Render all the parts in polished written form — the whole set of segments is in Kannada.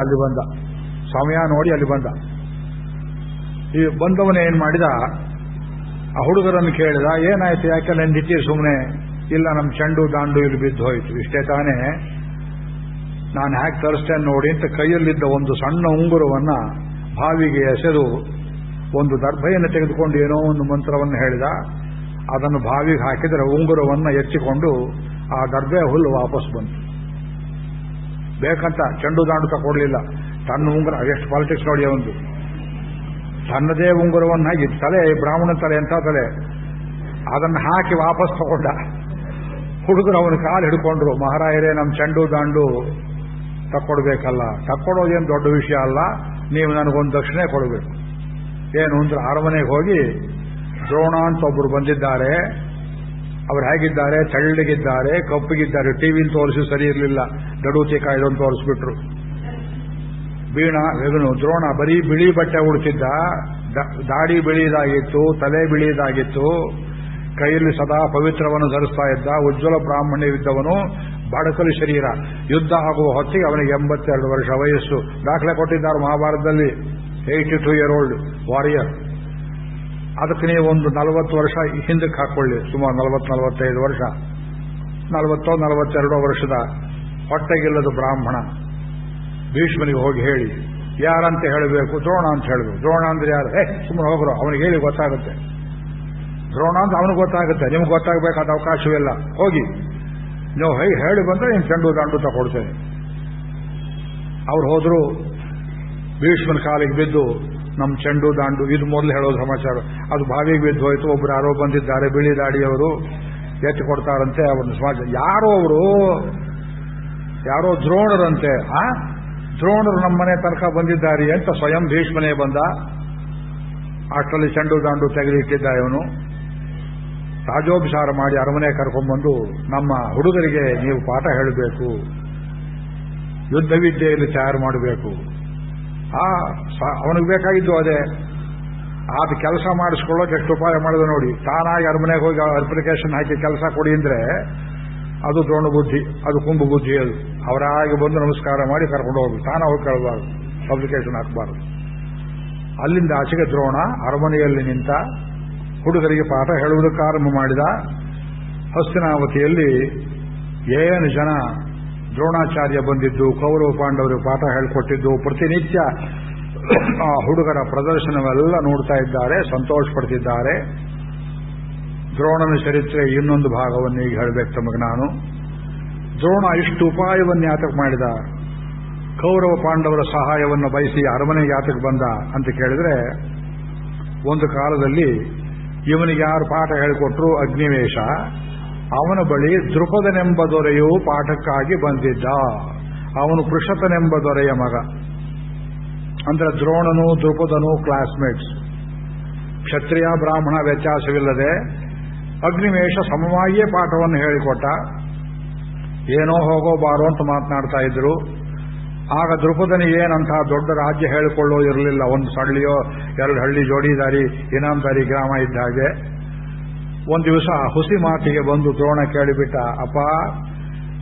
ಅಲ್ಲಿ ಬಂದ, ಸಮಯ ನೋಡಿ ಅಲ್ಲಿ ಬಂದ. ಈ ಬಂದವನೇ ಏನ್ ಮಾಡಿದ, ಆ ಹುಡುಗರನ್ನು ಕೇಳಿದ, ಏನಾಯ್ತು, ಯಾಕೆಲ್ಲ ನಿಂತಿರಿ ಸುಮ್ಮನೆ? ಇಲ್ಲ, ನಮ್ಮ ಚೆಂಡು ದಾಂಡು ಇಲ್ಲಿ ಬಿದ್ದು ಹೋಯ್ತು, ಇಷ್ಟೇ ತಾನೇ, ನಾನು ಹ್ಯಾಕ್ ತರಿಸ್ತೇನೆ ನೋಡಿ ಅಂತ ಕೈಯಲ್ಲಿದ್ದ ಒಂದು ಸಣ್ಣ ಉಂಗುರವನ್ನ ಬಾವಿಗೆ ಎಸೆದು ಒಂದು ದರ್ಭೆಯನ್ನು ತೆಗೆದುಕೊಂಡು ಏನೋ ಒಂದು ಮಂತ್ರವನ್ನು ಹೇಳಿದ. ಅದನ್ನು ಬಾವಿಗೆ ಹಾಕಿದರೆ ಉಂಗುರವನ್ನು ಎತ್ತಿಕೊಂಡು ಆ ದರ್ಭೆ ಹುಲ್ಲು ವಾಪಸ್ ಬಂತು. ಬೇಕಂತ ಚೆಂಡು ದಾಂಡು ತಗೊಡ್ಲಿಲ್ಲ, ತನ್ನ ಉಂಗುರ. ಎಷ್ಟು ಪಾಲಿಟಿಕ್ಸ್ ನೋಡಿ, ಒಂದು ತನ್ನದೇ ಉಂಗುರವನ್ನು ಹಾಕಿ, ತಲೆ ಬ್ರಾಹ್ಮಣ ತಲೆ ಎಂಥ ತಲೆ, ಅದನ್ನು ಹಾಕಿ ವಾಪಸ್ ತಗೊಂಡ. ಹುಡುಗರು ಅವನ ಕಾಲು ಹಿಡ್ಕೊಂಡ್ರು, ಮಹಾರಾಯರೇ ನಮ್ಮ ಚೆಂಡು ದಾಂಡು ತಕ್ಕೊಡ್ಬೇಕಲ್ಲ. ತಕ್ಕೊಡೋದೇನು ದೊಡ್ಡ ವಿಷಯ ಅಲ್ಲ, ನೀವು ನನಗೊಂದು ದಕ್ಷಿಣೆ ಕೊಡಬೇಕು. ಏನು ಅಂದ್ರೆ ಅರಮನೆಗೆ ಹೋಗಿ ದ್ರೋಣ ಅಂತ ಒಬ್ಬರು ಬಂದಿದ್ದಾರೆ, ಅವ್ರು ಹೇಗಿದ್ದಾರೆ, ತೆಳ್ಳಗಿದ್ದಾರೆ, ಕಪ್ಪಗಿದ್ದಾರೆ, ಟಿವಿಲಿ ತೋರಿಸಿ ಸರಿ ಇರಲಿಲ್ಲ, ದಡೂತಿ ಕಾಯ್ದೊಂದು ತೋರಿಸ್ಬಿಟ್ರು. ದ್ರೋಣ ಬರೀ ಬಿಳಿ ಬಟ್ಟೆ ಉಡ್ತಿದ್ದ, ದಾಡಿ ಬಿಳಿದಾಗಿತ್ತು, ತಲೆ ಬಿಳಿದಾಗಿತ್ತು, ಕೈಯಲ್ಲಿ ಸದಾ ಪವಿತ್ರವನ್ನು ಧರಿಸ್ತಾ ಇದ್ದ, ಉಜ್ವಲ ಬ್ರಾಹ್ಮಣ್ಯವಿದ್ದವನು, ಬಡಕಲು ಶರೀರ. ಯುದ್ಧ ಆಗುವ ಹೊತ್ತಿಗೆ ಅವನಿಗೆ 82 ವರ್ಷ ವಯಸ್ಸು. ದಾಖಲೆ ಕೊಟ್ಟಿದ್ದಾರೆ ಮಹಾಭಾರತದಲ್ಲಿ, 82 year old ವಾರಿಯರ್. ಅದಕ್ಕೆ ನೀವು ಒಂದು 40 ವರ್ಷ ಹಿಂದಕ್ಕೆ ಹಾಕೊಳ್ಳಿ, ಸುಮಾರು 40-45 ವರ್ಷ, 40-42 ವರ್ಷದ ಹೊಟ್ಟೆಗಿಲ್ಲದ ಬ್ರಾಹ್ಮಣ. ಭೀಷ್ಮನಿಗೆ ಹೋಗಿ ಹೇಳಿ, ಯಾರಂತ ಹೇಳಬೇಕು? ದ್ರೋಣ ಅಂತ ಹೇಳಿದ್ರು. ದ್ರೋಣ ಅಂದ್ರೆ ಯಾರು? ಸುಮ್ಮನೆ ಹೋಗ್ರು, ಅವನಿಗೆ ಹೇಳಿ ಗೊತ್ತಾಗುತ್ತೆ. ದ್ರೋಣ ಅಂತ ಅವನಿಗೆ ಗೊತ್ತಾಗುತ್ತೆ, ನಿಮ್ಗೆ ಗೊತ್ತಾಗಬೇಕಾದ ಅವಕಾಶವಿಲ್ಲ. ಹೋಗಿ ನೀವು ಹೇಳಿ ಬಂದ್ರೆ ನೀನು ಚೆಂಡು ದಾಂಡು ತಗೊಡ್ತೇನೆ. ಅವ್ರು ಹೋದ್ರು, ಭೀಷ್ಮನ ಕಾಲಿಗೆ ಬಿದ್ದು ನಮ್ಮ ಚೆಂಡು ದಾಂಡು, ಇದು ಮೊದಲು ಹೇಳೋದು ಸಮಾಚಾರ. ಅದು ಬಾವಿಗೆ ಬಿದ್ದು ಹೋಯ್ತು. ಒಬ್ರು ಯಾರೋ ಬಂದಿದ್ದಾರೆ, ಬಿಳಿ ದಾಡಿಯವರು, ಎತ್ತಿ ಕೊಡ್ತಾರಂತೆ ಅವ್ರನ್ನ ಸಮಾಚಾರ. ಯಾರೋ ದ್ರೋಣರಂತೆ. ದ್ರೋಣರು ನಮ್ಮನೆ ತನಕ ಬಂದಿದ್ದಾರೆ ಅಂತ ಸ್ವಯಂ ಭೀಷ್ಮನೇ ಬಂದ. ಅಷ್ಟರಲ್ಲಿ ಚೆಂಡು ದಾಂಡು ತೆಗೆದಿಟ್ಟಿದ್ದ ಇವನು. ರಾಜೋಪಚಾರ ಮಾಡಿ ಅರಮನೆ ಕರ್ಕೊಂಡ್ಬಂದು, ನಮ್ಮ ಹುಡುಗರಿಗೆ ನೀವು ಪಾಠ ಹೇಳಬೇಕು, ಯುದ್ಧ ವಿದ್ಯೆಯಲ್ಲಿ ತಯಾರು ಮಾಡಬೇಕು. ಅವನಿಗೆ ಬೇಕಾಗಿದ್ದು ಅದೇ. ಅದು ಕೆಲಸ ಮಾಡಿಸ್ಕೊಳ್ಳೋಕೆ ಎಷ್ಟು ಉಪಾಯ ಮಾಡಿದ ನೋಡಿ. ತಾನಾಗಿ ಅರಮನೆಗೆ ಹೋಗಿ ಅಪ್ಲಿಕೇಶನ್ ಹಾಕಿ ಕೆಲಸ ಕೊಡಿ ಅಂದ್ರೆ ಅದು ದ್ರೋಣ ಬುದ್ಧಿ, ಅದು ಕುಂಭ ಬುದ್ಧಿ. ಅದು ಅವರಾಗಿ ಬಂದು ನಮಸ್ಕಾರ ಮಾಡಿ ಕರ್ಕೊಂಡು ಹೋಗ್ಬೇಕು, ತಾನ ಹೋಗಿ ಕೇಳಬಾರ್ದು, ಅಪ್ಲಿಕೇಶನ್ ಹಾಕಬಾರ್ದು. ಅಲ್ಲಿಂದ ಆಚೆಗೆ ದ್ರೋಣ ಅರಮನೆಯಲ್ಲಿ ನಿಂತ ಹುಡುಗರಿಗೆ ಪಾಠ ಹೇಳುವುದಕ್ಕೆ ಆರಂಭ ಮಾಡಿದ. ಹಸ್ತಿನಾವತಿಯಲ್ಲಿ ಏನು ಜನ ದ್ರೋಣಾಚಾರ್ಯ ಬಂದಿದ್ದು, ಕೌರವ ಪಾಂಡವರು ಪಾಠ ಹೇಳಿಕೊಟ್ಟಿದ್ದು, ಪ್ರತಿನಿತ್ಯ ಆ ಹುಡುಗರ ಪ್ರದರ್ಶನವೆಲ್ಲ ನೋಡ್ತಾ ಇದ್ದಾರೆ, ಸಂತೋಷ ಪಡ್ತಿದ್ದಾರೆ. ದ್ರೋಣನ ಚರಿತ್ರೆ ಇನ್ನೊಂದು ಭಾಗವನ್ನು ಈಗ ಹೇಳಬೇಕು ತಮಗೆ ನಾನು. ದ್ರೋಣ ಇಷ್ಟು ಉಪಾಯವನ್ನು ಯಾತಕ್ಕೆ ಮಾಡಿದ, ಕೌರವ ಪಾಂಡವರ ಸಹಾಯವನ್ನು ಬಯಸಿ ಅರಮನೆಗೆ ಯಾತಕ್ಕೆ ಬಂದ ಅಂತ ಕೇಳಿದ್ರೆ, ಒಂದು ಕಾಲದಲ್ಲಿ ಇವನಿಗೆ ಯಾರು ಪಾಠ ಹೇಳಿಕೊಟ್ರು, ಅಗ್ನಿವೇಶ, ಅವನ ಬಳಿ ದೃಪದನೆಂಬ ದೊರೆಯು ಪಾಠಕ್ಕಾಗಿ ಬಂದಿದ್ದ. ಅವನು ಪೃಷತನೆಂಬ ದೊರೆಯ ಮಗ. ಅಂದ್ರೆ ದ್ರೋಣನು ದೃಪದನು ಕ್ಲಾಸ್ಮೇಟ್ಸ್. ಕ್ಷತ್ರಿಯ ಬ್ರಾಹ್ಮಣ ವ್ಯತ್ಯಾಸವಿಲ್ಲದೆ ಅಗ್ನಿವೇಶ ಸಮವಾಗಿಯೇ ಪಾಠವನ್ನು ಹೇಳಿಕೊಟ್ಟ. ಏನೋ ಹೋಗೋ ಬಾರೋ ಅಂತ ಮಾತನಾಡ್ತಾ ಇದ್ರು. ಆಗ ದೃಪದನಿಗೆ ಏನಂತಹ ದೊಡ್ಡ ರಾಜ್ಯ ಹೇಳಿಕೊಳ್ಳೋ ಇರಲಿಲ್ಲ. ಒಂದು ಸಳ್ಳಿಯೋ 2 ಹಳ್ಳಿ ಜೋಡಿದಾರಿ ಇನಾಮದಾರಿ ಗ್ರಾಮ ಇದ್ದ ಹಾಗೆ. ಒಂದು ದಿವಸ ಹುಸಿ ಮಾತಿಗೆ ಬಂದು ದ್ರೋಣ ಕೇಳಿಬಿಟ್ಟ, ಅಪ್ಪ,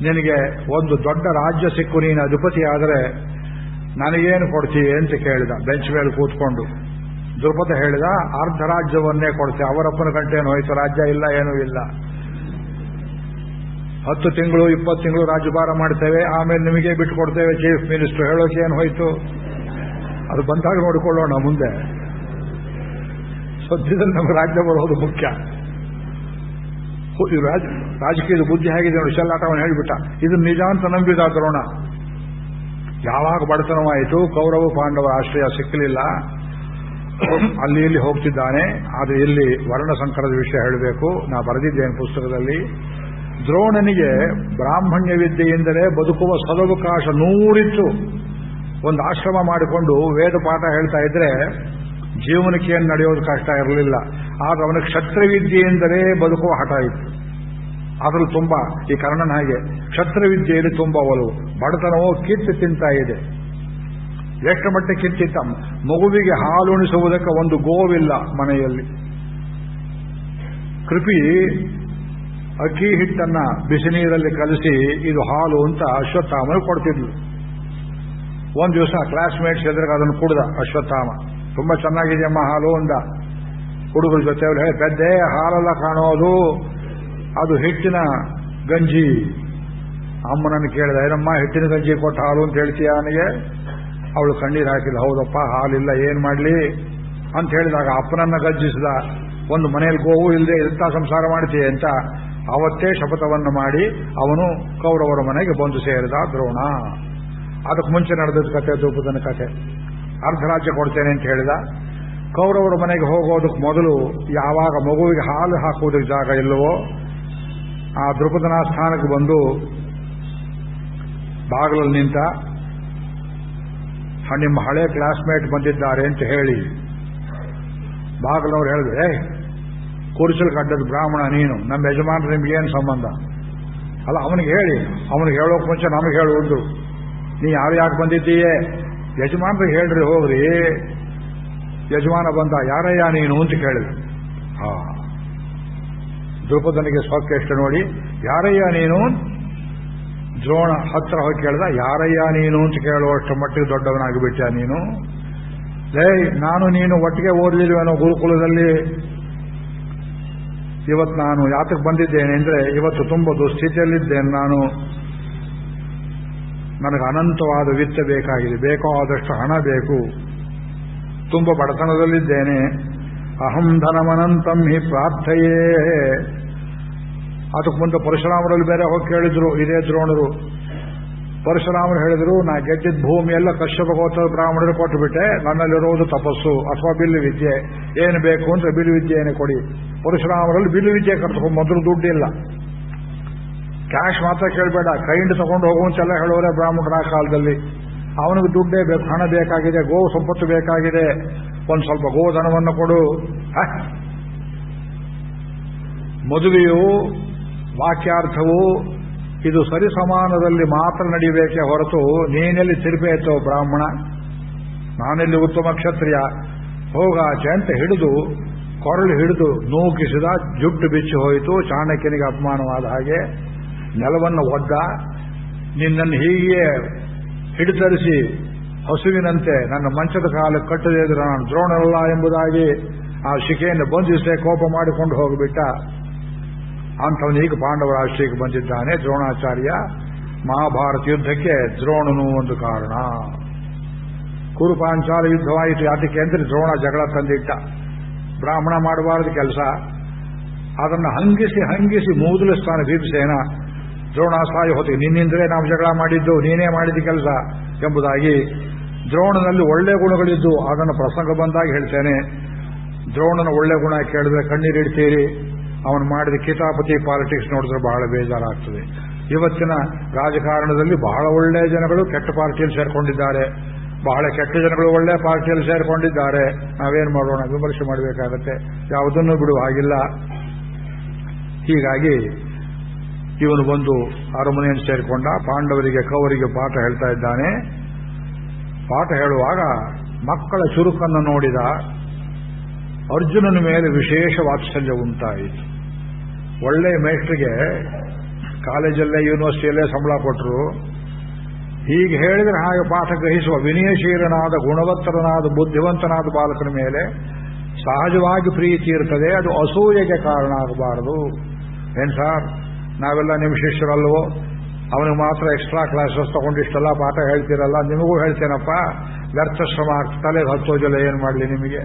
ನಿನಗೆ ಒಂದು ದೊಡ್ಡ ರಾಜ್ಯ ಸಿಕ್ಕು, ನೀನು ಅಧಿಪತಿ ಆದರೆ ನನಗೇನು ಕೊಡ್ತೀಯ ಅಂತ ಕೇಳಿದ, ಬೆಂಚ್ ಮೇಲೆ ಕೂತ್ಕೊಂಡು. ದೃಪದ ಹೇಳಿದ, ಅರ್ಧ ರಾಜ್ಯವನ್ನೇ ಕೊಡ್ತೀವಿ. ಅವರಪ್ಪನ ಗಂಟೇನು ಹೋಯ್ತು, ರಾಜ್ಯ ಇಲ್ಲ, ಏನೂ ಇಲ್ಲ. 10 ತಿಂಗಳು 20 ತಿಂಗಳು ರಾಜ್ಯಭಾರ ಮಾಡ್ತೇವೆ, ಆಮೇಲೆ ನಿಮಗೆ ಬಿಟ್ಟು ಕೊಡ್ತೇವೆ ಚೀಫ್ ಮಿನಿಸ್ಟರ್. ಹೇಳೋಕೆ ಏನು ಹೋಯ್ತು, ಅದು ಬಂದಾಗ ನೋಡಿಕೊಳ್ಳೋಣ ಮುಂದೆ. ಸದ್ಯದಲ್ಲಿ ನಮಗೆ ರಾಜ್ಯ ಬರೋದು ಮುಖ್ಯ. ರಾಜಕೀಯದ ಬುದ್ಧಿ ಹೇಗಿದೆ ನೋಡಿ, ಚೆಲ್ಲಾಟವನ್ನು ಹೇಳಿಬಿಟ್ಟ. ಇದು ನಿಜ ಅಂತ ನಂಬಿದ ದ್ರೋಣ. ಯಾವಾಗ ಬಡತನವಾಯಿತು, ಕೌರವ ಪಾಂಡವರ ಆಶ್ರಯ ಸಿಕ್ಕಲಿಲ್ಲ, ಅಲ್ಲಿ ಇಲ್ಲಿ ಹೋಗ್ತಿದ್ದಾನೆ. ಆದರೆ ಇಲ್ಲಿ ವರ್ಣಸಂಕರದ ವಿಷಯ ಹೇಳಬೇಕು, ನಾ ಬರೆದಿದ್ದೇನೆ ಪುಸ್ತಕದಲ್ಲಿ. ದ್ರೋಣನಿಗೆ ಬ್ರಾಹ್ಮಣ್ಯ ವಿದ್ಯೆಯಿಂದಲೇ ಬದುಕುವ ಸದವಕಾಶ 100 ಒಂದು ಆಶ್ರಮ ಮಾಡಿಕೊಂಡು ವೇದ ಪಾಠ ಹೇಳ್ತಾ ಇದ್ರೆ ಜೀವನಕ್ಕೆ ಏನು ನಡೆಯೋದು ಕಷ್ಟ ಇರಲಿಲ್ಲ. ಆಗ ಅವನ ಕ್ಷತ್ರವಿದ್ಯೆಯಿಂದಲೇ ಬದುಕುವ ಹಠ ಇತ್ತು. ಅದರಲ್ಲಿ ತುಂಬಾ, ಈ ಕರ್ಣನ ಹಾಗೆ ಕ್ಷತ್ರವಿದ್ಯೆಯಲ್ಲಿ ತುಂಬಾ ಒಲವು. ಬಡತನವೋ ಕಿತ್ತು ತಿಂತಾ ಇದೆ. ಎಷ್ಟು ಮಟ್ಟಿಗೆ ಕಿತ್ತಿತ್ತ, ಮಗುವಿಗೆ ಹಾಲುಣಿಸುವುದಕ್ಕೆ ಒಂದು ಗೋವಿಲ್ಲ ಮನೆಯಲ್ಲಿ. ಕೃಪಿ ಅಕ್ಕಿ ಹಿಟ್ಟನ್ನ ಬಿಸಿ ನೀರಲ್ಲಿ ಕಲಸಿ ಇದು ಹಾಲು ಅಂತ ಅಶ್ವತ್ಥಾಮನಿಗೆ ಕೊಡ್ತಿದ್ಲು. ಒಂದು ದಿವಸ ಕ್ಲಾಸ್ಮೇಟ್ಸ್ ಎದುರಿಗೆ ಅದನ್ನು ಕುಡ್ದ ಅಶ್ವತ್ಥಾಮ. ತುಂಬಾ ಚೆನ್ನಾಗಿದೆಯಮ್ಮ ಹಾಲು ಅಂದ. ಹುಡುಗರ ಜೊತೆ ಹೇಳಿ, ಪೆದ್ದೆ ಹಾಲೆಲ್ಲ ಕಾಣೋದು ಅದು ಹಿಟ್ಟಿನ ಗಂಜಿ. ಅಮ್ಮನನ್ನು ಕೇಳಿದ, ಏನಮ್ಮ ಹಿಟ್ಟಿನ ಗಂಜಿ ಕೊಟ್ಟ ಹಾಲು ಅಂತ ಹೇಳ್ತೀಯ ನನಗೆ? ಅವಳು ಕಣ್ಣೀರು ಹಾಕಿಲ್ಲ. ಹೌದಪ್ಪ, ಹಾಲಿಲ್ಲ, ಏನ್ ಮಾಡ್ಲಿ ಅಂತ ಹೇಳಿದಾಗ ಅಪ್ಪನನ್ನ ಗಜ್ಜಿಸಿದ. ಒಂದು ಮನೆಯಲ್ಲಿ ಗೋವು ಇಲ್ಲದೆ ಎಂತ ಸಂಸಾರ ಮಾಡ್ತೀಯ ಅಂತ ಅವತ್ತೇ ಶಪಥವನ್ನು ಮಾಡಿ ಅವನು ಕೌರವರ ಮನೆಗೆ ಬಂದು ಸೇರಿದ ದ್ರೋಣ. ಅದಕ್ಕೆ ಮುಂಚೆ ನಡೆದ ಕತೆ ದ್ರೌಪದನ ಕತೆ. ಅರ್ಧರಾಜ್ಯ ಕೊಡ್ತೇನೆ ಅಂತ ಹೇಳಿದ. ಕೌರವರ ಮನೆಗೆ ಹೋಗೋದಕ್ಕೆ ಮೊದಲು ಯಾವಾಗ ಮಗುವಿಗೆ ಹಾಲು ಹಾಕುವುದಕ್ಕೆ ಜಾಗ ಇಲ್ಲವೋ ಆ ದ್ರೌಪದನ ಸ್ಥಾನಕ್ಕೆ ಬಂದು ಬಾಗಿಲಲ್ಲಿ ನಿಂತ. ನಿಮ್ಮ ಹಳೆ ಕ್ಲಾಸ್ಮೇಟ್ ಬಂದಿದ್ದಾರೆ ಅಂತ ಹೇಳಿ ಬಾಗಿಲವ್ರು ಹೇಳಿದ್ರೆ, ಕುರಿಸಲು ಕಡ್ಡದ ಬ್ರಾಹ್ಮಣ ನೀನು, ನಮ್ಮ ಯಜಮಾನ್ರು ನಿಮ್ಗೇನು ಸಂಬಂಧ? ಅಲ್ಲ, ಅವನಿಗೆ ಹೇಳಿ, ಅವನಿಗೆ ಹೇಳೋಕೆ ಮುಂಚೆ ನಮಗೆ ಹೇಳುವುದು. ನೀ ಯಾರು ಯಾಕೆ ಬಂದಿದ್ದೀಯೇ? ಯಜಮಾನ್ರಿಗೆ ಹೇಳ್ರಿ ಹೋಗ್ರಿ. ಯಜಮಾನ ಬಂದ, ಯಾರಯ್ಯ ನೀನು ಅಂತ ಕೇಳಿದ. ದ್ರೌಪದನಿಗೆ ಸೊಕ್ಕ ಎಷ್ಟು ನೋಡಿ, ಯಾರಯ್ಯ ನೀನು? ದ್ರೋಣ ಹತ್ರ ಹೋಗಿ ಕೇಳ್ದ, ಯಾರಯ್ಯ ನೀನು ಅಂತ ಕೇಳುವಷ್ಟು ಮಟ್ಟಿಗೆ ದೊಡ್ಡವನಾಗಿಬಿಟ್ಟ ನೀನು. ನಾನು ನೀನು ಒಟ್ಟಿಗೆ ಓದಲಿಲ್ವೇನೋ ಗುರುಕುಲದಲ್ಲಿ? ಇವತ್ತು ನಾನು ಯಾತಕ್ಕೆ ಬಂದಿದ್ದೇನೆ ಅಂದ್ರೆ, ಇವತ್ತು ತುಂಬ ದುಸ್ಥಿತಿಯಲ್ಲಿದ್ದೇನೆ ನಾನು. ನನಗೆ ಅನಂತವಾದ ವಿತ್ತ ಬೇಕಾಗಿದೆ, ಬೇಕಾದಷ್ಟು ಹಣ ಬೇಕು, ತುಂಬ ಬಡತನದಲ್ಲಿದ್ದೇನೆ. ಅಹಂ ಧನಮನಂತಂ ಹಿ ಪ್ರಾರ್ಥಯೇ. ಅದಕ್ಕೆ ಮುಂದೆ ಪರಶುರಾಮರಲ್ಲಿ ಬೇರೆ ಹೋಗಿ ಕೇಳಿದ್ರು ಇದೇ ದ್ರೋಣರು. ಪರಶುರಾಮರು ಹೇಳಿದ್ರು, ನಾ ಗೆದ್ದಿದ್ದ ಭೂಮಿಯೆಲ್ಲ ಕಶ್ಯಪ ಗೋತ್ರ ಬ್ರಾಹ್ಮಣರು ಕೊಟ್ಟುಬಿಟ್ಟೆ, ನನ್ನಲ್ಲಿರೋದು ತಪಸ್ಸು ಅಥವಾ ಬಿಲ್ಲು ವಿದ್ಯೆ. ಏನು ಬೇಕು ಅಂದ್ರೆ ಬಿಲ್ಲು ವಿದ್ಯೆಯನ್ನೇ ಕೊಡಿ. ಪರಶುರಾಮರಲ್ಲಿ ಬಿಲ್ಲು ವಿದ್ಯೆ ಕರ್ಕೊಂಡು ಮೊದಲು ದುಡ್ಡಿಲ್ಲ, ಕ್ಯಾಶ್ ಮಾತ್ರ ಕೇಳಬೇಡ, ಕೈಂಡ್ ತಗೊಂಡು ಹೋಗುವಂತೆಲ್ಲ ಹೇಳೋರೆ ಬ್ರಾಹ್ಮಣರ ಆ ಕಾಲದಲ್ಲಿ. ಅವನಿಗೆ ದುಡ್ಡೇ ಬೇಕು, ಹಣ ಬೇಕಾಗಿದೆ, ಗೋ ಸಂಪತ್ತು ಬೇಕಾಗಿದೆ, ಒಂದು ಸ್ವಲ್ಪ ಗೋಧನವನ್ನು ಕೊಡು. ಮದುವೆಯು ವಾಕ್ಯಾರ್ಥವು ಇದು ಸರಿಸಮಾನದಲ್ಲಿ ಮಾತ್ರ ನಡೀಬೇಕೇ ಹೊರತು ನೀನೆಲ್ಲಿ ತಿರುಪೆ ಎತ್ತೋ ಬ್ರಾಹ್ಮಣ, ನಾನೆಲ್ಲಿ ಉತ್ತಮ ಕ್ಷತ್ರಿಯ, ಹೋಗಾಚೆ ಅಂತ ಹಿಡಿದು ಕೊರಳು ಹಿಡಿದು ನೂಕಿಸಿದ. ಜುಟ್ಟು ಬಿಚ್ಚಿ ಹೋಯಿತು. ಚಾಣಕ್ಯನಿಗೆ ಅಪಮಾನವಾದ ಹಾಗೆ ನೆಲವನ್ನು ಒದ್ದ. ನಿನ್ನನ್ನು ಹೀಗೆ ಹಿಡಿತರಿಸಿ ಹಸುವಿನಂತೆ ನನ್ನ ಮಂಚದ ಕಾಲಕ್ಕೆ ಕಟ್ಟದೇ ಇದ್ರೆ ನಾನು ದ್ರೋಣರಲ್ಲ ಎಂಬುದಾಗಿ ಆ ಶಿಕೆಯನ್ನು ಬಂಧಿಸದೆ ಕೋಪ ಮಾಡಿಕೊಂಡು ಹೋಗಿಬಿಟ್ಟ. ಅಂಥವನೀಗ ಪಾಂಡವರ ಆಶ್ರಯಕ್ಕೆ ಬಂದಿದ್ದಾನೆ ದ್ರೋಣಾಚಾರ್ಯ. ಮಹಾಭಾರತ ಯುದ್ಧಕ್ಕೆ ದ್ರೋಣನು ಒಂದು ಕಾರಣ. ಕುರುಪಾಂಚಾಲ ಯುದ್ಧವಾಯಿತು. ಯಾತಕ್ಕೆ ಅಂದ್ರೆ ದ್ರೋಣ ಜಗಳ ತಂದಿಟ್ಟ. ಬ್ರಾಹ್ಮಣ ಮಾಡಬಾರದು ಕೆಲಸ, ಅದನ್ನು ಹಂಗಿಸಿ ಮೂದಲಿಸ್ತಾನೆ ಭೀಮಸೇನ. ದ್ರೋಣಾಸಾಯ ಹೊತ್ತಿಗೆ ನಿನ್ನಿಂದಲೇ ನಾವು ಜಗಳ ಮಾಡಿದ್ದು, ನೀನೇ ಮಾಡಿದ ಕೆಲಸ ಎಂಬುದಾಗಿ. ದ್ರೋಣನಲ್ಲಿ ಒಳ್ಳೆ ಗುಣಗಳಿದ್ದು ಅದನ್ನು ಪ್ರಸಂಗ ಬಂದಾಗ ಹೇಳ್ತೇನೆ. ದ್ರೋಣನ ಒಳ್ಳೆ ಗುಣ ಕೇಳಿದ್ರೆ ಕಣ್ಣೀರಿಡ್ತೀರಿ. ಅವನು ಮಾಡಿದ ಕಿತಾಪತಿ ಪಾಲಿಟಿಕ್ಸ್ ನೋಡಿದ್ರೆ ಬಹಳ ಬೇಜಾರಾಗ್ತದೆ. ಇವತ್ತಿನ ರಾಜಕಾರಣದಲ್ಲಿ ಬಹಳ ಒಳ್ಳೆ ಜನಗಳು ಕೆಟ್ಟ ಪಾರ್ಟಿಯಲ್ಲಿ ಸೇರ್ಕೊಂಡಿದ್ದಾರೆ, ಬಹಳ ಕೆಟ್ಟ ಜನಗಳು ಒಳ್ಳೆ ಪಾರ್ಟಿಯಲ್ಲಿ ಸೇರ್ಕೊಂಡಿದ್ದಾರೆ. ನಾವೇನು ಮಾಡೋಣ? ವಿಮರ್ಶೆ ಮಾಡಬೇಕಾಗತ್ತೆ, ಯಾವುದನ್ನು ಬಿಡುವ ಹಾಗಿಲ್ಲ. ಹೀಗಾಗಿ ಇವನು ಬಂದು ಅರಮನೆಯನ್ನು ಸೇರಿಕೊಂಡ. ಪಾಂಡವರಿಗೆ ಕೌರವರಿಗೆ ಪಾಠ ಹೇಳ್ತಾ ಇದ್ದಾನೆ. ಪಾಠ ಹೇಳುವಾಗ ಮಕ್ಕಳ ಚುರುಕನ್ನು ನೋಡಿದ ಅರ್ಜುನನ ಮೇಲೆ ವಿಶೇಷ ವಾತ್ಸಲ್ಯ ಉಂಟಾಯಿತು. ಒಳ್ಳೆಯ ಮೇಷ್ಟ್ರಿಗೆ ಕಾಲೇಜಲ್ಲೇ ಯೂನಿವರ್ಸಿಟಿಯಲ್ಲೇ ಸಂಬಳ ಕೊಟ್ಟರು. ಹೀಗೆ ಹೇಳಿದರೆ ಹಾಗೆ ಪಾಠ ಗ್ರಹಿಸುವ ವಿನಯಶೀಲನಾದ ಗುಣವತ್ತರನಾದ ಬುದ್ಧಿವಂತನಾದ ಬಾಲಕನ ಮೇಲೆ ಸಹಜವಾಗಿ ಪ್ರೀತಿ ಇರ್ತದೆ. ಅದು ಅಸೂಯೆಗೆ ಕಾರಣ ಆಗಬಾರದು. ಏನ್ ಸಾರ್, ನಾವೆಲ್ಲ ನಿಮ್ಮ ಶಿಷ್ಯರಲ್ವೋ, ಅವನಿಗೆ ಮಾತ್ರ ಎಕ್ಸ್ಟ್ರಾ ಕ್ಲಾಸಸ್ ತಗೊಂಡಿಷ್ಟೆಲ್ಲ ಪಾಠ ಹೇಳ್ತೀರಲ್ಲ, ನಿಮಗೂ ಹೇಳ್ತೇನಪ್ಪ, ವ್ಯರ್ಥ ಶ್ರಮ ತಲೆಗೆ ಹತ್ತೋದಿಲ್ಲ. ಏನು ಮಾಡಲಿ? ನಿಮಗೆ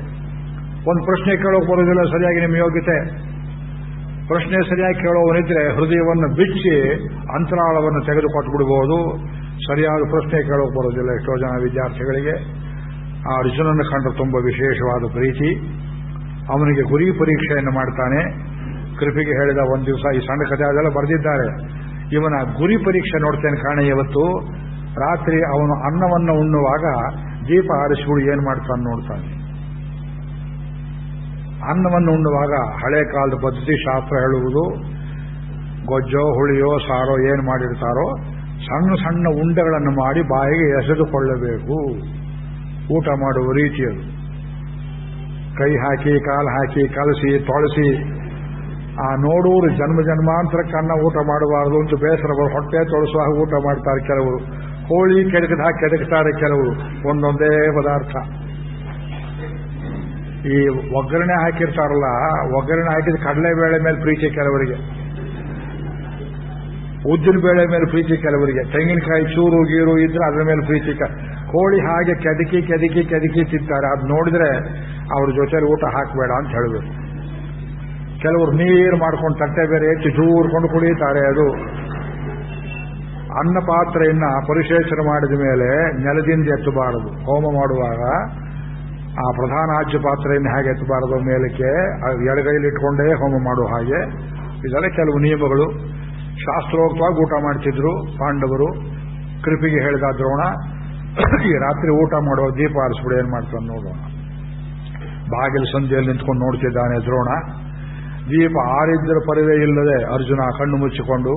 ಒಂದು ಪ್ರಶ್ನೆ ಕೇಳೋಕೆ ಬರೋದಿಲ್ಲ ಸರಿಯಾಗಿ ನಿಮ್ಮ ಯೋಗ್ಯತೆ. ಪ್ರಶ್ನೆ ಸರಿಯಾಗಿ ಕೇಳೋವನಿದ್ರೆ ಹೃದಯವನ್ನು ಬಿಚ್ಚಿ ಅಂತರಾಳವನ್ನು ತೆಗೆದುಕೊಟ್ಟು ಬಿಡಬಹುದು. ಸರಿಯಾದ ಪ್ರಶ್ನೆ ಕೇಳೋಕೆ ಬರೋದಿಲ್ಲ ಎಷ್ಟೋ ಜನ ವಿದ್ಯಾರ್ಥಿಗಳಿಗೆ. ಆ ಅರ್ಜುನನ್ನು ಕಂಡ್ರೆ ತುಂಬ ವಿಶೇಷವಾದ ಪ್ರೀತಿ. ಅವನಿಗೆ ಗುರಿ ಪರೀಕ್ಷೆಯನ್ನು ಮಾಡ್ತಾನೆ. ಕೃಪಿಗೆ ಹೇಳಿದ ಒಂದು ದಿವಸ, ಈ ಸಣ್ಣ ಕಥೆ ಅದೆಲ್ಲ ಬರೆದಿದ್ದಾರೆ. ಇವನ ಗುರಿ ಪರೀಕ್ಷೆ ನೋಡ್ತೇನೆ ಕಾಣೆ. ಇವತ್ತು ರಾತ್ರಿ ಅವನು ಅನ್ನವನ್ನು ಉಣ್ಣುವಾಗ ದೀಪ ಆರಿಸಿಬಿಡು ಏನು ಮಾಡ್ತಾನೆ ನೋಡ್ತಾನೆ. ಅನ್ನವನ್ನು ಉಣ್ಣುವಾಗ ಹಳೆ ಕಾಲದ ಪದ್ಧತಿ ಶಾಸ್ತ್ರ ಹೇಳುವುದು, ಗೊಜ್ಜೋ ಹುಳಿಯೋ ಸಾರೋ ಏನು ಮಾಡಿರ್ತಾರೋ ಸಣ್ಣ ಸಣ್ಣ ಉಂಡೆಗಳನ್ನು ಮಾಡಿ ಬಾಯಿಗೆ ಎಸೆದುಕೊಳ್ಳಬೇಕು. ಊಟ ಮಾಡುವ ರೀತಿಯದು. ಕೈ ಹಾಕಿ ಕಾಲು ಹಾಕಿ ಕಲಸಿ ತೊಳಸಿ ಆ ನೋಡೂರು ಜನ್ಮಾಂತರಕ್ಕೆ ಅನ್ನ ಊಟ ಮಾಡಬಾರದು ಅಂತ ಬೇಸರ ಹೊಟ್ಟೆ ತೊಳಸುವಾಗ ಊಟ ಮಾಡ್ತಾರೆ ಕೆಲವರು. ಕೋಳಿ ಕೆಡಕದ ಹಾಕಿ ಕೆಡಕ್ತಾರೆ ಕೆಲವರು, ಒಂದೊಂದೇ ಪದಾರ್ಥ. ಈ ಒಗ್ಗರಣೆ ಹಾಕಿರ್ತಾರಲ್ಲ, ಒಗ್ಗರಣೆ ಹಾಕಿದ ಕಡಲೆಬೇಳೆ ಮೇಲೆ ಪ್ರೀತಿ ಕೆಲವರಿಗೆ, ಉದ್ದಿನ ಬೇಳೆ ಮೇಲೆ ಪ್ರೀತಿ ಕೆಲವರಿಗೆ, ತೆಂಗಿನಕಾಯಿ ಚೂರು ಗೀರು ಇದ್ರೆ ಅದರ ಮೇಲೆ ಪ್ರೀತಿ. ಕೋಳಿ ಹಾಗೆ ಕೆದಕಿ ಕೆದಕಿ ಕೆದಕಿ ತಿಂತಾರೆ. ಅದು ನೋಡಿದ್ರೆ ಅವ್ರ ಜೊತೆಲಿ ಊಟ ಹಾಕಬೇಡ ಅಂತ ಹೇಳಬೇಕು. ಕೆಲವರು ನೀರು ಮಾಡ್ಕೊಂಡು ತಟ್ಟೆ ಬೇರೆ ಎತ್ತಿ ಚೂರ್ಕೊಂಡು ಕುಡಿಯುತ್ತಾರೆ. ಅದು ಅನ್ನ ಪಾತ್ರೆಯನ್ನ ಪರಿಶೇಷಣೆ ಮಾಡಿದ ಮೇಲೆ ನೆಲದಿಂದ ಎತ್ತಬಾರದು. ಹೋಮ ಮಾಡುವಾಗ ಆ ಪ್ರಧಾನ ಆಜ್ಯ ಪಾತ್ರೆಯನ್ನು ಹೇಗೆ ಎತ್ತಬಾರದು ಮೇಲಕ್ಕೆ, ಎಡಗೈಲಿ ಇಟ್ಕೊಂಡೇ ಹೋಮ ಮಾಡುವ ಹಾಗೆ. ಇದೆಲ್ಲ ಕೆಲವು ನಿಯಮಗಳು. ಶಾಸ್ತ್ರೋಕ್ತವಾಗಿ ಊಟ ಮಾಡ್ತಿದ್ರು ಪಾಂಡವರು. ಕೃಪಿಗೆ ಹೇಳಿದ ದ್ರೋಣ, ಈ ರಾತ್ರಿ ಊಟ ಮಾಡುವ ದೀಪ ಆರಿಸ್ಬಿಡಿ, ಏನ್ ಮಾಡ್ತಾನೆ ನೋಡೋಣ. ಬಾಗಿಲು ಸಂಧಿಯಲ್ಲಿ ನಿಂತ್ಕೊಂಡು ನೋಡ್ತಿದ್ದಾನೆ ದ್ರೋಣ. ದೀಪ ಆರಿದ್ದರ ಪರಿವೇ ಇಲ್ಲದೆ ಅರ್ಜುನ ಕಣ್ಣು ಮುಚ್ಚಿಕೊಂಡು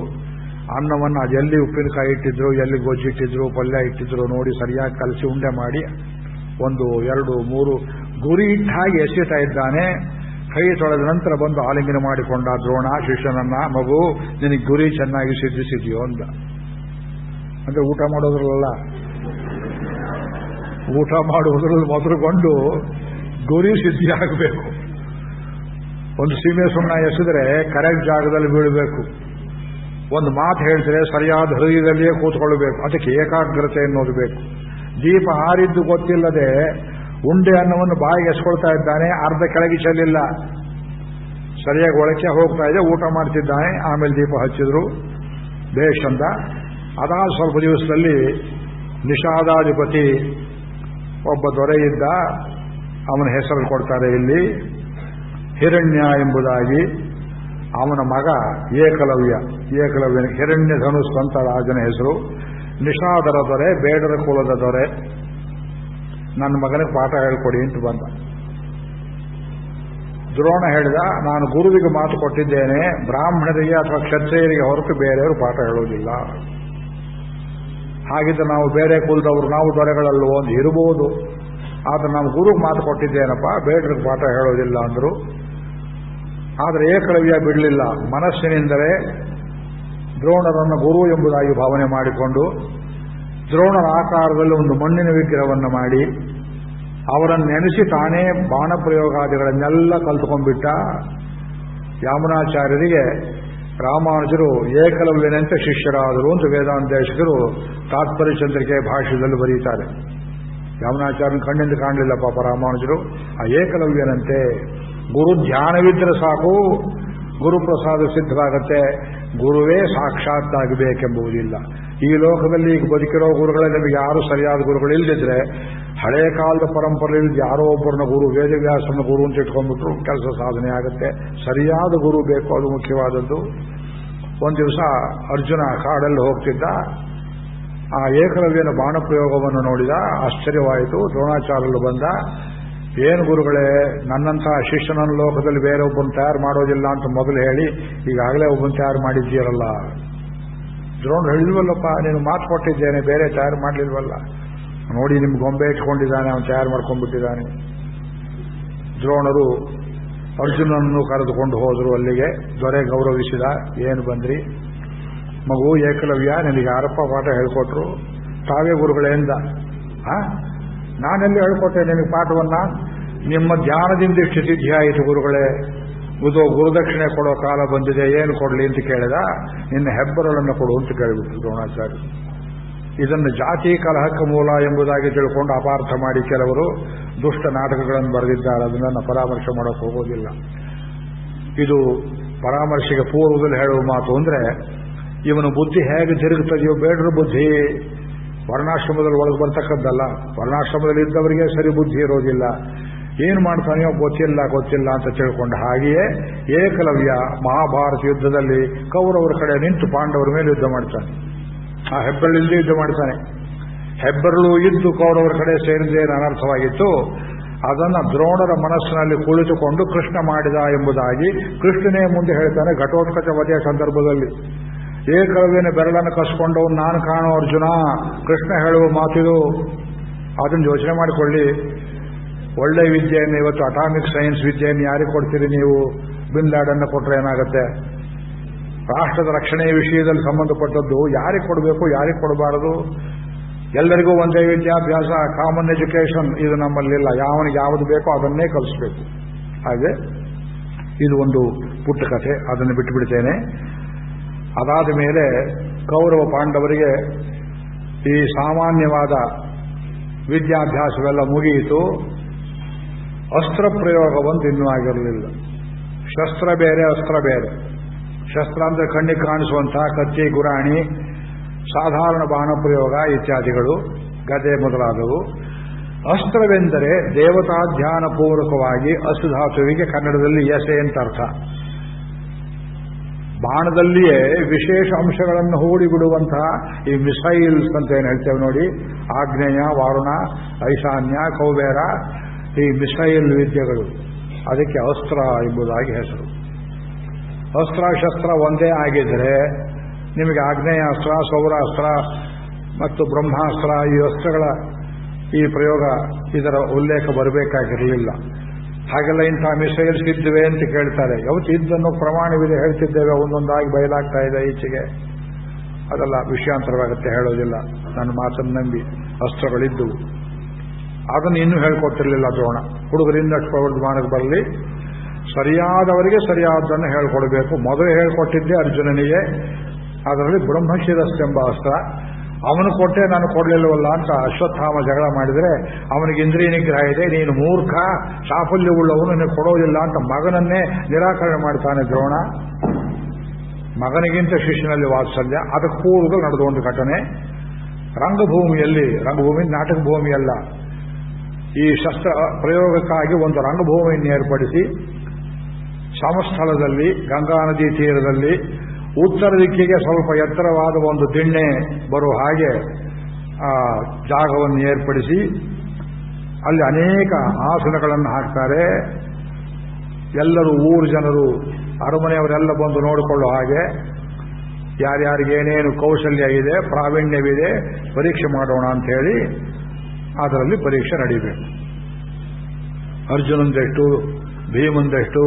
ಅನ್ನವನ್ನು ಅದೆಲ್ಲಿ ಉಪ್ಪಿನಕಾಯಿ ಇಟ್ಟಿದ್ರು, ಎಲ್ಲಿ ಗೊಜ್ಜಿಟ್ಟಿದ್ರು, ಪಲ್ಯ ಇಟ್ಟಿದ್ರು ನೋಡಿ ಸರಿಯಾಗಿ ಕಲಸಿ ಉಂಡೆ ಮಾಡಿ 1, 2, 3 ಗುರಿ ಇಟ್ಟ ಹಾಗೆ ಎಸೆತಾ ಇದ್ದಾನೆ. ಕೈ ತೊಳೆದ ನಂತರ ಬಂದು ಆಲಿಂಗನ ಮಾಡಿಕೊಂಡ ದ್ರೋಣ ಶಿಷ್ಯನನ್ನ. ಮಗು, ನಿನಗೆ ಗುರಿ ಚೆನ್ನಾಗಿ ಸಿದ್ಧಿಸಿದೆಯೋ ಅಂದ. ಅಂದ್ರೆ ಊಟ ಮಾಡೋದ್ರಲ್ಲ, ಊಟ ಮಾಡುವುದ್ರಲ್ಲಿ ಮೊದಲುಗೊಂಡು ಗುರಿ ಸಿದ್ಧಿಯಾಗಬೇಕು. ಒಂದು ಸೀಮೆ ಸುಣ್ಣ ಎಸೆದ್ರೆ ಕರೆಕ್ಟ್ ಜಾಗದಲ್ಲಿ ಬೀಳಬೇಕು. ಒಂದು ಮಾತು ಹೇಳಿದ್ರೆ ಸರಿಯಾದ ಹೃದಯದಲ್ಲಿಯೇ ಕೂತ್ಕೊಳ್ಬೇಕು. ಅದಕ್ಕೆ ಏಕಾಗ್ರತೆ ಅನ್ನೋದು ಬೇಕು. ದೀಪ ಆರಿದ್ದು ಗೊತ್ತಿಲ್ಲದೆ ಉಂಡೆ ಅನ್ನವನ್ನು ಬಾಯಿಗೆ ಎಸ್ಕೊಳ್ತಾ ಇದ್ದಾನೆ. ಅರ್ಧ ಕೆಳಗೆ ಚೆಲ್ಲಿಲ್ಲ, ಸರಿಯಾಗಿ ಒಳಕ್ಕೆ ಹೋಗ್ತಾ ಇದೆ. ಊಟ ಮಾಡ್ತಿದ್ದಾನೆ. ಆಮೇಲೆ ದೀಪ ಹಚ್ಚಿದ್ರು. ಬೇಷ್ ಅಂತ. ಅದಾದ ಸ್ವಲ್ಪ ದಿವಸದಲ್ಲಿ ನಿಷಾದಾಧಿಪತಿ ಒಬ್ಬ ದೊರೆ ಇದ್ದ. ಅವನ ಹೆಸರು ಕೊಡ್ತಾರೆ ಇಲ್ಲಿ ಹಿರಣ್ಯ ಎಂಬುದಾಗಿ. ಅವನ ಮಗ ಏಕಲವ್ಯ. ಏಕಲವ್ಯನ ಹಿರಣ್ಯ ಧನುಸ್ ಅಂತ ರಾಜನ ಹೆಸರು. ನಿಷಾದರ ದೊರೆ, ಬೇಡರ ಕುಲದ ದೊರೆ. ನನ್ನ ಮಗನಿಗೆ ಪಾಠ ಹೇಳ್ಕೊಡಿ ಅಂತ ಬಂದ. ದ್ರೋಣ ಹೇಳಿದ, ನಾನು ಗುರುವಿಗೆ ಮಾತು ಕೊಟ್ಟಿದ್ದೇನೆ, ಬ್ರಾಹ್ಮಣರಿಗೆ ಅಥವಾ ಕ್ಷತ್ರಿಯರಿಗೆ ಹೊರತು ಬೇರೆಯವರು ಪಾಠ ಹೇಳೋದಿಲ್ಲ. ಹಾಗಿದ್ರೆ ನಾವು ಬೇರೆ ಕುಲದವರು, ನಾವು ದೊರೆಗಳಲ್ಲೋ ಒಂದು ಇರಬಹುದು. ಆದ್ರೆ ನಾವು ಗುರುಗೆ ಮಾತು ಕೊಟ್ಟಿದ್ದೇನಪ್ಪ, ಬೇಡರಿಗೆ ಪಾಠ ಹೇಳೋದಿಲ್ಲ ಅಂದ್ರು. ಆದರೆ ಏಕಲವ್ಯ ಬಿಡಲಿಲ್ಲ. ಮನಸ್ಸಿನಿಂದಲೇ ದ್ರೋಣರನ್ನು ಗುರು ಎಂಬುದಾಗಿ ಭಾವನೆ ಮಾಡಿಕೊಂಡು ದ್ರೋಣರ ಆಕಾರದಲ್ಲಿ ಒಂದು ಮಣ್ಣಿನ ವಿಗ್ರಹವನ್ನು ಮಾಡಿ ಅವರನ್ನು ನೆನೆಸಿ ತಾನೇ ಬಾಣ ಪ್ರಯೋಗಾದಿಗಳನ್ನೆಲ್ಲ ಕಲ್ತುಕೊಂಡ್ಬಿಟ್ಟ. ಯಾಮುನಾಚಾರ್ಯರಿಗೆ ರಾಮಾನುಜರು ಏಕಲವ್ಯನಂತೆ ಶಿಷ್ಯರಾದರು ಅಂತ ವೇದಾಂತೇಶಕರು ತಾತ್ಪರ್ಯ ಚಂದ್ರಿಕೆ ಭಾಷ್ಯದಲ್ಲಿ ಬರೀತಾರೆ. ಯಾಮುನಾಚಾರ್ಯನ ಕಣ್ಣಿಂದ ಕಾಣಲಿಲ್ಲ ಪಾಪ ರಾಮಾನುಜರು. ಆ ಏಕಲವ್ಯನಂತೆ ಗುರು ಧ್ಯಾನವಿದ್ರೆ ಸಾಕು, ಗುರುಪ್ರಸಾದ ಸಿದ್ಧವಾಗತ್ತೆ. ಗುರುವೇ ಸಾಕ್ಷಾತ್ತಾಗಬೇಕೆಂಬುದಿಲ್ಲ. ಈ ಲೋಕದಲ್ಲಿ ಈಗ ಬದುಕಿರೋ ಗುರುಗಳೇ ನಮಗೆ ಯಾರು ಸರಿಯಾದ ಗುರುಗಳಿಲ್ಲದಿದ್ರೆ, ಹಳೇ ಕಾಲದ ಪರಂಪರೆಯಲ್ಲಿ ಯಾರೋ ಒಬ್ಬರನ್ನ ಗುರು, ವೇದವ್ಯಾಸನ ಗುರು ಅಂತ ಇಟ್ಕೊಂಡ್ಬಿಟ್ರು ಕೆಲಸ ಸಾಧನೆ ಆಗುತ್ತೆ. ಸರಿಯಾದ ಗುರು ಬೇಕು, ಅದು ಮುಖ್ಯವಾದದ್ದು. ಒಂದು ದಿವಸ ಅರ್ಜುನ ಕಾಡಲ್ಲಿ ಹೋಗ್ತಿದ್ದ. ಆ ಏಕಲವ್ಯನ ಬಾಣ ಪ್ರಯೋಗವನ್ನು ನೋಡಿದ. ಆಶ್ಚರ್ಯವಾಯಿತು. ದ್ರೋಣಾಚಾರ್ಯರು ಬಂದ. ಏನು ಗುರುಗಳೇ, ನನ್ನಂತಹ ಶಿಷ್ಯನನ್ನು ಲೋಕದಲ್ಲಿ ಬೇರೆ ಒಬ್ಬನ ತಯಾರು ಮಾಡೋದಿಲ್ಲ ಅಂತ ಮೊದಲು ಹೇಳಿ ಈಗಾಗಲೇ ಒಬ್ಬನ ತಯಾರು ಮಾಡಿದ್ದೀರಲ್ಲ. ದ್ರೋಣ ಹೇಳಿಲ್ವಲ್ಲಪ್ಪ, ನೀನು ಮಾತು ಕೊಟ್ಟಿದ್ದೇನೆ, ಬೇರೆ ತಯಾರು ಮಾಡಲಿಲ್ವಲ್ಲ. ನೋಡಿ ನಿಮ್ಗೆ ಗೊಂಬೆ ಇಟ್ಕೊಂಡಿದ್ದಾನೆ, ಅವನು ತಯಾರು ಮಾಡ್ಕೊಂಡ್ಬಿಟ್ಟಿದ್ದಾನೆ. ದ್ರೋಣರು ಅರ್ಜುನನ್ನು ಕರೆದುಕೊಂಡು ಹೋದರು ಅಲ್ಲಿಗೆ. ದೊರೆ ಗೌರವಿಸಿದ. ಏನು ಬಂದ್ರಿ? ಮಗು ಏಕಲವ್ಯ, ನಿನಗೆ ಯಾರಪ್ಪ ಪಾಠ ಹೇಳ್ಕೊಟ್ರು? ತಾವೇ ಗುರುಗಳೇಂದ. ನಾನೆಲ್ಲಿ ಹೇಳ್ಕೊಟ್ಟೆ ನಿನಗೆ ಪಾಠವನ್ನ? ನಿಮ್ಮ ಧ್ಯಾನದಿಂದ ಇಷ್ಟು ಸಿದ್ಧಿ ಆಯಿತು ಗುರುಗಳೇ. ಗುರುದಕ್ಷಿಣೆ ಕೊಡೋ ಕಾಲ ಬಂದಿದೆ, ಏನು ಕೊಡಲಿ ಅಂತ ಕೇಳಿದ. ನಿನ್ನ ಹೆಬ್ಬರಳನ್ನು ಕೊಡು ಅಂತ ಕೇಳಿಬಿಟ್ರು ದ್ರೋಣಾಚಾರ್ಯ. ಇದನ್ನು ಜಾತಿ ಕಲಹಕ್ಕೆ ಮೂಲ ಎಂಬುದಾಗಿ ತಿಳ್ಕೊಂಡು ಅಪಾರ್ಥ ಮಾಡಿ ಕೆಲವರು ದುಷ್ಟ ನಾಟಕಗಳನ್ನು ಬರೆದಿದ್ದಾರೆ. ಅದನ್ನು ಪರಾಮರ್ಶೆ ಮಾಡೋಕೆ ಹೋಗೋದಿಲ್ಲ. ಇದು ಪರಾಮರ್ಶೆಗೆ ಪೂರ್ವದಲ್ಲಿ ಹೇಳುವ ಮಾತು ಅಂದ್ರೆ, ಇವನು ಬುದ್ಧಿ ಹೇಗೆ ತಿರುಗುತ್ತದೆಯೋ ಬೇಡರ ಬುದ್ಧಿ ವರ್ಣಾಶ್ರಮದಲ್ಲಿ ಒಳಗೆ ಬರ್ತಕ್ಕದ್ದಲ್ಲ. ವರ್ಣಾಶ್ರಮದಲ್ಲಿ ಇದ್ದವರಿಗೆ ಸರಿ ಬುದ್ಧಿ ಇರೋದಿಲ್ಲ. ಏನು ಮಾಡ್ತಾನೆಯೋ ಗೊತ್ತಿಲ್ಲ ಅಂತ ತಿಳ್ಕೊಂಡ ಹಾಗೆಯೇ ಏಕಲವ್ಯ ಮಹಾಭಾರತ ಯುದ್ಧದಲ್ಲಿ ಕೌರವರ ಕಡೆ ನಿಂತು ಪಾಂಡವರ ಮೇಲೆ ಯುದ್ಧ ಮಾಡ್ತಾನೆ. ಆ ಹೆಬ್ಬರಳಿಲ್ಲದೆ ಯುದ್ಧ ಮಾಡ್ತಾನೆ. ಹೆಬ್ಬರಳು ಇದ್ದು ಕೌರವರ ಕಡೆ ಸೇರಿದ್ದೇನು ಅನರ್ಥವಾಗಿತ್ತು. ಅದನ್ನು ದ್ರೋಣರ ಮನಸ್ಸಿನಲ್ಲಿ ಕುಳಿತುಕೊಂಡು ಕೃಷ್ಣ ಮಾಡಿದ ಎಂಬುದಾಗಿ ಕೃಷ್ಣನೇ ಮುಂದೆ ಹೇಳ್ತಾನೆ ಘಟೋತ್ಕಚ ವಧೆಯ ಸಂದರ್ಭದಲ್ಲಿ. ಏಕಲವ್ಯನ ಬೆರಳನ್ನು ಕಸ್ಕೊಂಡವನು ನಾನು ಕಾಣೋ ಅರ್ಜುನ, ಕೃಷ್ಣ ಹೇಳುವ ಮಾತಿದು. ಅದನ್ನು ಯೋಚನೆ ಮಾಡಿಕೊಳ್ಳಿ. ಒಳ್ಳೆ ವಿದ್ಯೆಯನ್ನು, ಇವತ್ತು ಅಟಾಮಿಕ್ ಸೈನ್ಸ್ ವಿದ್ಯೆಯನ್ನು ಯಾರಿಗೆ ಕೊಡ್ತೀರಿ ನೀವು? ಬಿನ್ ಲ್ಯಾಡನ್ನು ಕೊಟ್ಟರೆ ಏನಾಗುತ್ತೆ? ರಾಷ್ಟ್ರದ ರಕ್ಷಣೆಯ ವಿಷಯದಲ್ಲಿ ಸಂಬಂಧಪಟ್ಟದ್ದು ಯಾರಿಗೆ ಕೊಡಬೇಕು, ಯಾರಿಗೆ ಕೊಡಬಾರದು? ಎಲ್ಲರಿಗೂ ಒಂದೇ ವಿದ್ಯಾಭ್ಯಾಸ, ಕಾಮನ್ ಎಜುಕೇಷನ್ ಇದು ನಮ್ಮಲ್ಲಿಲ್ಲ. ಯಾವನಿಗೆ ಯಾವುದು ಬೇಕೋ ಅದನ್ನೇ ಕಲಿಸ್ಬೇಕು. ಹಾಗೆ ಇದು ಒಂದು ಪುಟ್ಟ ಕಥೆ, ಅದನ್ನು ಬಿಟ್ಟುಬಿಡ್ತೇನೆ. ಅದಾದ ಮೇಲೆ ಕೌರವ ಪಾಂಡವರಿಗೆ ಈ ಸಾಮಾನ್ಯವಾದ ವಿದ್ಯಾಭ್ಯಾಸವೆಲ್ಲ ಮುಗಿಯಿತು. ಅಸ್ತ್ರ ಪ್ರಯೋಗ ಒಂದು ಇನ್ನೂ ಆಗಿರಲಿಲ್ಲ. ಶಸ್ತ್ರ ಬೇರೆ, ಅಸ್ತ್ರ ಬೇರೆ. ಶಸ್ತ್ರ ಅಂದರೆ ಕಣ್ಣಿಗೆ ಕಾಣಿಸುವಂತಹ ಕತ್ತಿ, ಗುರಾಣಿ, ಸಾಧಾರಣ ಬಾಣ ಪ್ರಯೋಗ ಇತ್ಯಾದಿಗಳು, ಗದೆ ಮೊದಲಾದವು. ಅಸ್ತ್ರವೆಂದರೆ ದೇವತಾ ಧ್ಯಾನ ಪೂರ್ವಕವಾಗಿ ಅಸುಧಾತುವಿಗೆ ಕನ್ನಡದಲ್ಲಿ ಎಸೆ ಅಂತ ಅರ್ಥ. ಬಾಣದಲ್ಲಿಯೇ ವಿಶೇಷ ಅಂಶಗಳನ್ನು ಹೂಡಿಬಿಡುವಂತಹ ಈ ಮಿಸೈಲ್ಸ್ ಅಂತ ಏನು ಹೇಳ್ತೇವೆ ನೋಡಿ, ಆಗ್ನೇಯ, ವಾರುಣ, ಐಶಾನ್ಯ, ಕೌಬೇರ, ಈ ಮಿಸೈಲ್ ವಿದ್ಯೆಗಳು, ಅದಕ್ಕೆ ಅಸ್ತ್ರ ಎಂಬುದಾಗಿ ಹೆಸರು. ಅಸ್ತ್ರ ಶಸ್ತ್ರ ಒಂದೇ ಆಗಿದ್ರೆ ನಿಮಗೆ ಆಗ್ನೇಯಾಸ್ತ್ರ, ಸೌರಾಸ್ತ್ರ ಮತ್ತು ಬ್ರಹ್ಮಾಸ್ತ್ರ ಈ ಅಸ್ತ್ರಗಳ ಈ ಪ್ರಯೋಗ ಇದರ ಉಲ್ಲೇಖ ಬರಬೇಕಾಗಿರಲಿಲ್ಲ. ಹಾಗೆಲ್ಲ ಇಂಥ ಮಿಸೈಲ್ಸ್ ಇದ್ದಿವೆ ಅಂತ ಕೇಳ್ತಾರೆ. ಯಾವತ್ತು ಇದ್ದನ್ನು ಪ್ರಮಾಣವಿದೆ ಹೇಳ್ತಿದ್ದೇವೆ, ಒಂದೊಂದಾಗಿ ಬಯಲಾಗ್ತಾ ಇದೆ ಈಚೆಗೆ. ಅದೆಲ್ಲ ವಿಷಯಾಂತರವಾಗುತ್ತೆ, ಹೇಳೋದಿಲ್ಲ. ನನ್ನ ಮಾತನ್ನು ನಂಬಿ ಅಸ್ತ್ರಗಳಿದ್ದವು. ಅದನ್ನು ಇನ್ನೂ ಹೇಳ್ಕೊತಿರ್ಲಿಲ್ಲ ದ್ರೋಣ. ಹುಡುಗರಿಂದಷ್ಟು ಪ್ರವರ್ಧಮಾನಕ್ಕೆ ಬರಲಿ, ಸರಿಯಾದವರಿಗೆ ಸರಿಯಾದನ್ನು ಹೇಳ್ಕೊಡ್ಬೇಕು. ಮೊದಲು ಹೇಳ್ಕೊಟ್ಟಿದ್ದೆ ಅರ್ಜುನನಿಗೆ. ಅದರಲ್ಲಿ ಬ್ರಹ್ಮಶಿರಸ್ತೆಂಬ ಅಸ್ತ್ರ ಅವನು ಕೊಟ್ಟೆ, ನಾನು ಕೊಡಲಿಲ್ಲವಲ್ಲ ಅಂತ ಅಶ್ವತ್ಥಾಮ ಜಗಳ ಮಾಡಿದರೆ ಅವನಿಗೆ ಇಂದ್ರಿಯ ನಿಗ್ರಹ ಇದೆ, ನೀನು ಮೂರ್ಖ, ಸಾಫಲ್ಯವುಳ್ಳವನು, ನಿನಗೆ ಕೊಡೋದಿಲ್ಲ ಅಂತ ಮಗನನ್ನೇ ನಿರಾಕರಣೆ ಮಾಡ್ತಾನೆ ದ್ರೋಣ. ಮಗನಿಗಿಂತ ಶಿಷ್ಯನಲ್ಲಿ ವಾತ್ಸಲ್ಯ. ಅದಕ್ಕೆ ಪೂರ್ವದಲ್ಲಿ ನಡೆದ ಒಂದು ಘಟನೆ ರಂಗಭೂಮಿಯಲ್ಲಿ, ರಂಗಭೂಮಿ ನಾಟಕ ಭೂಮಿಯಲ್ಲ, ಈ ಶಸ್ತ್ರ ಪ್ರಯೋಗಕ್ಕಾಗಿ ಒಂದು ರಂಗಭೂಮಿಯನ್ನು ಏರ್ಪಡಿಸಿ ಸಮಸ್ಥಳದಲ್ಲಿ ಗಂಗಾ ನದಿ ತೀರದಲ್ಲಿ ಉತ್ತರ ದಿಕ್ಕಿಗೆ ಸ್ವಲ್ಪ ಎತ್ತರವಾದ ಒಂದು ದಿಣ್ಣೆ ಬರುವ ಹಾಗೆ ಜಾಗವನ್ನು ಏರ್ಪಡಿಸಿ ಅಲ್ಲಿ ಅನೇಕ ಆಸನಗಳನ್ನು ಹಾಕ್ತಾರೆ. ಎಲ್ಲರೂ, ಊರು ಜನರು, ಅರಮನೆಯವರೆಲ್ಲ ಬಂದು ನೋಡಿಕೊಳ್ಳೋ ಹಾಗೆ ಯಾರ್ಯಾರಿಗೇನೇನು ಕೌಶಲ್ಯ ಇದೆ, ಪ್ರಾವೀಣ್ಯವಿದೆ ಪರೀಕ್ಷೆ ಮಾಡೋಣ ಅಂತ ಹೇಳಿ ಅದರಲ್ಲಿ ಪರೀಕ್ಷೆ ನಡೀಬೇಕು. ಅರ್ಜುನಂದೆಷ್ಟು, ಭೀಮಂದೆಷ್ಟು,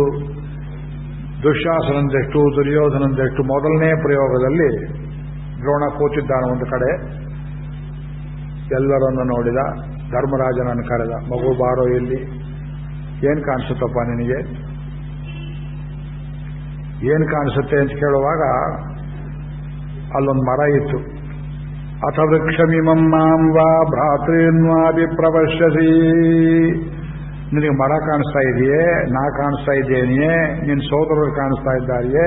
ದುಶ್ಯಾಸನಂದೆಷ್ಟು, ದುರ್ಯೋಧನಂದೆಷ್ಟು. ಮೊದಲನೇ ಪ್ರಯೋಗದಲ್ಲಿ ದ್ರೋಣ ಕೂತಿದ್ದಾನೆ ಒಂದು ಕಡೆ. ಎಲ್ಲರನ್ನು ನೋಡಿದ. ಧರ್ಮರಾಜನನ್ನು ಕರೆದ. ಮಗು ಬಾರೋ ಇಲ್ಲಿ, ಏನ್ ಕಾಣಿಸುತ್ತಪ್ಪ ನಿನಗೆ, ಏನ್ ಕಾಣಿಸುತ್ತೆ ಅಂತ ಕೇಳುವಾಗ ಅಲ್ಲೊಂದು ಮರ ಇತ್ತು. ಅಥ ವೃಕ್ಷಮಿಮಂ ಮಾಂ ವಾ ಭ್ರಾತೃನ್ವಾಭಿ ಪ್ರಪಶ್ಯಸಿ. ನಿನಗೆ ಮರ ಕಾಣಿಸ್ತಾ ಇದೆಯೇ, ನಾ ಕಾಣಿಸ್ತಾ ಇದ್ದೇನೆಯೇ, ನಿನ್ನ ಸೋದರರು ಕಾಣಿಸ್ತಾ ಇದ್ದಾರೆಯೇ,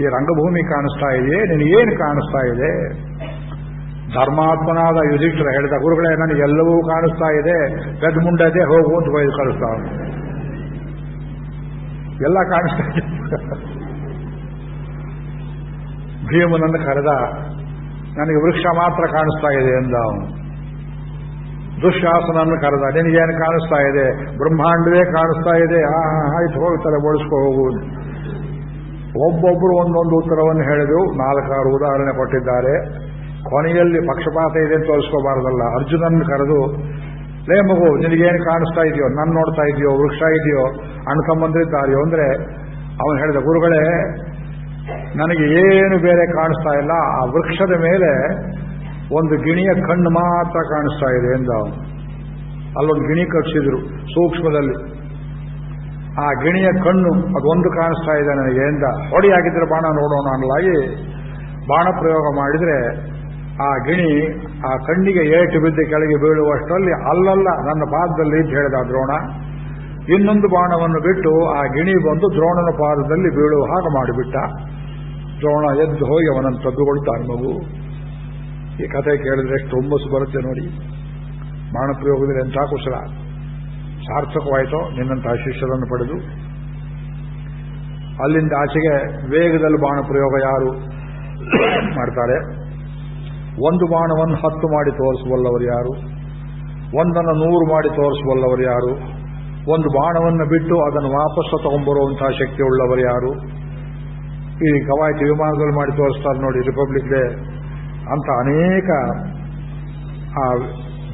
ಈ ರಂಗಭೂಮಿ ಕಾಣಿಸ್ತಾ ಇದೆಯೇ, ನಿನಗೇನು ಕಾಣಿಸ್ತಾ ಇದೆ? ಧರ್ಮಾತ್ಮನಾದ ಯುಧಿಷ್ಠಿರ ಹೇಳಿದ, ಗುರುಗಳೇ ನನಗೆಲ್ಲವೂ ಕಾಣಿಸ್ತಾ ಇದೆ, ಪೆದ್ ಮುಂಡದೆ ಹೋಗು ಅಂತ ಬೈದು ಕಳಿಸ್ತಾ. ಎಲ್ಲ ಕಾಣಿಸ್ತಾ ಇದೆ. ಭೀಮನನ್ನು ಕರೆದ. ನನಗೆ ವೃಕ್ಷ ಮಾತ್ರ ಕಾಣಿಸ್ತಾ ಇದೆ ಎಂದ ಅವನು. ದುಶ್ಯಾಸನನ್ನು ಕರೆದ. ನಿನಗೇನು ಕಾಣಿಸ್ತಾ ಇದೆ? ಬ್ರಹ್ಮಾಂಡವೇ ಕಾಣಿಸ್ತಾ ಇದೆ. ಆಯ್ತು, ಹೋಗ್ತಾರೆ, ಬಳಸ್ಕೊ ಹೋಗುವುದು. ಒಬ್ಬೊಬ್ಬರು ಒಂದೊಂದು ಉತ್ತರವನ್ನು ಹೇಳಿದ್ರು. 4-6 ಉದಾಹರಣೆ ಕೊಟ್ಟಿದ್ದಾರೆ. ಕೊನೆಯಲ್ಲಿ ಪಕ್ಷಪಾತ ಇದೆ ಅಂತ ತೋರಿಸ್ಕೋಬಾರ್ದಲ್ಲ. ಅರ್ಜುನನ್ನು ಕರೆದು, ಲೇ ಮಗು, ನಿನಗೇನು ಕಾಣಿಸ್ತಾ ಇದೆಯೋ, ನನ್ನ ನೋಡ್ತಾ ಇದೆಯೋ, ವೃಕ್ಷ ಇದೆಯೋ, ಅಣ್ಣ ತಮ್ಮಂದಿರಿದ್ದಾರೆಯೋ ಅಂದ್ರೆ ಅವನು ಹೇಳಿದ, ಗುರುಗಳೇ ನನಗೆ ಏನು ಬೇರೆ ಕಾಣಿಸ್ತಾ ಇಲ್ಲ, ಆ ವೃಕ್ಷದ ಮೇಲೆ ಒಂದು ಗಿಣಿಯ ಕಣ್ಣು ಮಾತ್ರ ಕಾಣಿಸ್ತಾ ಇದೆ ಎಂದ ಅವನು. ಅಲ್ಲೊಂದು ಗಿಣಿ ಕಟ್ಟಿಸಿದ್ರು ಸೂಕ್ಷ್ಮದಲ್ಲಿ. ಆ ಗಿಣಿಯ ಕಣ್ಣು ಅದೊಂದು ಕಾಣಿಸ್ತಾ ಇದೆ ನನಗೆ ಎಂದ. ಹೊಡಿಯಾಗಿದ್ರೆ ಬಾಣ ನೋಡೋಣ ಅನ್ನಲಾಗಿ ಬಾಣ ಪ್ರಯೋಗ ಮಾಡಿದ್ರೆ ಆ ಗಿಣಿ ಆ ಕಣ್ಣಿಗೆ ಏಟು ಬಿದ್ದು ಕೆಳಗೆ ಬೀಳುವಷ್ಟರಲ್ಲಿ ಅಲ್ಲಲ್ಲ ನನ್ನ ಪಾದದಲ್ಲಿ ಅಂತ ಹೇಳಿದ ದ್ರೋಣ. ಇನ್ನೊಂದು ಬಾಣವನ್ನು ಬಿಟ್ಟು ಆ ಗಿಣಿ ಬಂದು ದ್ರೋಣನ ಪಾದದಲ್ಲಿ ಬೀಳುವ ಹಾಗೆ ಮಾಡಿಬಿಟ್ಟ. ದ್ರೋಣ ಎದ್ದು ಹೋಗಿ ಅವನನ್ನು ತಬ್ಬಿಕೊಳ್ತಾನೆ. ಮಗು, ಈ ಕಥೆ ಕೇಳಿದ್ರೆ ಎಷ್ಟು ಹುಮ್ಮಸ್ಸು ಬರುತ್ತೆ ನೋಡಿ. ಬಾಣ ಪ್ರಯೋಗದಲ್ಲಿ ಎಂಥ ಕುಶಲ, ಸಾರ್ಥಕವಾಯಿತೋ ನಿನ್ನಂತಹ ಶಿಷ್ಯರನ್ನು ಪಡೆದು. ಅಲ್ಲಿಂದ ಆಚೆಗೆ ವೇಗದಲ್ಲಿ ಬಾಣ ಪ್ರಯೋಗ ಯಾರು ಮಾಡ್ತಾರೆ? ಒಂದು ಬಾಣವನ್ನು 10 ಮಾಡಿ ತೋರಿಸುವಲ್ಲವರು ಯಾರು? ಒಂದನ್ನು 100 ಮಾಡಿ ತೋರಿಸುವಲ್ಲವರು ಯಾರು? ಒಂದು ಬಾಣವನ್ನು ಬಿಟ್ಟು ಅದನ್ನು ವಾಪಸ್ಸು ತಗೊಂಡ್ಬರುವಂತಹ ಶಕ್ತಿ ಉಳ್ಳವರು ಯಾರು? ಈ ಕವಾಯತಿ ವಿಮಾನದಲ್ಲಿ ಮಾಡಿ ತೋರಿಸ್ತಾರೆ ನೋಡಿ, ರಿಪಬ್ಲಿಕ್ ಡೇ ಅಂತ ಅನೇಕ ಆ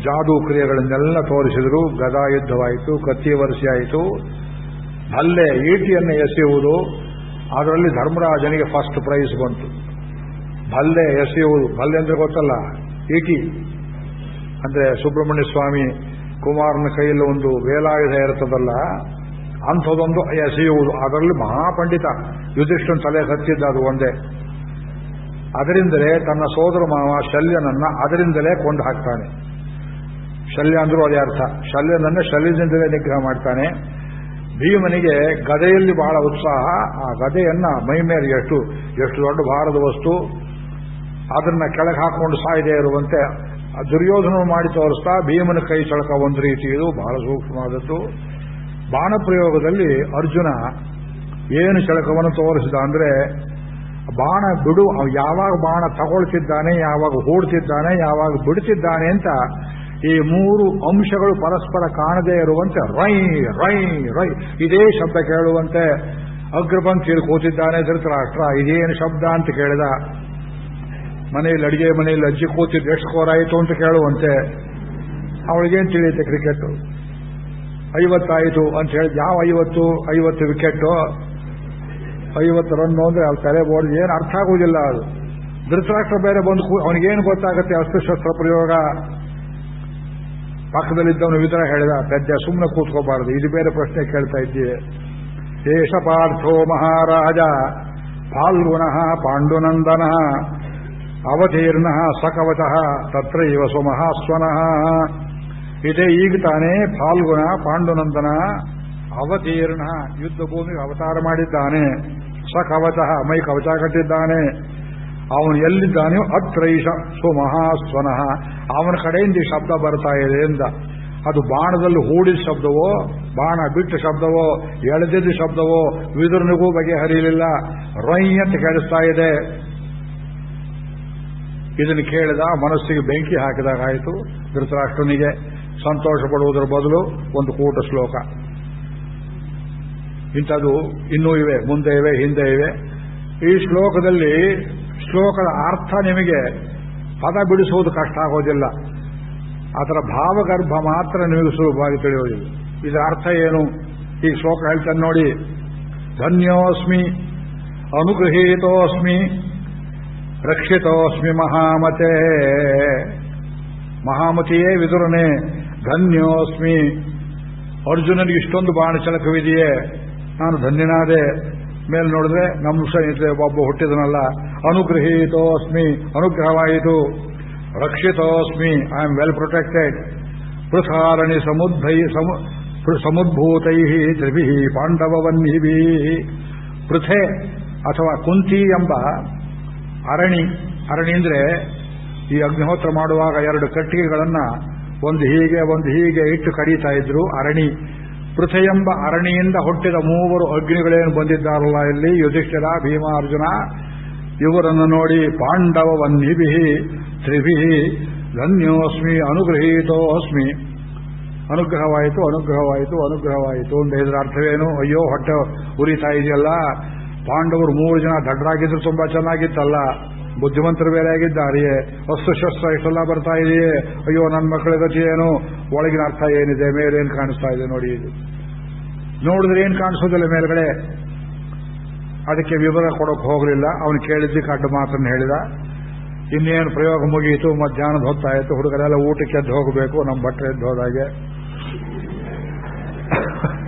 ಜಾದೂ ಕ್ರಿಯೆಗಳನ್ನೆಲ್ಲ ತೋರಿಸಿದ್ರು. ಗದಾ ಯುದ್ಧವಾಯಿತು, ಕತ್ತಿ ವರಸೆಯಾಯಿತು, ಭಲ್ಲೆ ಈಟಿಯನ್ನು ಎಸೆಯುವುದು. ಅದರಲ್ಲಿ ಧರ್ಮರಾಜನಿಗೆ ಫಸ್ಟ್ ಪ್ರೈಸ್ ಬಂತು. ಭಲ್ಲೆ ಎಸೆಯುವುದು, ಭಲ್ಲೆ ಅಂದ್ರೆ ಗೊತ್ತಲ್ಲ, ಈಟಿ, ಅಂದ್ರೆ ಸುಬ್ರಹ್ಮಣ್ಯ ಸ್ವಾಮಿ ಕುಮಾರನ ಕೈಯಲ್ಲಿ ಒಂದು ವೇಲಾಯುಧ ಇರ್ತದಲ್ಲ, ಅಂಥದೊಂದು ಎಸೆಯುವುದು. ಅದರಲ್ಲಿ ಮಹಾಪಂಡಿತ ಯುಧಿಷ್ಠನ ತಲೆ ಹತ್ತಿದ್ದ ಅದು ಒಂದೇ. ಅದರಿಂದಲೇ ತನ್ನ ಸೋದರ ಮಾವ ಶಲ್ಯನನ್ನ ಅದರಿಂದಲೇ ಕೊಂದು ಹಾಕ್ತಾನೆ. ಶಲ್ಯ ಅಂದ್ರೂ ಅದೇ ಅರ್ಥ. ಶಲ್ಯನನ್ನ ಶಲ್ಯದಿಂದಲೇ ನಿಗ್ರಹ ಮಾಡ್ತಾನೆ. ಭೀಮನಿಗೆ ಗದೆಯಲ್ಲಿ ಬಹಳ ಉತ್ಸಾಹ. ಆ ಗದೆಯನ್ನ ಮೈ ಮೇಲೆ ಎಷ್ಟು ದೊಡ್ಡ ಭಾರದ ವಸ್ತು, ಅದನ್ನ ಕೆಳಗೆ ಹಾಕೊಂಡು ಸಾಯದೆ ಇರುವಂತೆ ದುರ್ಯೋಧನ ಮಾಡಿ ತೋರಿಸ್ತಾ ಭೀಮನ ಕೈ ಚಳಕ ಒಂದು ರೀತಿ, ಇದು ಬಹಳ ಸೂಕ್ಷ್ಮವಾದದ್ದು. ಬಾಣ ಪ್ರಯೋಗದಲ್ಲಿ ಅರ್ಜುನ ಏನು ಚಳಕವನ್ನು ತೋರಿಸಿದ ಅಂದ್ರೆ, ಬಾಣ ಬಿಡು, ಯಾವಾಗ ಬಾಣ ತಗೊಳ್ತಿದ್ದಾನೆ, ಯಾವಾಗ ಹೂಡ್ತಿದ್ದಾನೆ, ಯಾವಾಗ ಬಿಡುತ್ತಿದ್ದಾನೆ ಅಂತ ಈ ಮೂರು ಅಂಶಗಳು ಪರಸ್ಪರ ಕಾಣದೇ ಇರುವಂತೆ ರೈ ರೈ ರೈ ಇದೇ ಶಬ್ದ ಕೇಳುವಂತೆ ಅಗ್ರಪಂಕ್ತಿಯಲ್ಲಿ ಕೂತಿದ್ದಾನೆ ಧೃತರಾಷ್ಟ್ರ. ಇದೇನು ಶಬ್ದ ಅಂತ ಕೇಳಿದ. ಮನೆಯಲ್ಲಿ ಅಡಿಗೆ ಮನೆಯಲ್ಲಿ ಅಜ್ಜಿ ಕೂತಿದ್ದು ಎಷ್ಟು ಸ್ಕೋರ್ ಆಯಿತು ಅಂತ ಕೇಳುವಂತೆ. ಅವಳಿಗೇನು ತಿಳಿಯುತ್ತೆ ಕ್ರಿಕೆಟ್ 50 ಆಯಿತು ಅಂತ ಹೇಳಿದ್. ಯಾವ 50 ವಿಕೆಟ್ 50 ರನ್ನು ಅಂದ್ರೆ ಅವ್ರು ತಲೆ ಬೋರ್ಡ್ ಏನು ಅರ್ಥ ಆಗುವುದಿಲ್ಲ. ಅದು ಧೃತರಾಷ್ಟ್ರ ಬೇರೆ ಬಂದು ಅವನಿಗೇನು ಗೊತ್ತಾಗುತ್ತೆ ಅಸ್ತ್ರಶಸ್ತ್ರ ಪ್ರಯೋಗ. ಪಕ್ಕದಲ್ಲಿದ್ದವನು ವಿತರ ಹೇಳಿದ, ಪೆದ್ದ ಸುಮ್ಮನೆ ಕೂತ್ಕೋಬಾರದು, ಇದು ಬೇರೆ ಪ್ರಶ್ನೆ ಕೇಳ್ತಾ ಇದ್ದೀವಿ. ಏಷ ಪಾರ್ಥೋ ಮಹಾರಾಜ ಫಾಲ್ಗುಣಃ ಪಾಂಡುನಂದನ ಅವತೀರ್ಣ ಸಕವಚಃ ತತ್ರ ಇವ ಸ್ವಮಹಾಸ್ವನಃ. ಇದೇ ಈಗ ತಾನೇ ಫಾಲ್ಗುಣ ಪಾಂಡುನಂದನ ಅವತೀರ್ಣ ಯುದ್ಧ ಭೂಮಿಗೆ ಅವತಾರ ಮಾಡಿದ್ದಾನೆ. ಸಕವಚಃ ಮೈ ಕವಚ ಕಟ್ಟಿದ್ದಾನೆ. ಅವನು ಎಲ್ಲಿದ್ದಾನೆಯೋ ಅತ್ರೈಷ ಸ್ವಮಹಾಸ್ವನಃ, ಅವನ ಕಡೆಯಿಂದ ಈ ಶಬ್ದ ಬರ್ತಾ ಇದೆ ಎಂದ. ಅದು ಬಾಣದಲ್ಲಿ ಹೂಡಿದ ಶಬ್ದವೋ, ಬಾಣ ಬಿಟ್ಟ ಶಬ್ದವೋ, ಎಳೆದಿದ್ದ ಶಬ್ದವೋ ವಿದುರನಿಗೂ ಬಗೆಹರಿಯಲಿಲ್ಲ. ರೈ ಅಂತ ಕೇಳಿಸ್ತಾ ಇದೆ. ಇದನ್ನು ಕೇಳಿದ ಮನಸ್ಸಿಗೆ ಬೆಂಕಿ ಹಾಕಿದಾಗಾಯಿತು ಧೃತರಾಷ್ಟ್ರನಿಗೆ. ಸಂತೋಷ ಪಡುವುದರ ಬದಲು ಒಂದು ಕೂಟ ಶ್ಲೋಕ. ಇಂಥದ್ದು ಇನ್ನೂ ಇವೆ, ಮುಂದೆ ಇವೆ, ಹಿಂದೆ ಇವೆ. ಈ ಶ್ಲೋಕದ ಅರ್ಥ ನಿಮಗೆ ಪದ ಬಿಡಿಸುವುದು ಕಷ್ಟ ಆಗೋದಿಲ್ಲ. ಅದರ ಭಾವಗರ್ಭ ಮಾತ್ರ ನಿಮಗೆ ಸುಲಭವಾಗಿ ತಿಳಿಯೋದಿಲ್ಲ. ಇದರ ಅರ್ಥ ಏನು? ಈ ಶ್ಲೋಕ ಹೇಳ್ತಾನೆ ನೋಡಿ. ಧನ್ಯೋಸ್ಮಿ ಅನುಗೃಹೀತೋಸ್ಮಿ ರಕ್ಷಿತೋಸ್ಮಿ ಮಹಾಮತೆ. ಮಹಾಮತಿಯೇ ವಿದುರನೇ, ಧನ್ಯೋಸ್ಮಿ. ಅರ್ಜುನನಿಗೆ ಇಷ್ಟೊಂದು ಬಾಣಚಳಕವಿದೆಯೇ, ನಾನು ಧನ್ಯನಾದೆ. ಮೇಲೆ ನೋಡಿದ್ರೆ ನಮ್ಮ ಸೈನ್ಯತೆ ಒಬ್ಬ ಹುಟ್ಟಿದನಲ್ಲ. ಅನುಗೃಹೀತೋಸ್ಮಿ, ಅನುಗ್ರಹವಾಯಿತು. ರಕ್ಷಿತೋಸ್ಮಿ, ಐ ಆಮ್ ವೆಲ್ ಪ್ರೊಟೆಕ್ಟೆಡ್. ಪೃಥಾರಣಿ ಸಮುದ್ಭೂತೈ ತ್ರಿಭಿ ಪಾಂಡವವನ್ನಿಭಿ. ಪೃಥೆ ಅಥವಾ ಕುಂತಿ ಎಂಬ ಅರಣಿ ಅಂದ್ರೆ ಈ ಅಗ್ನಿಹೋತ್ರ ಮಾಡುವಾಗ 2 ಕಟ್ಟಿಗೆಗಳನ್ನ ಒಂದು ಹೀಗೆ ಇಟ್ಟು ಕಡಿತಾ ಇದ್ರು ಅರಣಿ. ಪೃಥೆ ಎಂಬ ಅರಣಿಯಿಂದ ಹುಟ್ಟಿದ 3 ಅಗ್ನಿಗಳೇನು ಬಂದಿದ್ದಾರಲ್ಲ ಇಲ್ಲಿ, ಯುಧಿಷ್ಠಿರ, ಭೀಮ, ಅರ್ಜುನ, ಇವರನ್ನು ನೋಡಿ ಪಾಂಡವವನ್ನಿಭಿ ತ್ರಿಭಿ ಧನ್ಯೋಸ್ಮಿ ಅನುಗೃಹೀತೋಸ್ಮಿ. ಅನುಗ್ರಹವಾಯಿತು ಅಂತ ಇದರ ಅರ್ಥವೇನು? ಅಯ್ಯೋ ಹೊಟ್ಟೆ ಉರಿತಾ ಇದೆಯಲ್ಲ. ಪಾಂಡವರು 3 ಜನ ದಡ್ಡರಾಗಿದ್ರು ತುಂಬಾ ಚೆನ್ನಾಗಿತ್ತಲ್ಲ, ಬುದ್ಧಿವಂತರು ಬೇರೆ ಆಗಿದ್ದಾರೆಯೇ, ಅಸ್ತ್ರಶಸ್ತ್ರ ಇಷ್ಟೆಲ್ಲ ಬರ್ತಾ ಇದೆಯೇ, ಅಯ್ಯೋ ನನ್ನ ಮಕ್ಕಳ ಗತಿ ಏನು? ಒಳಗಿನ ಅರ್ಥ ಏನಿದೆ, ಮೇಲೇನು ಕಾಣಿಸ್ತಾ ಇದೆ ನೋಡಿ. ಇದು ನೋಡಿದ್ರೆ ಏನು ಕಾಣಿಸೋದಿಲ್ಲ ಮೇಲ್ಗಡೆ. ಅದಕ್ಕೆ ವಿವರ ಕೊಡೋಕೆ ಹೋಗಲಿಲ್ಲ. ಅವನು ಕೇಳಿದ್ದಕ್ಕೆ ಅಡ್ಡ ಮಾತನ್ನು ಹೇಳಿದ. ಇನ್ನೇನು ಪ್ರಯೋಗ ಮುಗಿಯಿತು, ಮಧ್ಯಾಹ್ನದ ಹೊತ್ತಾಯಿತು, ಹುಡುಗರೆಲ್ಲ ಊಟಕ್ಕೆ ಎದ್ದು ಹೋಗಬೇಕು, ನಮ್ಮ ಭಟ್ರು ಎದ್ದು ಹೋದಾಗೆ.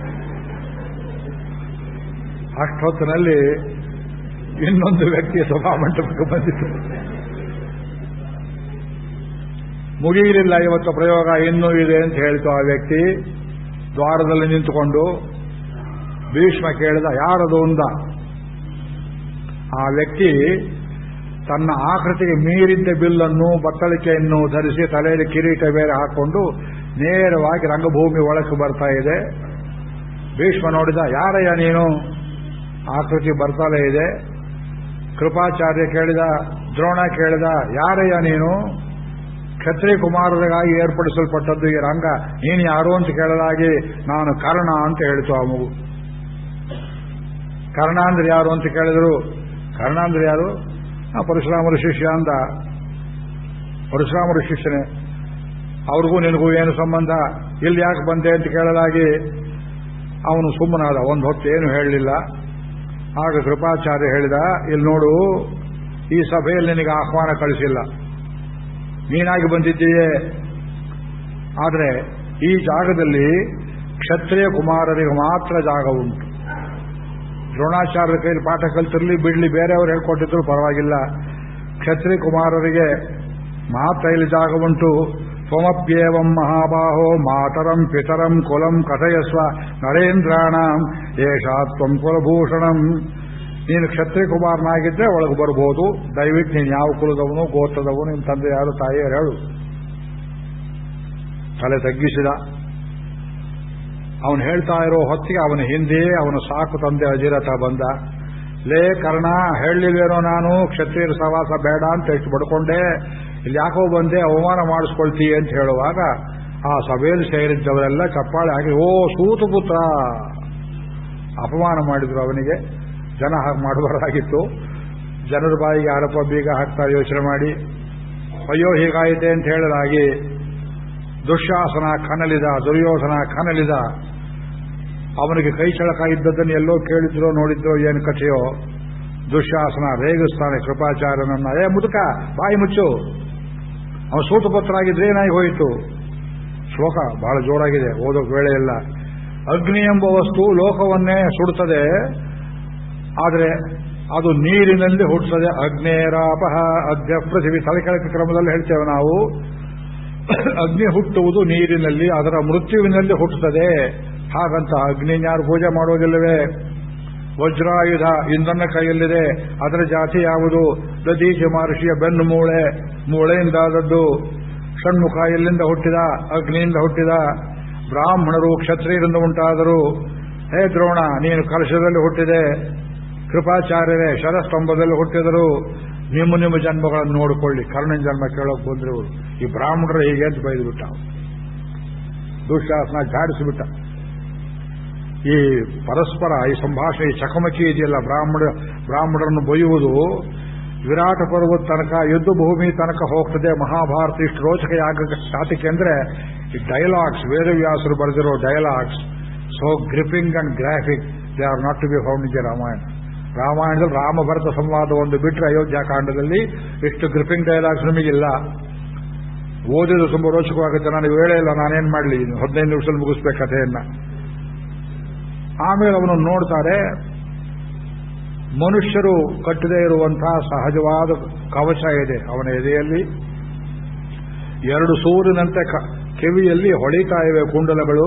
ಅಷ್ಟೊತ್ತಿನಲ್ಲಿ ಇನ್ನೊಂದು ವ್ಯಕ್ತಿಯ ಸಭಾಮಂಟಪಕ್ಕೆ ಬಂದಿತ್ತು. ಮುಗಿಯಲಿಲ್ಲ ಇವತ್ತು ಪ್ರಯೋಗ, ಇನ್ನೂ ಇದೆ ಅಂತ ಹೇಳ್ತು ಆ ವ್ಯಕ್ತಿ. ದ್ವಾರದಲ್ಲಿ ನಿಂತುಕೊಂಡು ಭೀಷ್ಮ ಕೇಳಿದ, ಯಾರದು ಅಂದ. ಆ ವ್ಯಕ್ತಿ ತನ್ನ ಆಕೃತಿಗೆ ಮೀರಿದ್ದ ಬಿಲ್ಲನ್ನು ಬತ್ತಳಿಕೆಯನ್ನು ಧರಿಸಿ ತಲೆಯಲ್ಲಿ ಕಿರೀಟ ಬೇರೆ ಹಾಕೊಂಡು ನೇರವಾಗಿ ರಂಗಭೂಮಿ ಒಳಕ್ಕೆ ಬರ್ತಾ ಇದೆ. ಭೀಷ್ಮ ನೋಡಿದ, ಯಾರಯ್ಯ ನೀನು? ಆಕೃತಿ ಬರ್ತಾಲೇ ಇದೆ. ಕೃಪಾಚಾರ್ಯ ಕೇಳಿದ, ದ್ರೋಣ ಕೇಳಿದ, ಯಾರಯ್ಯ ನೀನು? ಕ್ಷತ್ರಿಯ ಕುಮಾರರಿಗಾಗಿ ಏರ್ಪಡಿಸಲ್ಪಟ್ಟದ್ದು ಈ ರಂಗ, ನೀನು ಯಾರು ಅಂತ ಕೇಳಲಾಗಿ ನಾನು ಕರ್ಣ ಅಂತ ಹೇಳಿತು ಆ ಮಗು. ಕರ್ಣ ಅಂದ್ರೆ ಯಾರು ಅಂತ ಕೇಳಿದ್ರು. ಕರ್ಣ ಅಂದ್ರೆ ಯಾರು? ಪರಶುರಾಮರ ಶಿಷ್ಯ ಅಂದ. ಪರಶುರಾಮರ ಶಿಷ್ಯನೇ, ಅವ್ರಿಗೂ ನಿನಗೂ ಏನು ಸಂಬಂಧ? ಇಲ್ಲಿ ಯಾಕೆ ಬಂದೆ ಅಂತ ಕೇಳಲಾಗಿ ಅವನು ಸುಮ್ಮನಾದ. ಒಂದು ಹೊತ್ತು ಏನು ಹೇಳಲಿಲ್ಲ. ಆಗ ಕೃಪಾಚಾರ್ಯ ಹೇಳಿದ, ಇಲ್ಲಿ ನೋಡು, ಈ ಸಭೆಯಲ್ಲಿ ನಿನಗೆ ಆಹ್ವಾನ ಕಳಿಸಿಲ್ಲ, ನೀನಾಗಿ ಬಂದಿದ್ದೀಯೇ. ಆದರೆ ಈ ಜಾಗದಲ್ಲಿ ಕ್ಷತ್ರಿಯ ಕುಮಾರರಿಗೆ ಮಾತ್ರ ಜಾಗ ಉಂಟು. ದ್ರೋಣಾಚಾರ್ಯರ ಕೈಲಿ ಪಾಠ ಕಲ್ತಿರಲಿ ಬಿಡಲಿ, ಬೇರೆಯವರು ಹೇಳ್ಕೊಟ್ಟಿದ್ರು ಪರವಾಗಿಲ್ಲ, ಕ್ಷತ್ರಿಯ ಕುಮಾರರಿಗೆ ಮಾತ್ರ ಇಲ್ಲಿ ಜಾಗ ಉಂಟು. ತ್ವಮಪ್ಯೇವಂ ಮಹಾಬಾಹೋ ಮಾತರಂ ಪಿತರಂ ಕುಲಂ ಕಥಯಸ್ವ ನರೇಂದ್ರಾಣಂ ಏಷಾತ್ವಂ ಕುಲಭೂಷಣಂ. ನೀನು ಕ್ಷತ್ರಿಯ ಕುಮಾರನಾಗಿದ್ದರೆ ಒಳಗೆ ಬರ್ಬೋದು, ದಯವಿಟ್ಟು ನೀನು ಯಾವ ಕುಲದವನು ಗೋತ್ರದವನು, ನಿಮ್ಮ ತಂದೆ ಯಾರು ತಾಯಿಯರು ಹೇಳು. ತಲೆ ತಗ್ಗಿಸಿದ. ಅವನು ಹೇಳ್ತಾ ಇರೋ ಹೊತ್ತಿಗೆ ಅವನ ಹಿಂದೆ ಅವನ ಸಾಕು ತಂದೆ ಅಜಿರಥ ಬಂದ. ಲೇ ಕರ್ಣ, ಹೇಳಲಿಲ್ವೇನೋ ನಾನು ಕ್ಷತ್ರಿಯರ ಸವಾಸ ಬೇಡ ಅಂತ ಎಷ್ಟು ಬಡ್ಕೊಂಡೆ, ಇಲ್ಲಿ ಯಾಕೋ ಬಂದೆ, ಅವಮಾನ ಮಾಡಿಸ್ಕೊಳ್ತೀಯ ಅಂತ ಹೇಳುವಾಗ ಆ ಸಭೆಯಲ್ಲಿ ಸೇರಿದ್ದವರೆಲ್ಲ ಚಪ್ಪಾಳೆ ಹಾಕಿ, ಓ ಸೂತಪುತ್ರ, ಅಪಮಾನ ಮಾಡಿದ್ರು ಅವನಿಗೆ. ಜನ ಹಾಗೆ ಮಾಡಬಾರ್ದಾಗಿತ್ತು. ಜನರ ಬಾಯಿಗೆ ಆರೋಪ ಬೀಗ ಹಾಕ್ತಾ ಯೋಚನೆ ಮಾಡಿ, ಅಯ್ಯೋ ಹೀಗಾಯಿತೆ ಅಂತ ಹೇಳಲಾಗಿ ದುಶ್ಯಾಸನ ಕನಲಿದ, ದುರ್ಯೋಧನ ಕನಲಿದ. ಅವನಿಗೆ ಕೈ ಚಳಕ ಇದ್ದದ್ದನ್ನು ಎಲ್ಲೋ ಕೇಳಿದ್ರೋ ನೋಡಿದ್ರೋ ಏನು ಕಥೆಯೋ. ದುಶ್ಯಾಸನ ರೇಗಿಸ್ತಾನೆ ಕೃಪಾಚಾರ್ಯನನ್ನ, ಏ ಮುದುಕ ಬಾಯಿ ಮುಚ್ಚು, ಅವನು ಸೂತಪುತ್ರ ಆಗಿದ್ರೆ ಏನಾಗಿ ಹೋಯಿತು. ಶ್ಲೋಕ ಬಹಳ ಜೋರಾಗಿದೆ, ಓದೋಕ್ ವೇಳೆ ಇಲ್ಲ. ಅಗ್ನಿ ಎಂಬ ವಸ್ತು ಲೋಕವನ್ನೇ ಸುಡುತ್ತದೆ, ಆದರೆ ಅದು ನೀರಿನಲ್ಲಿ ಹುಟ್ಟುತ್ತದೆ. ಅಗ್ನೇರಾಪಹ ಅದ್ಯ ಪೃಥಿವಿ, ತಲೆಕೆಳಕ ಕ್ರಮದಲ್ಲಿ ಹೇಳ್ತೇವೆ ನಾವು. ಅಗ್ನಿ ಹುಟ್ಟುವುದು ನೀರಿನಲ್ಲಿ, ಅದರ ಮೃತ್ಯುವಿನಲ್ಲಿ ಹುಟ್ಟುತ್ತದೆ. ಹಾಗಂತ ಅಗ್ನಿ ಯಾರು ಪೂಜೆ ಮಾಡೋದಿಲ್ಲವೇ? ವಜ್ರಾಯುಧ ಇಂದ್ರನ ಕೈಯಲ್ಲಿದೆ, ಅದರ ಜಾತಿ ಯಾವುದು? ದದೀಚಿ ಮಹರ್ಷಿಯ ಬೆನ್ನು ಮೂಳೆ, ಮೂಳೆಯಿಂದಾದದ್ದು. ಷಣ್ಮುಖ ಎಲ್ಲಿಂದ ಹುಟ್ಟಿದ? ಅಗ್ನಿಯಿಂದ ಹುಟ್ಟಿದ. ಬ್ರಾಹ್ಮಣರು ಕ್ಷತ್ರಿಯರಿಂದ ಉಂಟಾದರು. ಹೇ ದ್ರೋಣ, ನೀನು ಕಲಶದಲ್ಲಿ ಹುಟ್ಟಿದೆ. ಕೃಪಾಚಾರ್ಯರೇ ಶರಸ್ತಂಭದಲ್ಲಿ ಹುಟ್ಟಿದರು. ನಿಮ್ಮ ಜನ್ಮಗಳನ್ನು ನೋಡಿಕೊಳ್ಳಿ. ಕರ್ಣನ ಜನ್ಮ ಕೇಳೋಕೆ ಬಂದ್ರೆ ಇವರು ಈ ಬ್ರಾಹ್ಮಣರು ಹೀಗೆ ಅಂತ ಬೈದುಬಿಟ್ಟ. ದುಶ್ಯಾಸನ ಝಾಡಿಸಿಬಿಟ್ಟ. ಈ ಪರಸ್ಪರ ಈ ಸಂಭಾಷಣೆ, ಈ ಚಕಮಕಿ ಇದೆಯಲ್ಲ, ಬ್ರಾಹ್ಮಣರನ್ನು ಬೈಯುವುದು ವಿರಾಟ ಪರ್ವತ ತನಕ, ಯುದ್ಧ ಭೂಮಿ ತನಕ ಹೋಗ್ತದೆ. ಮಹಾಭಾರತ ಇಷ್ಟು ರೋಚಕ ಯಾತಕ್ಕೆ ಅಂದ್ರೆ ಈ ಡೈಲಾಗ್ಸ್, ವೇದವ್ಯಾಸರು ಬರೆದಿರೋ dialogues, so gripping and graphic, they are not to be found in the Ramayana. ರಾಮಾಯಣದಲ್ಲಿ ರಾಮಭರತ ಸಂವಾದ ಒಂದು ಬಿಟ್ಟರೆ ಅಯೋಧ್ಯಾಕಾಂಡದಲ್ಲಿ ಇಷ್ಟು ಗ್ರಿಪಿಂಗ್ ಡೈಲಾಗ್ಸ್ ನಮಗಿಲ್ಲ. ಓದಿದ್ರು ತುಂಬಾ ರೋಚಕವಾಗುತ್ತೆ. ನನಗೆ ವೇಳೆ ಇಲ್ಲ, ನಾನೇನ್ ಮಾಡಲಿ, 15 ನಿಮಿಷದಲ್ಲಿ ಮುಗಿಸ್ಬೇಕು ಕಥೆಯನ್ನ. ಆಮೇಲೆ ಅವನು ನೋಡ್ತಾರೆ, ಮನುಷ್ಯರು ಕಟ್ಟದೇ ಇರುವಂತಹ ಸಹಜವಾದ ಕವಚ ಇದೆ ಅವನ ಎದೆಯಲ್ಲಿ. 2 ಸೂರ್ಯನಂತೆ ಕಿವಿಯಲ್ಲಿ ಹೊಳಿತಾ ಇವೆ ಕುಂಡಲಗಳು.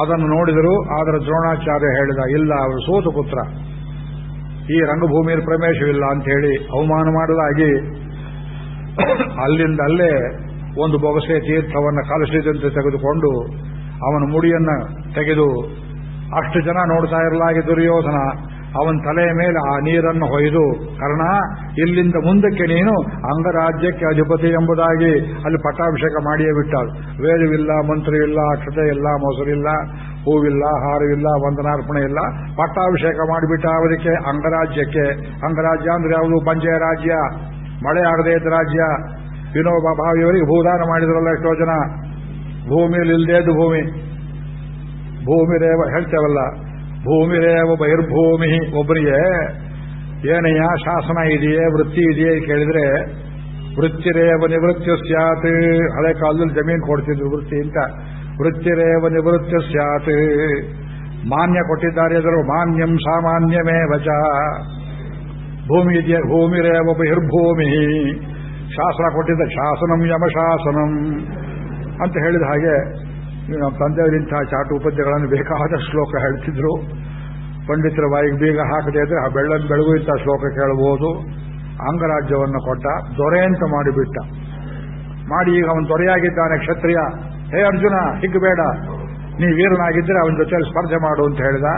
ಅದನ್ನು ನೋಡಿದರು. ಆದರೆ ದ್ರೋಣಾಚಾರ್ಯ ಹೇಳಿದ, ಇಲ್ಲ, ಅವರು ಸೋತು ಪುತ್ರ, ಈ ರಂಗಭೂಮಿಯಲ್ಲಿ ಪ್ರವೇಶವಿಲ್ಲ ಅಂತ ಹೇಳಿ ಅವಮಾನ ಮಾಡಲಾಗಿ ಅಲ್ಲಿಂದ ಅಲ್ಲೇ ಒಂದು ಬೊಗಸೆ ತೀರ್ಥವನ್ನು ಕಲಶಿದಂತೆ ತೆಗೆದುಕೊಂಡು ಅವನ ಮುಡಿಯನ್ನ ತೆಗೆದು, ಅಷ್ಟು ಜನ ನೋಡ್ತಾ ಇರಲಾಗಿ ದುರ್ಯೋಧನ ಅವನ ತಲೆಯ ಮೇಲೆ ಆ ನೀರನ್ನು ಹೊಯ್ದು, ಕರ್ಣ, ಇಲ್ಲಿಂದ ಮುಂದಕ್ಕೆ ನೀನು ಅಂಗರಾಜ್ಯಕ್ಕೆ ಅಧಿಪತಿ ಎಂಬುದಾಗಿ ಅಲ್ಲಿ ಪಟ್ಟಾಭಿಷೇಕ ಮಾಡಿಯೇ ಬಿಟ್ಟಾಳು. ವೇದವಿಲ್ಲ, ಮಂತ್ರವಿಲ್ಲ, ಅಕ್ಷತೆ ಇಲ್ಲ, ಮೊಸರಿಲ್ಲ, ಹೂವಿಲ್ಲ, ಹಾರವಿಲ್ಲ, ವಂದನಾರ್ಪಣೆ ಇಲ್ಲ, ಪಟ್ಟಾಭಿಷೇಕ ಮಾಡಿಬಿಟ್ಟ ಅವರಿಗೆ ಅಂಗರಾಜ್ಯಕ್ಕೆ. ಅಂಗರಾಜ್ಯ ಅಂದ್ರೆ ಯಾವುದು? ಪಂಚಯ ರಾಜ್ಯ, ಮಳೆ ಆಗದೇ ಇದ್ದ ರಾಜ್ಯ. ವಿನೋಬ ಭಾವಿಯವರಿಗೆ ಭೂದಾನ ಮಾಡಿದ್ರಲ್ಲ ಎಷ್ಟೋ ಜನ. ಭೂಮಿಯಲ್ಲಿ ಇಲ್ಲದೇದು ಭೂಮಿ ರೇವ ಹೇಳ್ತೇವಲ್ಲ, ಭೂಮಿರೇವ ಬಹಿರ್ಭೂಮಿ. ಒಬ್ಬರಿಗೆ ಏನಯ್ಯ ಶಾಸನ ಇದೆಯೇ, ವೃತ್ತಿ ಇದೆಯೇ ಕೇಳಿದ್ರೆ, ವೃತ್ತಿರೇವ ನಿವೃತ್ತಿ ಸ್ಯಾತ್. ಹಳೆ ಕಾಲದಲ್ಲಿ ಜಮೀನು ಕೊಡ್ತಿದ್ರು ವೃತ್ತಿ ಅಂತ. ವೃತ್ತಿರೇವ ನಿವೃತ್ತಿ ಸ್ಯಾತ್. ಮಾನ್ಯ ಕೊಟ್ಟಿದ್ದಾರೆ, ಅದರ ಮಾನ್ಯಂ ಸಾಮಾನ್ಯವೇ ವಚ. ಭೂಮಿ ಇದೆಯೇ, ಭೂಮಿರೇವ ಬಹಿರ್ಭೂಮಿ. ಶಾಸನ ಕೊಟ್ಟಿದ್ದ, ಶಾಸನಂ ಯಮಶಾಸನಂ ಅಂತ ಹೇಳಿದ ಹಾಗೆ ನಮ್ಮ ತಂದೆಯವರಿಂತಹ ಚಾಟು ಉಪದ್ಯಗಳನ್ನು ಬೇಕಾದ ಶ್ಲೋಕ ಹೇಳ್ತಿದ್ರು. ಪಂಡಿತರ ಬಾಯಿಗೆ ಬೀಗ ಹಾಕದೇ ಇದ್ರೆ ಆ ಬೆಳ್ಳನ್ನು ಬೆಳಗು ಇಂಥ ಶ್ಲೋಕ ಕೇಳಬಹುದು. ಅಂಗರಾಜ್ಯವನ್ನು ಕೊಟ್ಟ, ದೊರೆ ಅಂತ ಮಾಡಿಬಿಟ್ಟ. ಮಾಡಿ ಈಗ ಅವನು ದೊರೆಯಾಗಿದ್ದಾನೆ ಕ್ಷತ್ರಿಯ. ಹೇ ಅರ್ಜುನ, ಹಿಗ್ಗಬೇಡ, ನೀ ವೀರನಾಗಿದ್ದರೆ ಅವನ ಜೊತೆಯಲ್ಲಿ ಸ್ಪರ್ಧೆ ಮಾಡು ಅಂತ ಹೇಳಿದ.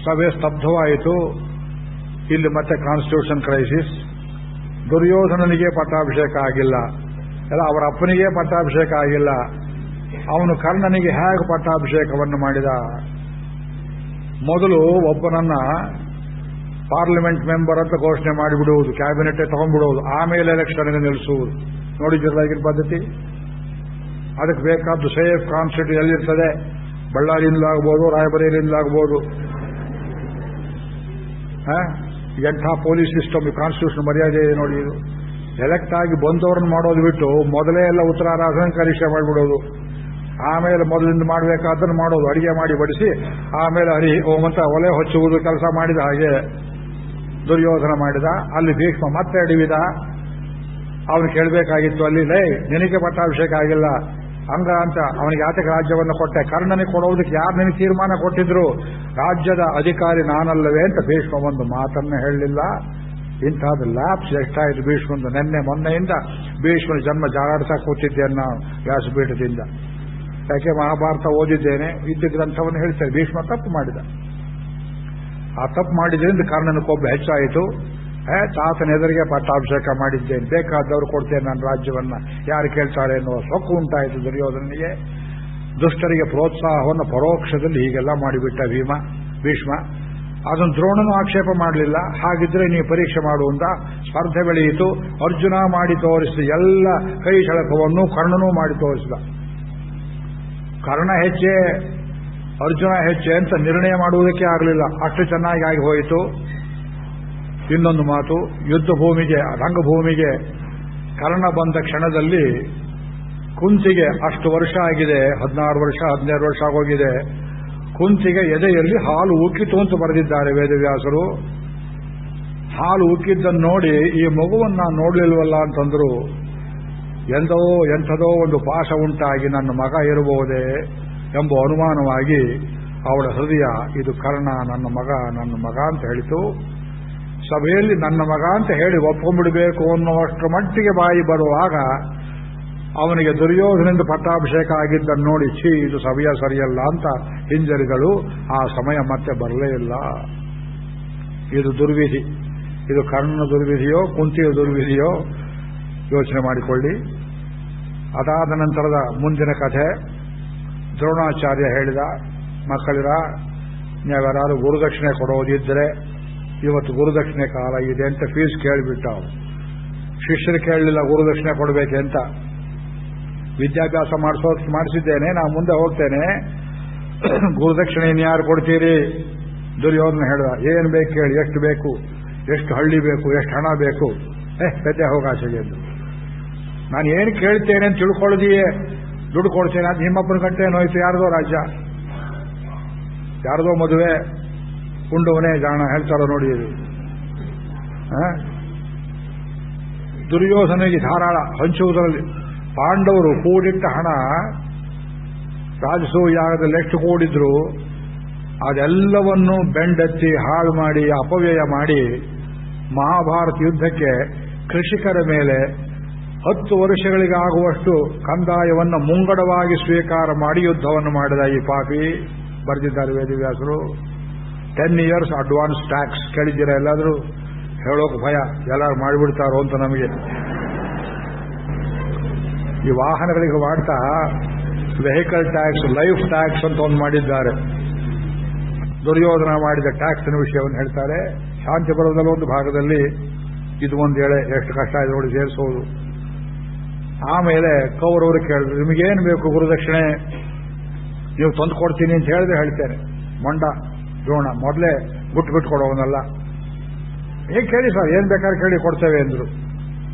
ಸಭೆ ಸ್ತಬ್ಧವಾಯಿತು. ಇಲ್ಲಿ ಮತ್ತೆ ಕಾನ್ಸ್ಟಿಟ್ಯೂಷನ್ ಕ್ರೈಸಿಸ್. ದುರ್ಯೋಧನನಿಗೆ ಪಟ್ಟಾಭಿಷೇಕ ಆಗಿಲ್ಲ, ಎಲ್ಲ ಅವರ ಅಪ್ಪನಿಗೆ ಪಟ್ಟಾಭಿಷೇಕ ಆಗಿಲ್ಲ. ಅವನು ಕರ್ಣನಿಗೆ ಹೇಗೆ ಪಟ್ಟಾಭಿಷೇಕವನ್ನು ಮಾಡಿದ? ಮೊದಲು ಒಬ್ಬನನ್ನ ಪಾರ್ಲಿಮೆಂಟ್ ಮೆಂಬರ್ ಅಂತ ಘೋಷಣೆ ಮಾಡಿಬಿಡುವುದು, ಕ್ಯಾಬಿನೆಟ್ ತಗೊಂಡ್ಬಿಡುವುದು, ಆಮೇಲೆ ಎಲೆಕ್ಷನ್ಗೆ ನಿಲ್ಲಿಸುವುದು. ನೋಡಿದ್ರಲ್ಲ ಪದ್ಧತಿ. ಅದಕ್ಕೆ ಬೇಕಾದ್ದು ಸೇಫ್ ಕಾನ್ಸ್ಟಿಟ್ಯೂಷನ್ ಎಲ್ಲಿರ್ತದೆ? ಬಳ್ಳಾರಿಯಿಂದಲಾಗಬಹುದು, ರಾಯಬರೇಲಿಯಿಂದಲಾಗಬಹುದು. ಎಂಥ ಪೊಲೀಸ್ ಸಿಸ್ಟಮ್, ಕಾನ್ಸ್ಟಿಟ್ಯೂಷನ್ ಮರ್ಯಾದೆ ನೋಡಿ ಇದು. ಎಲೆಕ್ಟ್ ಆಗಿ ಬಂದವ್ರನ್ನ ಮಾಡೋದು ಬಿಟ್ಟು ಮೊದಲೇ ಎಲ್ಲ ಉತ್ತರಾರಾಧನೆ ಪರೀಕ್ಷೆ ಮಾಡಿಬಿಡೋದು. ಆಮೇಲೆ ಮೊದಲಿಂದ ಮಾಡಬೇಕಾದನ್ನು ಮಾಡೋದು, ಅಡಿಗೆ ಮಾಡಿ ಬಡಿಸಿ ಆಮೇಲೆ ಹರಿ ಓಮಂತ ಒಲೆ ಹೊಚ್ಚುವುದು ಕೆಲಸ ಮಾಡಿದ ಹಾಗೆ ದುರ್ಯೋಧನ ಮಾಡಿದ. ಅಲ್ಲಿ ಭೀಷ್ಮ ಮತ್ತೆ ಅಡಿವಿದ. ಅವನು ಕೇಳಬೇಕಾಗಿತ್ತು ಅಲ್ಲಿ, ಲೇ ನಿನಗೆ ಪಟ್ಟಾಭಿಷೇಕ ಆಗಿಲ್ಲ ಅಂಗ ಅಂತ ಅವನಿಗೆ ಆತಕ ರಾಜ್ಯವನ್ನು ಕೊಟ್ಟೆ, ಕರ್ಣನಿಗೆ ಕೊಡೋದಕ್ಕೆ ಯಾರು ನಿನಗೆ ತೀರ್ಮಾನ ಕೊಟ್ಟಿದ್ರು, ರಾಜ್ಯದ ಅಧಿಕಾರಿ ನಾನಲ್ಲವೇ ಅಂತ ಭೀಷ್ಮ ಒಂದು ಮಾತನ್ನ ಹೇಳಲಿಲ್ಲ. ಇಂಥದ್ದು ಲ್ಯಾಪ್ಸ್ ಎಷ್ಟಾಯಿತು ಭೀಷ್ಮಂದು. ನಿನ್ನೆ ಮೊನ್ನೆಯಿಂದ ಭೀಷ್ಮನ ಜನ್ಮ ಜಾರಾಡ್ತಾ ಕೂತಿದ್ದೇನೆ ನಾನು ವ್ಯಾಸಪೀಠದಿಂದ. ಯಾಕೆ ಮಹಾಭಾರತ ಓದಿದ್ದೇನೆ, ಇದ್ದ ಗ್ರಂಥವನ್ನು ಹೇಳ್ತೇನೆ. ಭೀಷ್ಮ ತಪ್ಪು ಮಾಡಿದ. ಆ ತಪ್ಪು ಮಾಡಿದ್ರಿಂದ ಕರ್ಣನ ಕೊಬ್ಬು ಹೆಚ್ಚಾಯಿತು. ತಾತನ ಎದುರಿಗೆ ಪಟ್ಟಾಭಿಷೇಕ ಮಾಡಿದ್ದೇನೆ, ಬೇಕಾದವರು ಕೊಡ್ತೇನೆ ನನ್ನ ರಾಜ್ಯವನ್ನ, ಯಾರು ಕೇಳ್ತಾರೆ ಎನ್ನುವ ಸೊಕ್ಕು ಉಂಟಾಯಿತು ದುರ್ಯೋಧನನಿಗೆ. ದುಷ್ಟರಿಗೆ ಪ್ರೋತ್ಸಾಹವನ್ನು ಪರೋಕ್ಷದಲ್ಲಿ ಹೀಗೆಲ್ಲ ಮಾಡಿಬಿಟ್ಟ ಭೀಷ್ಮ. ಅದನ್ನು ದ್ರೋಣನು ಆಕ್ಷೇಪ ಮಾಡಲಿಲ್ಲ. ಹಾಗಿದ್ರೆ ನೀವು ಪರೀಕ್ಷೆ ಮಾಡುವಂತ ಸ್ಪರ್ಧೆ ಬೆಳೆಯಿತು. ಅರ್ಜುನ ಮಾಡಿ ತೋರಿಸಿದ ಎಲ್ಲ ಕೈ ಸೆಳಕವನ್ನು ಕರ್ಣನೂ ಮಾಡಿ ತೋರಿಸಿದ. ಕರ್ಣ ಹೆಚ್ಚೆ ಅರ್ಜುನ ಹೆಚ್ಚೆ ಅಂತ ನಿರ್ಣಯ ಮಾಡುವುದಕ್ಕೆ ಆಗಲಿಲ್ಲ, ಅಷ್ಟು ಚೆನ್ನಾಗಿ ಆಗಿ ಹೋಯಿತು. ಇನ್ನೊಂದು ಮಾತು, ಯುದ್ಧ ಭೂಮಿಗೆ ರಂಗಭೂಮಿಗೆ ಕರ್ಣ ಬಂದ ಕ್ಷಣದಲ್ಲಿ ಕುಂತಿಗೆ ಅಷ್ಟು ವರ್ಷ ಆಗಿದೆ, 16 ವರ್ಷ 17 ವರ್ಷ ಆಗೋಗಿದೆ. ಕುಂತಿಗೆ ಎದೆಯಲ್ಲಿ ಹಾಲು ಉಕ್ಕಿತು ಅಂತ ಬರೆದಿದ್ದಾರೆ ವೇದವ್ಯಾಸರು. ಹಾಲು ಉಕ್ಕಿದ್ದನ್ನು ನೋಡಿ ಈ ಮಗುವನ್ನು ನಾನು ನೋಡ್ಲಿಲ್ವಲ್ಲ ಅಂತಂದ್ರು. ಎಂಥದೋ ಒಂದು ಪಾಶ ಉಂಟಾಗಿ ನನ್ನ ಮಗ ಇರಬಹುದೇ ಎಂಬ ಅನುಮಾನವಾಗಿ ಅವಳ ಹೃದಯ ಇದು ಕರ್ಣ ನನ್ನ ಮಗ ಅಂತ ಹೇಳಿತು. ಸಭೆಯಲ್ಲಿ ನನ್ನ ಮಗ ಅಂತ ಹೇಳಿ ಒಪ್ಕೊಂಡ್ಬಿಡಬೇಕು ಅನ್ನುವಷ್ಟರ ಮಟ್ಟಿಗೆ ಬಾಯಿ ಬರುವಾಗ ಅವನಿಗೆ ದುರ್ಯೋಧನಿಂದ ಪಟ್ಟಾಭಿಷೇಕ ಆಗಿದ್ದನ್ನು ನೋಡಿ ಛೀ ಇದು ಸಭೆಯ ಸರಿಯಲ್ಲ ಅಂತ ಹಿಂಜರಿಗಳು. ಆ ಸಮಯ ಮತ್ತೆ ಬರಲೇ ಇಲ್ಲ. ಇದು ದುರ್ವಿಧಿ. ಇದು ಕರ್ಣನ ದುರ್ವಿಧಿಯೋ ಕುಂತಿಯ ದುರ್ವಿಧಿಯೋ ಯೋಚನೆ ಮಾಡಿಕೊಳ್ಳಿ. ಅದಾದ ನಂತರದ ಮುಂದಿನ ಕಥೆ ದ್ರೋಣಾಚಾರ್ಯ ಹೇಳಿದ, ಮಕ್ಕಳಿರ ನೀವ್ಯಾರು ಗುರುದಕ್ಷಿಣೆ ಕೊಡೋದಿದ್ರೆ ಇವತ್ತು ಗುರುದಕ್ಷಿಣೆ ಕಾಲ ಇದೆ ಅಂತ ಫೀಸ್ ಕೇಳಿಬಿಟ್ಟ. ಶಿಷ್ಯರು ಕೇಳಲಿಲ್ಲ ಗುರುದಕ್ಷಿಣೆ ಕೊಡಬೇಕೆ ಅಂತ. ವಿದ್ಯಾಭ್ಯಾಸ ಮಾಡಿಸಿದ್ದೇನೆ, ನಾನು ಮುಂದೆ ಹೋಗ್ತೇನೆ, ಗುರುದಕ್ಷಿಣೆಯನ್ನು ಯಾರು ಕೊಡ್ತೀರಿ? ದುರ್ಯೋಧನ ಹೇಳಿದ, ಏನು ಬೇಕು ಹೇಳಿ, ಎಷ್ಟು ಬೇಕು, ಎಷ್ಟು ಹಳ್ಳಿ ಬೇಕು, ಎಷ್ಟು ಹಣ ಬೇಕು, ಸದ್ಯ ಹೋಗಾಚೆಗೆ ಎಂದು. ನಾನು ಏನು ಕೇಳ್ತೇನೆ ಅಂತ ತಿಳ್ಕೊಳ್ಳೋದಿಯೇ ದುಡ್ಡು ಕೊಡ್ತೇನೆ. ಅದು ನಿಮ್ಮಪ್ಪನ ಗಂಟೆ ನೋಯ್ತು, ಯಾರದೋ ರಾಜ್ಯ, ಯಾರದೋ ಮದುವೆ, ಉಂಡವನೇ ಜಾಣ ಹೇಳ್ತಾರೋ ನೋಡಿ. ದುರ್ಯೋಧನಿಗೆ ಧಾರಾಳ ಹಂಚುವುದರಲ್ಲಿ ಪಾಂಡವರು ಕೂಡಿಟ್ಟ ಹಣ ರಾಜಸೂಯಾಗದಲ್ಲಿ ಎಷ್ಟು ಕೂಡಿದ್ರು ಅದೆಲ್ಲವನ್ನು ಬೆಂಡೆತ್ತಿ ಹಾಳು ಮಾಡಿ ಅಪವ್ಯಯ ಮಾಡಿ ಮಹಾಭಾರತ ಯುದ್ಧಕ್ಕೆ ಕೃಷಿಕರ ಮೇಲೆ 10 ವರ್ಷಗಳಿಗಾಗುವಷ್ಟು ಕಂದಾಯವನ್ನು ಮುಂಗಡವಾಗಿ ಸ್ವೀಕಾರ ಮಾಡಿ ಯುದ್ಧವನ್ನು ಮಾಡಿದ ಈ ಪಾಪಿ. ಬರೆದಿದ್ದಾರೆ ವೇದವ್ಯಾಸರು. 10 years ಅಡ್ವಾನ್ಸ್ ಟ್ಯಾಕ್ಸ್ ಕೇಳಿದ್ದೀರ? ಎಲ್ಲಾದರೂ ಹೇಳೋಕೆ ಭಯ, ಎಲ್ಲರೂ ಮಾಡಿಬಿಡ್ತಾರೋ ಅಂತ ನಮಗೆ. ಈ ವಾಹನಗಳಿಗೆ ಮಾಡ್ತಾ ವೆಹಿಕಲ್ ಟ್ಯಾಕ್ಸ್, ಲೈಫ್ ಟ್ಯಾಕ್ಸ್ ಅಂತ ಒಂದು ಮಾಡಿದ್ದಾರೆ. ದುರ್ಯೋಧನ ಮಾಡಿದ ಟ್ಯಾಕ್ಸ್ನ ವಿಷಯವನ್ನು ಹೇಳ್ತಾರೆ. ಶಾಂತಿ ಪರ್ವದಲ್ಲಿ ಒಂದು ಭಾಗದಲ್ಲಿ ಇದು ಒಂದು ಎಳೆ ಎಷ್ಟು ಕಷ್ಟ ಇದೆ ನೋಡಿ ಸೇರಿಸೋದು. ಆಮೇಲೆ ಕೌರವರು ಕೇಳಿದ್ರು, ನಿಮಗೇನು ಬೇಕು ಗುರುದಕ್ಷಿಣೆ, ನೀವು ತಂದು ಕೊಡ್ತೀನಿ ಅಂತ ಹೇಳಿದ್ರೆ ಹೇಳ್ತೇನೆ. ಮೊಂಡ ದ್ರೋಣ ಮೊದಲೇ ಬಿಟ್ಟು ಕೊಡೋವನಲ್ಲ. ಹೇಗೆ ಕೇಳಿ ಸರ್, ಏನ್ ಬೇಕಾದ್ರೆ ಕೇಳಿ ಕೊಡ್ತೇವೆ ಅಂದ್ರು.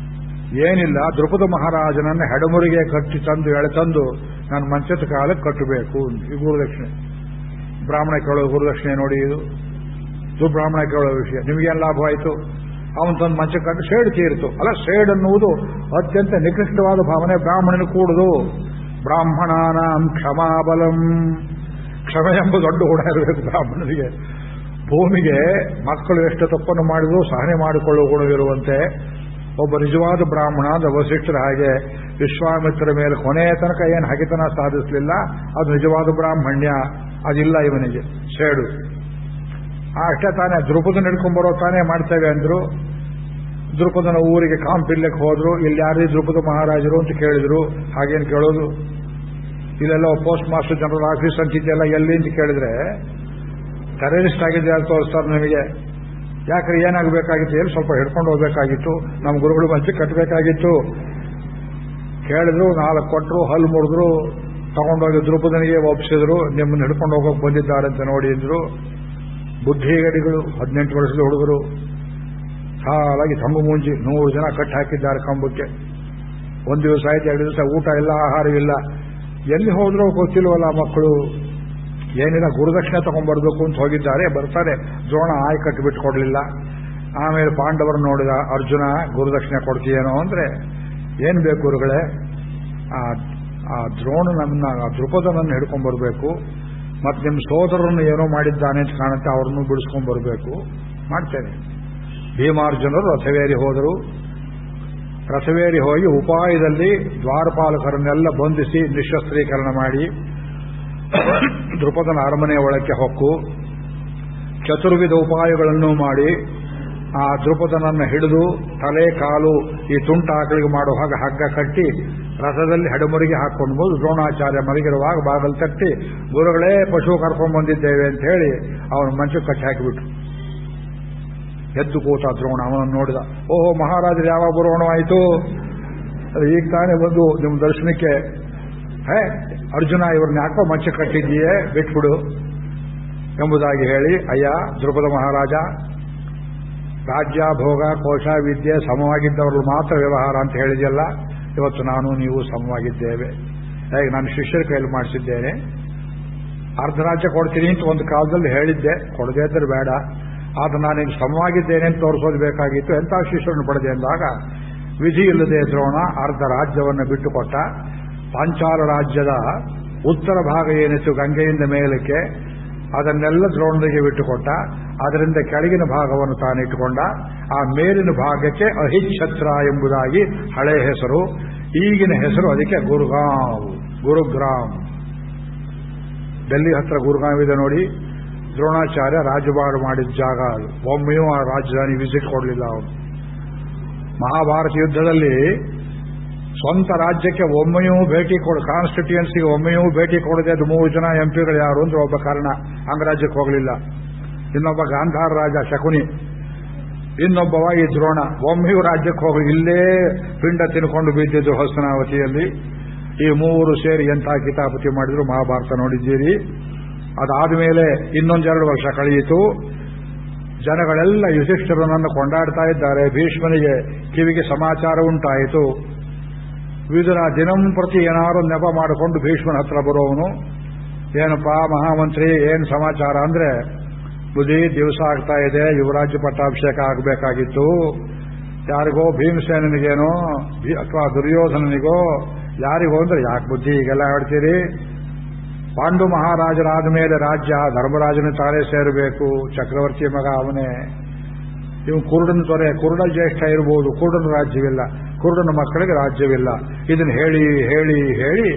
ಏನಿಲ್ಲ, ದ್ರುಪದ ಮಹಾರಾಜನನ್ನ ಹೆಡಮುರಿಗೆ ಕಟ್ಟಿ ತಂದು ಎಳೆತಂದು ನಾನು ಮಂಚದ ಕಾಲಕ್ಕೆ ಕಟ್ಟಬೇಕು ಈ ಗುರುದಕ್ಷಿಣೆ. ಬ್ರಾಹ್ಮಣ ಕೇಳೋ ಗುರುದಕ್ಷಿಣೆ ನೋಡಿ, ಇದು ದುರ್ಬ್ರಾಹ್ಮಣ ಕೇಳೋ ವಿಷಯ. ನಿಮಗೇನು ಲಾಭವಾಯಿತು? ಅವನು ತಂದು ಮಂಚಕ್ಕೆ ಕಟ್ಟು ಸೇಡು ತೀರಿತು. ಅಲ್ಲ, ಸೇಡ್ ಅನ್ನುವುದು ಅತ್ಯಂತ ನಿಕೃಷ್ಟವಾದ ಭಾವನೆ. ಬ್ರಾಹ್ಮಣನ ಕೂಡುದು. ಬ್ರಾಹ್ಮಣಾನಾಂ ಕ್ಷಮಾಬಲಂ, ಕ್ಷಮೆ ಎಂಬ ದೊಡ್ಡ ಕೂಡ ಇರಬೇಕು ಬ್ರಾಹ್ಮಣನಿಗೆ. ಭೂಮಿಗೆ ಮಕ್ಕಳು ಎಷ್ಟು ತಪ್ಪನ್ನು ಮಾಡಿದ್ರು ಸಹನೆ ಮಾಡಿಕೊಳ್ಳುವ ಗುಣವಿರುವಂತೆ ಒಬ್ಬ ನಿಜವಾದ ಬ್ರಾಹ್ಮಣ ಅಂದ್ರೆ ವಸಿಷ್ಠರ ಹಾಗೆ ವಿಶ್ವಾಮಿತ್ರ ಮೇಲೆ ಕೊನೆಯ ತನಕ ಏನು ಹಗೆತನ ಸಾಧಿಸಲಿಲ್ಲ, ಅದು ನಿಜವಾದ ಬ್ರಾಹ್ಮಣ್ಯ. ಅದಿಲ್ಲ ಇವನಿಗೆ, ಸೇಡು. ಅಷ್ಟೇ ತಾನೇ ದ್ರುಪದನ ಹಿಡ್ಕೊಂಡ್ಬರೋ ತಾನೇ ಮಾಡ್ತೇವೆ ಅಂದ್ರು. ದ್ರುಪದನ ಊರಿಗೆ ಕಾಂಪಿಲ್ಲಕ್ಕೆ ಹೋದ್ರು. ಇಲ್ಲಿ ಯಾರು ದ್ರುಪದ ಮಹಾರಾಜರು ಅಂತ ಕೇಳಿದ್ರು. ಹಾಗೇನು ಕೇಳೋದು? ಇಲ್ಲೆಲ್ಲ ಪೋಸ್ಟ್ ಮಾಸ್ಟರ್ ಜನರಲ್ ಆಫೀಸ್ ಅಂತಿದ್ದೆಲ್ಲ ಎಲ್ಲಿ ಅಂತ ಕೇಳಿದ್ರೆ ಟೆರರಿಸ್ಟ್ ಆಗಿದ್ದೆ ಅಂತ ತೋರಿಸ್ತಾರೆ ನಮಗೆ. ಯಾಕ್ರೆ ಏನಾಗಬೇಕಾಗಿತ್ತು? ಎಲ್ಲಿ ಸ್ವಲ್ಪ ಹಿಡ್ಕೊಂಡು ಹೋಗ್ಬೇಕಾಗಿತ್ತು, ನಮ್ಮ ಗುರುಗಳು ಮಂಚಕ್ಕೆ ಕಟ್ಟಬೇಕಾಗಿತ್ತು. ಕೇಳಿದ್ರು, 4 ಕೊಟ್ಟರು, ಹಲ್ಲು ಮುರಿದ್ರು, ತಗೊಂಡೋಗಿ ದ್ರುಪದನಿಗೆ ಒಪ್ಪಿಸಿದ್ರು. ನಿಮ್ಮನ್ನು ಹಿಡ್ಕೊಂಡು ಹೋಗೋಕೆ ಬಂದಿದ್ದಾರೆ ಅಂತ ನೋಡಿ ಅಂದ್ರು. ಬುದ್ಧಿಗಡಿಗಳು, 18 ವರ್ಷದ ಹುಡುಗರು. ಸಾಲಾಗಿ ತಂಗು ಮುಂಜಿ 100 ಜನ ಕಟ್ಟಿ ಹಾಕಿದ್ದಾರೆ ಕಂಬಕ್ಕೆ. ಒಂದು ದಿವಸ ಆಯ್ತು, 2 ದಿವಸ ಊಟ ಇಲ್ಲ, ಆಹಾರವಿಲ್ಲ. ಎಲ್ಲಿ ಹೋದ್ರೂ ಗೊತ್ತಿಲ್ವಲ್ಲ ಮಕ್ಕಳು. ಏನಿಲ್ಲ, ಗುರುದಕ್ಷಿಣೆ ತಗೊಂಡ್ಬರ್ಬೇಕು ಅಂತ ಹೋಗಿದ್ದಾರೆ. ಬರ್ತಾರೆ, ದ್ರೋಣ ಆಯ್ ಕಟ್ಟಿಬಿಟ್ಟು ಕೊಡಲಿಲ್ಲ. ಆಮೇಲೆ ಪಾಂಡವರು ನೋಡಿದ ಅರ್ಜುನ, ಗುರುದಕ್ಷಿಣೆ ಕೊಡ್ತೀಯೇನೋ ಅಂದ್ರೆ, ಏನ್ ಬೇಕು ಗುರುಗಳೇ, ಆ ದ್ರೋಣನನ್ನ, ಆ ದ್ರುಪದನನ್ನು ಹಿಡ್ಕೊಂಡ್ಬರ್ಬೇಕು, ಮತ್ತೆ ನಿಮ್ಮ ಸೋದರನ್ನು ಏನೋ ಮಾಡಿದ್ದಾನೆ ಅಂತ ಕಾಣುತ್ತೆ, ಅವ್ರನ್ನು ಬಿಡಿಸ್ಕೊಂಡ್ಬರ್ಬೇಕು. ಮಾಡ್ತೇನೆ. ಭೀಮಾರ್ಜುನರು ರಥವೇರಿ ಹೋದರು. ರಥವೇರಿ ಹೋಗಿ ಉಪಾಯದಲ್ಲಿ ದ್ವಾರಪಾಲಕರನ್ನೆಲ್ಲ ಬಂಧಿಸಿ ನಿಶಸ್ತ್ರೀಕರಣ ಮಾಡಿ ದ್ರುಪದನ ಅರಮನೆಯ ಒಳಕ್ಕೆ ಹೊಕ್ಕು ಚತುರ್ವಿಧ ಉಪಾಯಗಳನ್ನು ಮಾಡಿ ಆ ದ್ರುಪದನನ್ನು ಹಿಡಿದು ತಲೆ ಕಾಲು ಈ ತುಂಟಾಕಳಿಗೆ ಮಾಡೋ ಹಾಗೆ ಹಗ್ಗ ಕಟ್ಟಿ ರಥದಲ್ಲಿ ಹಡಮುರಿಗೆ ಹಾಕೊಂಡು ಹೋದು ದ್ರೋಣಾಚಾರ್ಯ ಮಲಗಿರುವಾಗ ಬಾಗಲು ತಟ್ಟಿ, ಗುರುಗಳೇ ಪಶು ಕರ್ಕೊಂಡು ಬಂದಿದ್ದೇವೆ ಅಂತ ಹೇಳಿ ಅವನ ಮಂಚಕ್ಕೆ ಕಟ್ಟಿ ಹಾಕಿಬಿಟ್ರು. ಎದ್ದು ಕೂತ ದ್ರೋಣ ಅವನನ್ನು ನೋಡಿದ. ಓಹೋ, ಮಹಾರಾಜರು ಯಾವಾಗ ಬರೋಣವಾಯಿತು? ಈಗ ತಾನೇ ಬಂದು ನಿಮ್ಮ ದರ್ಶನಕ್ಕೆ. ಅರ್ಜುನ, ಇವ್ರನ್ನ ಯಾಕೋ ಮಂಚಕ್ಕೆ ಕಟ್ಟಿದ್ದೀಯೇ, ಬಿಟ್ಬಿಡು ಎಂಬುದಾಗಿ ಹೇಳಿ, ಅಯ್ಯ ದ್ರುಪದ ಮಹಾರಾಜ, ರಾಜ್ಯ ಭೋಗ ಕೋಶ ವಿದ್ಯೆ ಸಮವಾಗಿದ್ದವರು ಮಾತ್ರ ವ್ಯವಹಾರ ಅಂತ ಹೇಳಿದೆಯಲ್ಲ, ಇವತ್ತು ನಾನು ನೀವು ಸಮವಾಗಿದ್ದೇವೆ. ಹೇಗೆ ನಾನು ಶಿಷ್ಯರ ಕೈಯಲ್ಲಿ ಮಾಡಿಸಿದ್ದೇನೆ. ಅರ್ಧ ರಾಜ್ಯ ಕೊಡ್ತೀನಿ ಅಂತ ಒಂದು ಕಾಲದಲ್ಲಿ ಹೇಳಿದ್ದೆ, ಕೊಡದೇ ಇದ್ದರೆ ಬೇಡ, ಆದ್ರೆ ನಾನೀಗ ಸಮವಾಗಿದ್ದೇನೆ ಅಂತ ತೋರಿಸೋದು ಬೇಕಾಗಿತ್ತು. ಎಂಥ ಶಿಷ್ಯರನ್ನು ಪಡೆದೆ ಎಂದಾಗ ವಿಧಿ ಇಲ್ಲದೆ ದ್ರೋಣ ಅರ್ಧ ರಾಜ್ಯವನ್ನು ಬಿಟ್ಟುಕೊಟ್ಟ. ಪಾಂಚಾಲ ರಾಜ್ಯದ ಉತ್ತರ ಭಾಗ ಏನಿತ್ತು ಗಂಗೆಯಿಂದ ಮೇಲಕ್ಕೆ, ಅದನ್ನೆಲ್ಲ ದ್ರೋಣರಿಗೆ ಬಿಟ್ಟುಕೊಟ್ಟ. ಅದರಿಂದ ಕೆಳಗಿನ ಭಾಗವನ್ನು ತಾನಿಟ್ಟುಕೊಂಡ. ಆ ಮೇಲಿನ ಭಾಗಕ್ಕೆ ಅಹಿಚ್ಛತ್ರ ಎಂಬುದಾಗಿ ಹಳೆ ಹೆಸರು. ಈಗಿನ ಹೆಸರು ಅದಕ್ಕೆ ಗುರುಗ್ರಾಮ್. ಡೆಲ್ಲಿ ಹತ್ರ ಗುರುಗ್ರಾಮ್ ಇದೆ ನೋಡಿ. ದ್ರೋಣಾಚಾರ್ಯ ರಾಜಭಾರ ಮಾಡಿದ ಜಾಗ ಅದು. ಒಮ್ಮೆಯೂ ಆ ರಾಜಧಾನಿ ವಿಸಿಟ್ ಕೊಡಲಿಲ್ಲ ಅವರು. ಮಹಾಭಾರತ ಯುದ್ಧದಲ್ಲಿ ಸ್ವಂತ ರಾಜ್ಯಕ್ಕೆ ಒಮ್ಮೆಯೂ ಭೇಟಿ ಕಾನ್ಸ್ಟಿಟ್ಯೂಯನ್ಸಿಗೆ ಒಮ್ಮೆಯೂ ಭೇಟಿ ಕೊಡದೆ ಅದು 3 ಜನ ಎಂಪಿಗಳು ಯಾರು ಅಂದ್ರೆ ಒಬ್ಬ ಕಾರಣ ಅಂಗರಾಜ್ಯಕ್ಕೆ ಹೋಗಲಿಲ್ಲ. ಇನ್ನೊಬ್ಬ ಗಾಂಧಾರ ರಾಜ ಶಕುನಿ, ಇನ್ನೊಬ್ಬವ ಈ ದ್ರೋಣ. ಒಮ್ಮೆಯೂ ರಾಜ್ಯಕ್ಕೆ ಹೋಗಲಿ, ಇಲ್ಲೇ ಪಿಂಡ ತಿನ್ಕೊಂಡು ಬಿದ್ದಿದ್ದು ಹಸ್ತನಾವತಿಯಲ್ಲಿ. ಈ 3 ಸೇರಿ ಎಂಥ ಕಿತಾಪತಿ ಮಾಡಿದ್ರು ಮಹಾಭಾರತ ನೋಡಿದ್ದೀರಿ. ಅದಾದ ಮೇಲೆ ಇನ್ನೊಂದೆರಡು ವರ್ಷ ಕಳೆಯಿತು. ಜನಗಳೆಲ್ಲ ಯುಧಿಷ್ಠಿರನನ್ನು ಕೊಂಡಾಡ್ತಾ ಇದ್ದಾರೆ. ಭೀಷ್ಮನಿಗೆ ಕಿವಿಗೆ ಸಮಾಚಾರ ಉಂಟಾಯಿತು. ವಿದುರ ದಿನಂಪ್ರತಿ ಏನಾರು ನೆಪ ಮಾಡಿಕೊಂಡು ಭೀಷ್ಮನ ಹತ್ರ ಬರೋವನು. ಏನಪ್ಪಾ ಮಹಾಮಂತ್ರಿ, ಏನ್ ಸಮಾಚಾರ ಅಂದ್ರೆ, ಬುದ್ಧಿ ದಿವಸ ಆಗ್ತಾ ಇದೆ, ಯುವರಾಜ್ಯ ಪಟ್ಟಾಭಿಷೇಕ ಆಗಬೇಕಾಗಿತ್ತು. ಯಾರಿಗೋ ಭೀಮಸೇನಿಗೇನೋ ಅಥವಾ ದುರ್ಯೋಧನನಿಗೋ ಯಾರಿಗೋ ಅಂದ್ರೆ, ಯಾಕೆ ಬುದ್ಧಿ ಈಗೆಲ್ಲ ಹೇಳ್ತೀರಿ? ಪಾಂಡು ಮಹಾರಾಜರಾದ ಮೇಲೆ ರಾಜ್ಯ ಧರ್ಮರಾಜನ ತಾನೇ ಸೇರಬೇಕು. ಚಕ್ರವರ್ತಿ ಮಗ ಅವನೇ. ಇವನು ಕುರುಡನ ದೊರೆ, ಕುರುಡ ಜ್ಯೇಷ್ಠ ಇರಬಹುದು, ಕುರುಡನ ರಾಜ್ಯವಿಲ್ಲ, ಕುರುಡನ ಮಕ್ಕಳಿಗೆ ರಾಜ್ಯವಿಲ್ಲ. ಇದನ್ನು ಹೇಳಿ ಹೇಳಿ ಹೇಳಿ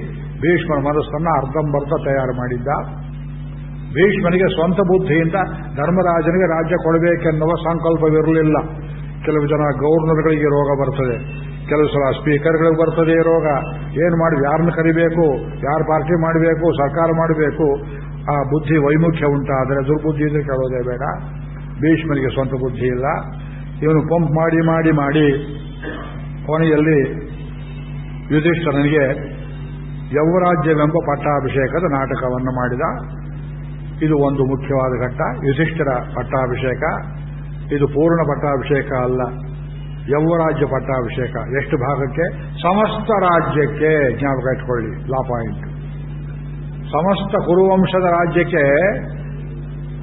ಭೀಷ್ಮನ ಮನಸ್ಸನ್ನು ಅರ್ಧಂಬರ್ಧ ತಯಾರು ಮಾಡಿದ್ದ. ಭೀಷ್ಮನಿಗೆ ಸ್ವಂತ ಬುದ್ಧಿಯಿಂದ ಧರ್ಮರಾಜನಿಗೆ ರಾಜ್ಯ ಕೊಡಬೇಕೆನ್ನುವ ಸಂಕಲ್ಪವಿರಲಿಲ್ಲ. ಕೆಲವು ಜನ ಗವರ್ನರ್ಗಳಿಗೆ ರೋಗ ಬರ್ತದೆ, ಕೆಲವು ಸಲ ಸ್ಪೀಕರ್ಗಳಿಗೆ ಬರ್ತದೆ ರೋಗ. ಏನು ಮಾಡಿ, ಯಾರನ್ನು ಕರಿಬೇಕು, ಯಾರು ಪಾರ್ಟಿ ಮಾಡಬೇಕು, ಸರ್ಕಾರ ಮಾಡಬೇಕು, ಆ ಬುದ್ಧಿ ವೈಮುಖ್ಯ ಉಂಟಾದರೆ ದುರ್ಬುದ್ಧಿ ಇದ್ರೆ ಕೇಳೋದೇ ಬೇಡ. ಭೀಷ್ಮನಿಗೆ ಸ್ವಂತ ಬುದ್ಧಿ ಇಲ್ಲ. ಇವನು ಪಂಪ್ ಮಾಡಿ ಮಾಡಿ ಮಾಡಿ ಕೊನೆಯಲ್ಲಿ ಯುಧಿಷ್ಠಿರನಿಗೆ ಯೌವರಾಜ್ಯವೆಂಬ ಪಟ್ಟಾಭಿಷೇಕದ ನಾಟಕವನ್ನು ಮಾಡಿದ. ಇದು ಒಂದು ಮುಖ್ಯವಾದ ಘಟ್ಟ. ಯುಧಿಷ್ಠಿರ ಪಟ್ಟಾಭಿಷೇಕ ಇದು ಪೂರ್ಣ ಪಟ್ಟಾಭಿಷೇಕ ಅಲ್ಲ, ಯೌವರಾಜ್ಯ ಪಟ್ಟಾಭಿಷೇಕ. ಎಷ್ಟು ಭಾಗಕ್ಕೆ? ಸಮಸ್ತ ರಾಜ್ಯಕ್ಕೆ. ಜ್ಞಾಪಕ ಇಟ್ಕೊಳ್ಳಿ, ಲಾ ಪಾಯಿಂಟ್. ಸಮಸ್ತ ಕುರುವಂಶದ ರಾಜ್ಯಕ್ಕೆ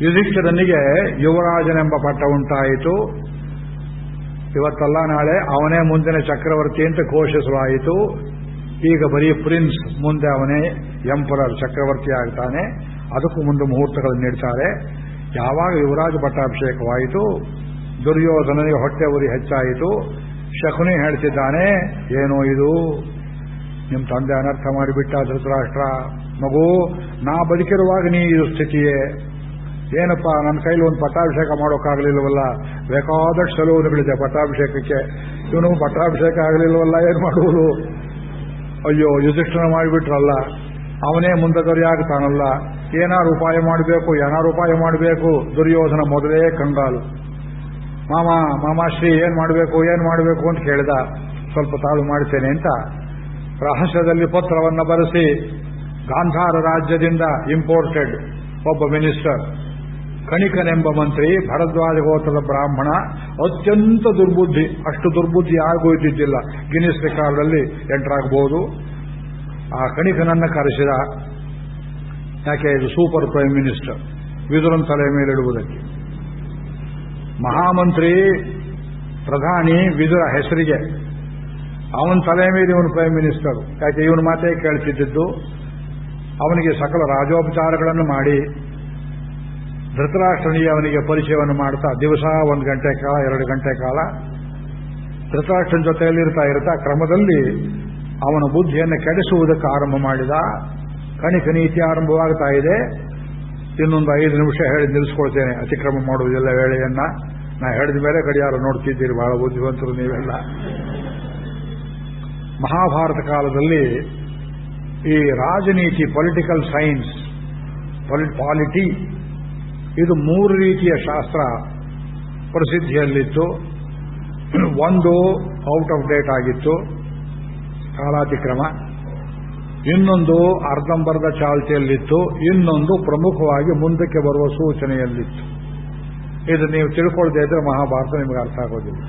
ಯುಧಿಷ್ಠಿರನಿಗೆ ಯುವರಾಜನೆಂಬ ಪಟ್ಟ ಉಂಟಾಯಿತು. ಇವತ್ತಲ್ಲ ನಾಳೆ ಅವನೇ ಮುಂದಿನ ಚಕ್ರವರ್ತಿ ಅಂತ ಘೋಷಿಸಲಾಯಿತು. ಈಗ ಬರೀ ಪ್ರಿನ್ಸ್, ಮುಂದೆ ಅವನೇ ಎಂಪರರ್, ಚಕ್ರವರ್ತಿ ಆಗ್ತಾನೆ. ಅದಕ್ಕೂ ಮುಂದೆ ಮುಹೂರ್ತಗಳನ್ನು ನೀಡ್ತಾರೆ. ಯಾವಾಗ ಯುವರಾಜ ಪಟ್ಟಾಭಿಷೇಕವಾಯಿತು, ದುರ್ಯೋಧನನಿಗೆ ಹೊಟ್ಟೆ ಉರಿ ಹೆಚ್ಚಾಯಿತು. ಶಕುನಿ ಹೇಳ್ತಿದ್ದಾನೆ, ಏನೋ ಇದು, ನಿಮ್ಮ ತಂದೆ ಅನರ್ಥ ಮಾಡಿಬಿಟ್ಟ ಧೃತರಾಷ್ಟ್ರ. ಮಗು, ನಾ ಬದುಕಿರುವಾಗ ನೀ ಇದು ಸ್ಥಿತಿಯೇ. ಏನಪ್ಪ, ನನ್ನ ಕೈಲಿ ಒಂದು ಪಟ್ಟಾಭಿಷೇಕ ಮಾಡೋಕ್ಕಾಗಲಿಲ್ವಲ್ಲ, ಬೇಕಾದಷ್ಟು ಸಲುವುಗಳಿದೆ ಪಟ್ಟಾಭಿಷೇಕಕ್ಕೆ. ಇವನು ಪಟ್ಟಾಭಿಷೇಕ ಆಗಲಿಲ್ವಲ್ಲ, ಏನು ಮಾಡುವುದು? ಅಯ್ಯೋ, ಯುಧಿಷ್ಠಿರ ಮಾಡಿಬಿಟ್ರಲ್ಲ, ಅವನೇ ಮುಂದೆ ದೊರೆಯಾಗ್ತಾನಲ್ಲ, ಏನಾರು ಉಪಾಯ ಮಾಡಬೇಕು. ದುರ್ಯೋಧನ ಮೊದಲೇ ಕಂಗಾಲು. ಮಾಮಾಶ್ರೀ ಏನ್ ಮಾಡಬೇಕು ಅಂತ ಕೇಳಿದ. ಸ್ವಲ್ಪ ತಾಳು ಮಾಡ್ತೇನೆ ಅಂತ ರಹಸ್ಯದಲ್ಲಿ ಪತ್ರವನ್ನು ಬರೆಸಿ ಗಾಂಧಾರ ರಾಜ್ಯದಿಂದ ಇಂಪೋರ್ಟೆಡ್ ಒಬ್ಬ ಮಿನಿಸ್ಟರ್, ಕಣಿಕನೆಂಬ ಮಂತ್ರಿ ಭರದ್ವಾಜ ಗೋತ್ರದ ಬ್ರಾಹ್ಮಣ, ಅತ್ಯಂತ ದುರ್ಬುದ್ಧಿ. ಅಷ್ಟು ದುರ್ಬುದ್ಧಿ ಯಾರಿಗೂ ಇದ್ದಿದ್ದಿಲ್ಲ. ಗಿನ್ನಿಸ್ ರೆಕಾರ್ಡಲ್ಲಿ ಎಂಟರಾಗಬಹುದು. ಆ ಕಣಿಕನನ್ನ ಕರೆಸಿದ. ಯಾಕೆ? ಇದು ಸೂಪರ್ ಪ್ರೈಮ್ ಮಿನಿಸ್ಟರ್, ವಿದುರನ್ ತಲೆ ಮೇಲಿಡುವುದಕ್ಕೆ. ಮಹಾಮಂತ್ರಿ ಪ್ರಧಾನಿ ವಿದುರ ಹೆಸರಿಗೆ, ಅವನ ತಲೆ ಮೇಲೆ ಇವನು ಪ್ರೈಮ್ ಮಿನಿಸ್ಟರ್. ಯಾಕೆ? ಇವನ ಮಾತೇ ಕೇಳ್ತಿದ್ದು. ಅವನಿಗೆ ಸಕಲ ರಾಜೋಪಚಾರಗಳನ್ನು ಮಾಡಿ ಧೃತರಾಷ್ಟ್ರನಿಗೆ ಅವನಿಗೆ ಪರಿಚಯವನ್ನು ಮಾಡ್ತಾ ದಿವಸ 1 ಗಂಟೆ ಕಾಲ 2 ಗಂಟೆ ಕಾಲ ಧೃತರಾಷ್ಟ್ರನ ಜೊತೆಯಲ್ಲಿರ್ತಾ ಕ್ರಮದಲ್ಲಿ ಅವನ ಬುದ್ಧಿಯನ್ನು ಕೆಡಿಸುವುದಕ್ಕೆ ಆರಂಭ ಮಾಡಿದ. ಕಣಿಕ ನೀತಿ ಆರಂಭವಾಗ್ತಾ ಇದೆ. ಇನ್ನೊಂದು 5 ನಿಮಿಷ ಹೇಳಿ ನಿಲ್ಲಿಸ್ಕೊಳ್ತೇನೆ. ಅತಿಕ್ರಮ ಮಾಡುವುದಿಲ್ಲ ವೇಳೆಯನ್ನ. ನಾ ಹೇಳಿದ ಮೇಲೆ ಗಡಿಯಾರ ನೋಡ್ತಿದ್ದೀರಿ, ಬಹಳ ಬುದ್ಧಿವಂತರು ನೀವೆಲ್ಲ. ಮಹಾಭಾರತ ಕಾಲದಲ್ಲಿ ಈ ರಾಜನೀತಿ, ಪೊಲಿಟಿಕಲ್ ಸೈನ್ಸ್, ಪಾಲಿಟಿ, ಇದು 3 ರೀತಿಯ ಶಾಸ್ತ್ರ ಪ್ರಸಿದ್ಧಿಯಲ್ಲಿತ್ತು. ಒಂದು ಔಟ್ ಆಫ್ ಡೇಟ್ ಆಗಿತ್ತು, ಕಾಲಾತಿಕ್ರಮ. ಇನ್ನೊಂದು ಅರ್ಧಂಬರ್ಧ ಚಾಲ್ತಿಯಲ್ಲಿತ್ತು. ಇನ್ನೊಂದು ಪ್ರಮುಖವಾಗಿ ಮುಂದಕ್ಕೆ ಬರುವ ಸೂಚನೆಯಲ್ಲಿತ್ತು. ಇದು ನೀವು ತಿಳ್ಕೊಳ್ಳದೆ ಇದ್ರೆ ಮಹಾಭಾರತ ನಿಮಗೆ ಅರ್ಥ ಆಗೋದಿಲ್ಲ.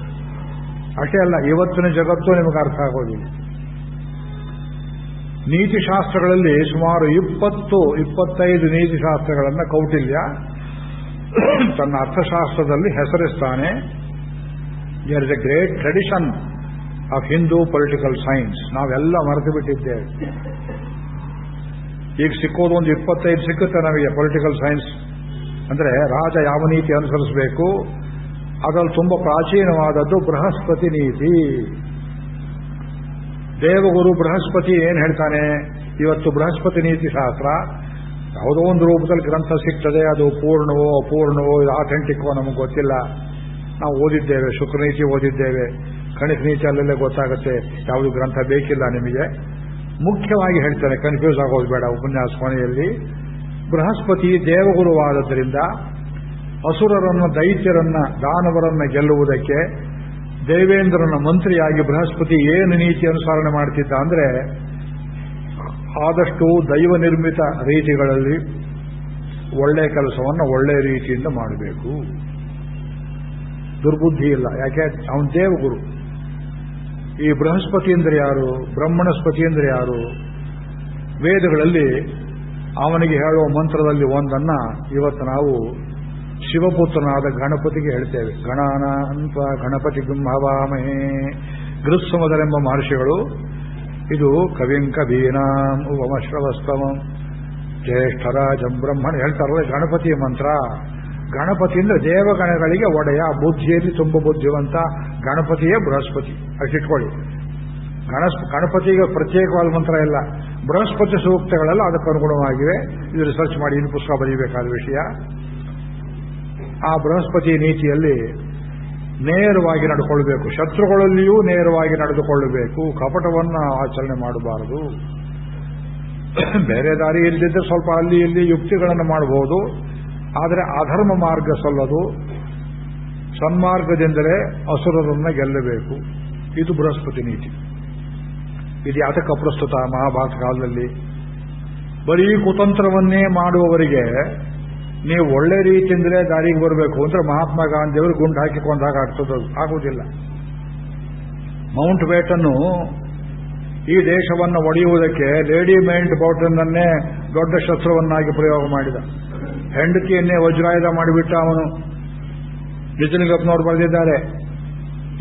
ಅಷ್ಟೇ ಅಲ್ಲ, ಇವತ್ತಿನ ಜಗತ್ತು ನಿಮಗೆ ಅರ್ಥ ಆಗೋದಿಲ್ಲ. ನೀತಿಶಾಸ್ತ್ರಗಳಲ್ಲಿ ಸುಮಾರು 20-25 ನೀತಿಶಾಸ್ತ್ರಗಳನ್ನು ಕೌಟಿಲ್ಯ ತನ್ನ ಅರ್ಥಶಾಸ್ತ್ರದಲ್ಲಿ ಹೆಸರಿಸ್ತಾನೆ. There is a great tradition of Hindu political science. ನಾವೆಲ್ಲ ಮರೆತು ಬಿಟ್ಟಿದ್ದೇವೆ. ಈಗ ಸಿಕ್ಕೋದು ಒಂದು 25 ಸಿಕ್ಕುತ್ತೆ ನಮಗೆ ಪೊಲಿಟಿಕಲ್ ಸೈನ್ಸ್. ಅಂದರೆ ರಾಜ ಯಾವ ನೀತಿ ಅನುಸರಿಸಬೇಕು. ಅದರಲ್ಲಿ ತುಂಬ ಪ್ರಾಚೀನವಾದದ್ದು ಬೃಹಸ್ಪತಿ ನೀತಿ. ದೇವಗುರು ಬೃಹಸ್ಪತಿ ಏನ್ ಹೇಳ್ತಾನೆ? ಇವತ್ತು ಬೃಹಸ್ಪತಿ ನೀತಿ ಶಾಸ್ತ್ರ ಯಾವುದೋ ಒಂದು ರೂಪದಲ್ಲಿ ಗ್ರಂಥ ಸಿಗ್ತದೆ. ಅದು ಪೂರ್ಣವೋ ಅಪೂರ್ಣವೋ, ಇದು ಆಥೆಂಟಿಕ್ಕೋ ನಮಗೆ ಗೊತ್ತಿಲ್ಲ. ನಾವು ಓದಿದ್ದೇವೆ, ಶುಕ್ರನೀತಿ ಓದಿದ್ದೇವೆ, ಕಣಿಕ ನೀತಿ ಅಲ್ಲೆಲ್ಲೇ ಗೊತ್ತಾಗುತ್ತೆ. ಯಾವುದು ಗ್ರಂಥ ಬೇಕಿಲ್ಲ ನಿಮಗೆ. ಮುಖ್ಯವಾಗಿ ಹೇಳ್ತಾನೆ, ಕನ್ಫ್ಯೂಸ್ ಆಗೋದು ಬೇಡ. ಉಪನ್ಯಾಸ ಕೊನೆಯಲ್ಲಿ ಬೃಹಸ್ಪತಿ ದೇವಗುರುವಾದದ್ದರಿಂದ ಅಸುರರನ್ನ, ದೈತ್ಯರನ್ನ, ದಾನವರನ್ನ ಗೆಲ್ಲುವುದಕ್ಕೆ ದೇವೇಂದ್ರನ ಮಂತ್ರಿಯಾಗಿ ಬೃಹಸ್ಪತಿ ಏನು ನೀತಿ ಅನುಸರಣೆ ಮಾಡ್ತಿದ್ದ ಅಂದ್ರೆ, ಆದಷ್ಟು ದೈವ ನಿರ್ಮಿತ ರೀತಿಗಳಲ್ಲಿ ಒಳ್ಳೆಯ ಕೆಲಸವನ್ನು ಒಳ್ಳೆಯ ರೀತಿಯಿಂದ ಮಾಡಬೇಕು. ದುರ್ಬುದ್ಧಿ ಇಲ್ಲ. ಯಾಕೆ? ಅವನ ದೇವಗುರು. ಈ ಬೃಹಸ್ಪತಿ ಅಂದ್ರೆ ಯಾರು? ಬ್ರಹ್ಮಣಸ್ಪತಿ ಅಂದ್ರೆ ಯಾರು? ವೇದಗಳಲ್ಲಿ ಅವನಿಗೆ ಹೇಳುವ ಮಂತ್ರದಲ್ಲಿ ಒಂದನ್ನ ಇವತ್ತು ನಾವು ಶಿವಪುತ್ರನಾದ ಗಣಪತಿಗೆ ಹೇಳ್ತೇವೆ. ಗಣಾನಾಂತ ಗಣಪತಿ ಗುಂಭವಾಮಹೇ. ಗೃತ್ಸ ಮೊದಲೆಂಬ ಮಹರ್ಷಿಗಳು ಇದು ಕವಿಂ ಕಬೀನಾಂ ಉಪಮಶ್ರವಸ್ತಮಂ ಜ್ಯೇಷ್ಠರಾಜಂ ಬ್ರಹ್ಮನ್ ಹೇಳ್ತಾರಲ್ಲ ಗಣಪತಿಯ ಮಂತ್ರ. ಗಣಪತಿ ಅಂದ್ರೆ ದೇವಗಣಗಳಿಗೆ ಒಡೆಯ, ಬುದ್ಧಿಯಲ್ಲಿ ತುಂಬ ಬುದ್ಧಿವಂತ ಗಣಪತಿಯೇ ಬೃಹಸ್ಪತಿ. ಅಷ್ಟಿಟ್ಕೊಳ್ಳಿ. ಗಣಪತಿಗೆ ಪ್ರತ್ಯೇಕವಾದ ಮಂತ್ರ ಇಲ್ಲ. ಬೃಹಸ್ಪತಿ ಸೂಕ್ತಗಳೆಲ್ಲ ಅದಕ್ಕೆ ಅನುಗುಣವಾಗಿವೆ. ಇದು ರಿಸರ್ಚ್ ಮಾಡಿ ಇನ್ನು ಪುಸ್ತಕ ಬರೀಬೇಕಾದ ವಿಷಯ. ಆ ಬೃಹಸ್ಪತಿ ನೀತಿಯಲ್ಲಿ ನೇರವಾಗಿ ನಡೆದುಕೊಳ್ಳಬೇಕು. ಶತ್ರುಗಳಲ್ಲಿಯೂ ನೇರವಾಗಿ ನಡೆದುಕೊಳ್ಳಬೇಕು. ಕಪಟವನ್ನು ಆಚರಣೆ ಮಾಡಬಾರದು. ಬೇರೆ ದಾರಿ ಇಲ್ಲದಿದ್ದರೆ ಸ್ವಲ್ಪ ಅಲ್ಲಿ ಇಲ್ಲಿ ಯುಕ್ತಿಗಳನ್ನು ಮಾಡಬಹುದು. ಆದರೆ ಅಧರ್ಮ ಮಾರ್ಗ ಸಲ್ಲದು. ಸನ್ಮಾರ್ಗದಿಂದಲೇ ಅಸುರರನ್ನ ಗೆಲ್ಲಬೇಕು. ಇದು ಬೃಹಸ್ಪತಿ ನೀತಿ. ಇದು ಯಾತಕ ಪ್ರಸ್ತುತ ಮಹಾಭಾರತ ಕಾಲದಲ್ಲಿ ಬರೀ ಕುತಂತ್ರವನ್ನೇ ಮಾಡುವವರಿಗೆ ನೀವು ಒಳ್ಳೆ ರೀತಿಯಿಂದಲೇ ದಾರಿಗೆ ಬರಬೇಕು ಅಂದ್ರೆ ಮಹಾತ್ಮ ಗಾಂಧಿಯವರು ಗುಂಡು ಹಾಕಿಕೊಂಡಾಗ ಆಗುವುದಿಲ್ಲ. ಮೌಂಟ್ ಬೇಟನ್ನು ಈ ದೇಶವನ್ನು ಒಡೆಯುವುದಕ್ಕೆ ಲೇಡಿ ಮೌಂಟ್ ಬೇಟನ್ನನ್ನೇ ದೊಡ್ಡ ಶಸ್ತ್ರವನ್ನಾಗಿ ಪ್ರಯೋಗ ಮಾಡಿದ. ಹೆಂಡತಿಯನ್ನೇ ವಜ್ರಾಯುಧ ಮಾಡಿಬಿಟ್ಟ ಅವನು. ನಿಜಲಿಂಗಪ್ಪನವರು ಬರೆದಿದ್ದಾರೆ,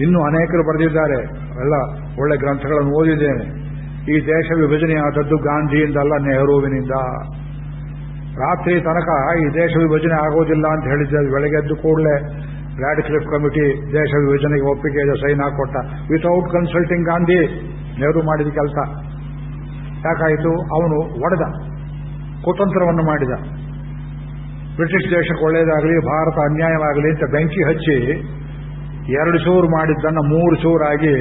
ಇನ್ನೂ ಅನೇಕರು ಬರೆದಿದ್ದಾರೆ. ಎಲ್ಲ ಒಳ್ಳೆ ಗ್ರಂಥಗಳನ್ನು ಓದಿದ್ದೇನೆ. ಈ ದೇಶ ವಿಭಜನೆ ಆದದ್ದು ಗಾಂಧಿಯಿಂದಲ್ಲ, ನೆಹರುವಿನಿಂದ. ರಾತ್ರಿ ತನಕ ಈ ದೇಶ ವಿಭಜನೆ ಆಗೋದಿಲ್ಲ ಅಂತ ಹೇಳಿದ್ದೆ. ಬೆಳಗ್ಗೆದ್ದು ಕೂಡಲೇ ರ್ಯಾಡಿಕ್ಲಿಫ್ ಕಮಿಟಿ ದೇಶ ವಿಭಜನೆಗೆ ಒಪ್ಪಿಗೆ ಸೈನ್ ಹಾಕೊಟ್ಟ. Without consulting Gandhi. ನೆಹರು ಮಾಡಿದ ಕೆಲಸ ಯಾಕಾಯಿತು? ಅವನು ಒಡೆದ, ಕುತಂತ್ರವನ್ನು ಮಾಡಿದ. ಬ್ರಿಟಿಷ್ ದೇಶಕ್ಕೆ ಒಳ್ಳೆಯದಾಗಲಿ, ಭಾರತ ಅನ್ಯಾಯವಾಗಲಿ ಅಂತ ಬೆಂಕಿ ಹಚ್ಚಿ 2 ಚೂರು ಮಾಡಿದ್ದನ್ನು 3 ಚೂರಾಗಿ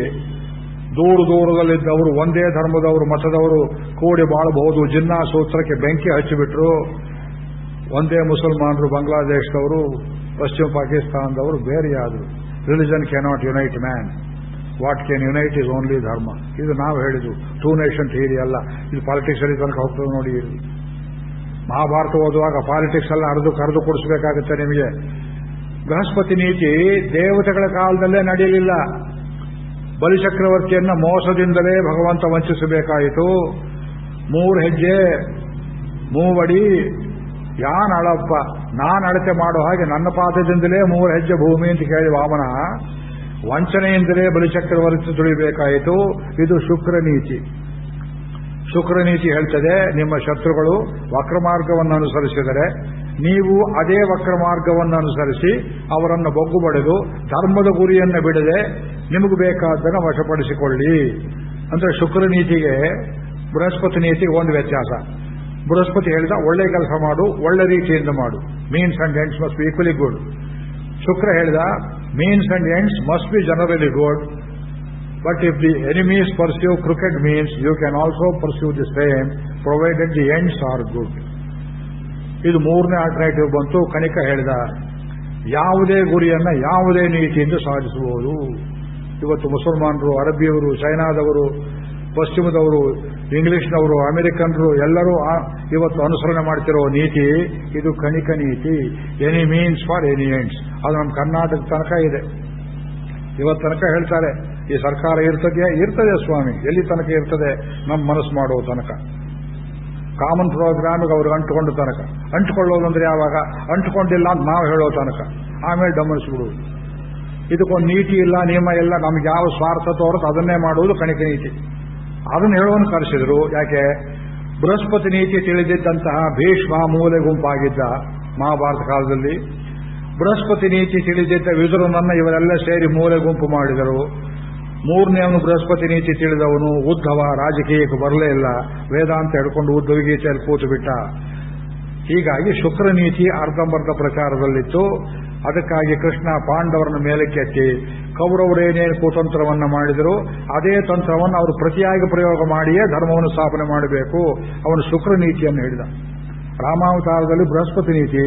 ದೂರದಲ್ಲಿದ್ದವರು, ಒಂದೇ ಧರ್ಮದವರು, ಮತದವರು ಕೂಡಿ ಬಾಳಬಹುದು ಜಿನ್ನಾ ಸೂತ್ರಕ್ಕೆ ಬೆಂಕಿ ಹಚ್ಚಿಬಿಟ್ರು. ಒಂದೇ ಮುಸಲ್ಮಾನರು, ಬಾಂಗ್ಲಾದೇಶದವರು, ಪಶ್ಚಿಮ ಪಾಕಿಸ್ತಾನದವರು ಬೇರೆಯಾದರು. Religion cannot unite man. What can unite is only dharma. ಇದು ನಾವು ಹೇಳಿದ್ದು. 2 ನೇಷನ್ ಥಿಯರಿ ಅಲ್ಲ. ಇದು ಪಾಲಿಟಿಕ್ಸ್ ಅಲ್ಲಿ ತನಕ ಹೋಗ್ತದೆ ನೋಡಿ. ಮಹಾಭಾರತ ಓದುವಾಗ ಪಾಲಿಟಿಕ್ಸ್ ಎಲ್ಲ ಕರೆದು ಕೊಡಿಸಬೇಕಾಗುತ್ತೆ ನಿಮಗೆ. ಬೃಹಸ್ಪತಿ ನೀತಿ ದೇವತೆಗಳ ಕಾಲದಲ್ಲೇ ನಡೆಯಲಿಲ್ಲ. ಬಲಿಚಕ್ರವರ್ತಿಯನ್ನ ಮೋಸದಿಂದಲೇ ಭಗವಂತ ವಂಚಿಸಬೇಕಾಯಿತು. 3 ಹೆಜ್ಜೆ ಮೂವಡಿ ಯಾನ್ ಅಳಪ್ಪ, ನಾನು ಅಳತೆ ಮಾಡೋ ಹಾಗೆ ನನ್ನ ಪಾದದಿಂದಲೇ 3 ಹೆಜ್ಜೆ ಭೂಮಿ ಅಂತ ಕೇಳಿ ವಾಮನ ವಂಚನೆಯಿಂದಲೇ ಬಲಿಚಕ್ರವರ್ತಿ ತುಳಿಬೇಕಾಯಿತು. ಇದು ಶುಕ್ರನೀತಿ. ಶುಕ್ರನೀತಿ ಹೇಳ್ತದೆ, ನಿಮ್ಮ ಶತ್ರುಗಳು ವಕ್ರಮಾರ್ಗವನ್ನು ಅನುಸರಿಸಿದರೆ ನೀವು ಅದೇ ವಕ್ರಮಾರ್ಗವನ್ನು ಅನುಸರಿಸಿ ಅವರನ್ನು ಬೊಗ್ಗು ಬಡಿದು ಧರ್ಮದ ಗುರಿಯನ್ನು ಬಿಡದೆ ನಿಮಗೆ ಬೇಕಾದ್ದನ್ನು ವಶಪಡಿಸಿಕೊಳ್ಳಿ. ಅಂದ್ರೆ ಶುಕ್ರನೀತಿಗೆ ಬೃಹಸ್ಪತಿ ನೀತಿಗೆ ಒಂದು ವ್ಯತ್ಯಾಸ. ಬೃಹಸ್ಪತಿ ಹೇಳಿದ ಒಳ್ಳೆ ಕೆಲಸ ಮಾಡು, ಒಳ್ಳೆ ರೀತಿಯಿಂದ ಮಾಡು, means and ends must be equally good. Shukra ಹೇಳಿದ means and ends must be generally good, but if the enemies pursue crooked means, you can also pursue the same, provided the ends are good. ಇದು 3ನೇ ಆಲ್ಟರ್ನೇಟಿವ್ ಬಂತು. ಕಣಿಕ ಹೇಳಿದ ಯಾವುದೇ ಗುರಿಯನ್ನ ಯಾವುದೇ ನೀತಿಯಿಂದ ಸಾಧಿಸಬಹುದು. ಇವತ್ತು ಮುಸಲ್ಮಾನರು, ಅರಬಿಯವರು, ಚೈನಾದವರು, ಪಶ್ಚಿಮದವರು, ಇಂಗ್ಲಿಷ್ನವರು, ಅಮೆರಿಕನ್ರು ಎಲ್ಲರೂ ಇವತ್ತು ಅನುಸರಣೆ ಮಾಡ್ತಿರೋ ನೀತಿ ಇದು ಕಣಿಕ ನೀತಿ. Any means for any ends. ಅದು ನಮ್ಮ ಕರ್ನಾಟಕ ತನಕ ಇದೆ. ಇವತ್ತು ತನಕ ಹೇಳ್ತಾರೆ ಈ ಸರ್ಕಾರ ಇರ್ತದೆ ಸ್ವಾಮಿ. ಎಲ್ಲಿ ತನಕ ಇರ್ತದೆ? ನಮ್ಮ ಮನಸ್ಸು ಮಾಡೋ ತನಕ. ಕಾಮನ್ ಪ್ರೋಗ್ರಾಮ್ಗೆ ಅವ್ರಿಗೆ ಅಂಟುಕೊಂಡು ತನಕ. ಅಂಟುಕೊಳ್ಳೋದಂದ್ರೆ ಯಾವಾಗ? ಅಂಟುಕೊಂಡಿಲ್ಲ ಅಂತ ನಾವು ಹೇಳೋ ತನಕ. ಆಮೇಲೆ ಗಮನಿಸ್ಬಿಡುವುದು. ಇದಕ್ಕೊಂದು ನೀತಿ ಇಲ್ಲ, ನಿಯಮ ಇಲ್ಲ, ನಮ್ಗೆ ಯಾವ ಸ್ವಾರ್ಥ ತೋರುತ್ತೆ ಅದನ್ನೇ ಮಾಡುವುದು ಕಣಿಕ ನೀತಿ. ಅದನ್ನು ಹೇಳೋನು ಕರೆಸಿದ್ರು. ಯಾಕೆ? ಬೃಹಸ್ಪತಿ ನೀತಿ ತಿಳಿದಿದ್ದಂತಹ ಭೀಷ್ಮ ಮೂಲೆ ಗುಂಪಾಗಿದ್ದ ಮಹಾಭಾರತ ಕಾಲದಲ್ಲಿ. ಬೃಹಸ್ಪತಿ ನೀತಿ ತಿಳಿದಿದ್ದ ವಿದುರನನ್ನ ಇವರೆಲ್ಲ ಸೇರಿ ಮೂಲೆ ಗುಂಪು ಮಾಡಿದರು. 3ನೇವನು ಬೃಹಸ್ಪತಿ ನೀತಿ ತಿಳಿದವನು ಉದ್ಧವ ರಾಜಕೀಯಕ್ಕೆ ಬರಲೇ ಇಲ್ಲ. ವೇದಾಂತ ಹಿಡ್ಕೊಂಡು ಉದ್ಧವಿಗೀತೆಯಲ್ಲಿ ಕೂತು ಬಿಟ್ಟ. ಹೀಗಾಗಿ ಶುಕ್ರ ನೀತಿ ಅರ್ಧಂಬರ್ಧ ಪ್ರಚಾರದಲ್ಲಿತ್ತು. ಅದಕ್ಕಾಗಿ ಕೃಷ್ಣ ಪಾಂಡವರನ್ನ ಮೇಲಕ್ಕೆತ್ತಿ ಕೌರವರೇನೇನು ಕುತಂತ್ರವನ್ನ ಮಾಡಿದರು ಅದೇ ತಂತ್ರವನ್ನು ಅವರು ಪ್ರತಿಯಾಗಿ ಪ್ರಯೋಗ ಮಾಡಿಯೇ ಧರ್ಮವನ್ನು ಸ್ಥಾಪನೆ ಮಾಡಬೇಕು. ಅವನು ಶುಕ್ರ ನೀತಿಯನ್ನು ಹೇಳಿದ. ರಾಮಾವತಾರದಲ್ಲಿ ಬೃಹಸ್ಪತಿ ನೀತಿ,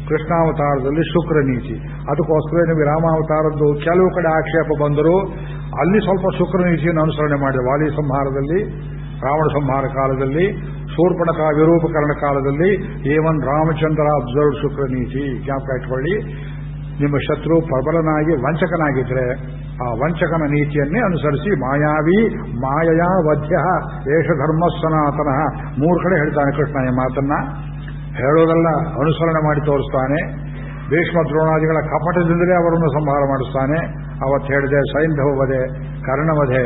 ಕೃಷ್ಣಾವತಾರದಲ್ಲಿ ಶುಕ್ರ ನೀತಿ. ಅದಕ್ಕೋಸ್ಕರ ನಿಮಗೆ ರಾಮಾವತಾರದ್ದು ಕೆಲವು ಕಡೆ ಆಕ್ಷೇಪ ಬಂದರೂ ಅಲ್ಲಿ ಸ್ವಲ್ಪ ಶುಕ್ರ ನೀತಿಯನ್ನು ಅನುಸರಣೆ ಮಾಡಿದ. ವಾಲಿ ಸಂಹಾರದಲ್ಲಿ, ರಾವಣ ಸಂಹಾರ ಕಾಲದಲ್ಲಿ, ಶೂರ್ಪಣಖ ವಿರೂಪಕರಣ ಕಾಲದಲ್ಲಿ ಏವನ್ ರಾಮಚಂದ್ರ ಅಬ್ಸರ್ವ್ ಶುಕ್ರ ನೀತಿ. ಜ್ಞಾಪಕ ಇಟ್ಕೊಳ್ಳಿ. ನಿಮ್ಮ ಶತ್ರು ಪ್ರಬಲನಾಗಿ ವಂಚಕನಾಗಿದ್ರೆ ಆ ವಂಚಕನ ನೀತಿಯನ್ನೇ ಅನುಸರಿಸಿ ಮಾಯಾವಿ ಮಾಯಾ ವಧ್ಯ ಏಷ ಧರ್ಮ ಸನಾತನ 3 ಕಡೆ ಹೇಳ್ತಾನೆ ಕೃಷ್ಣ. ಈ ಮಾತನ್ನ ಹೇಳೋದಲ್ಲ, ಅನುಸರಣೆ ಮಾಡಿ ತೋರಿಸ್ತಾನೆ. ಭೀಷ್ಮ ದ್ರೋಣಾದಿಗಳ ಕಪಟದಿಂದಲೇ ಅವರನ್ನು ಸಂಹಾರ ಮಾಡಿಸ್ತಾನೆ. ಅವತ್ತು ಹೇಳಿದೆ ಸೈಂಧವ ವಧೆ, ಕರ್ಣವಧೆ,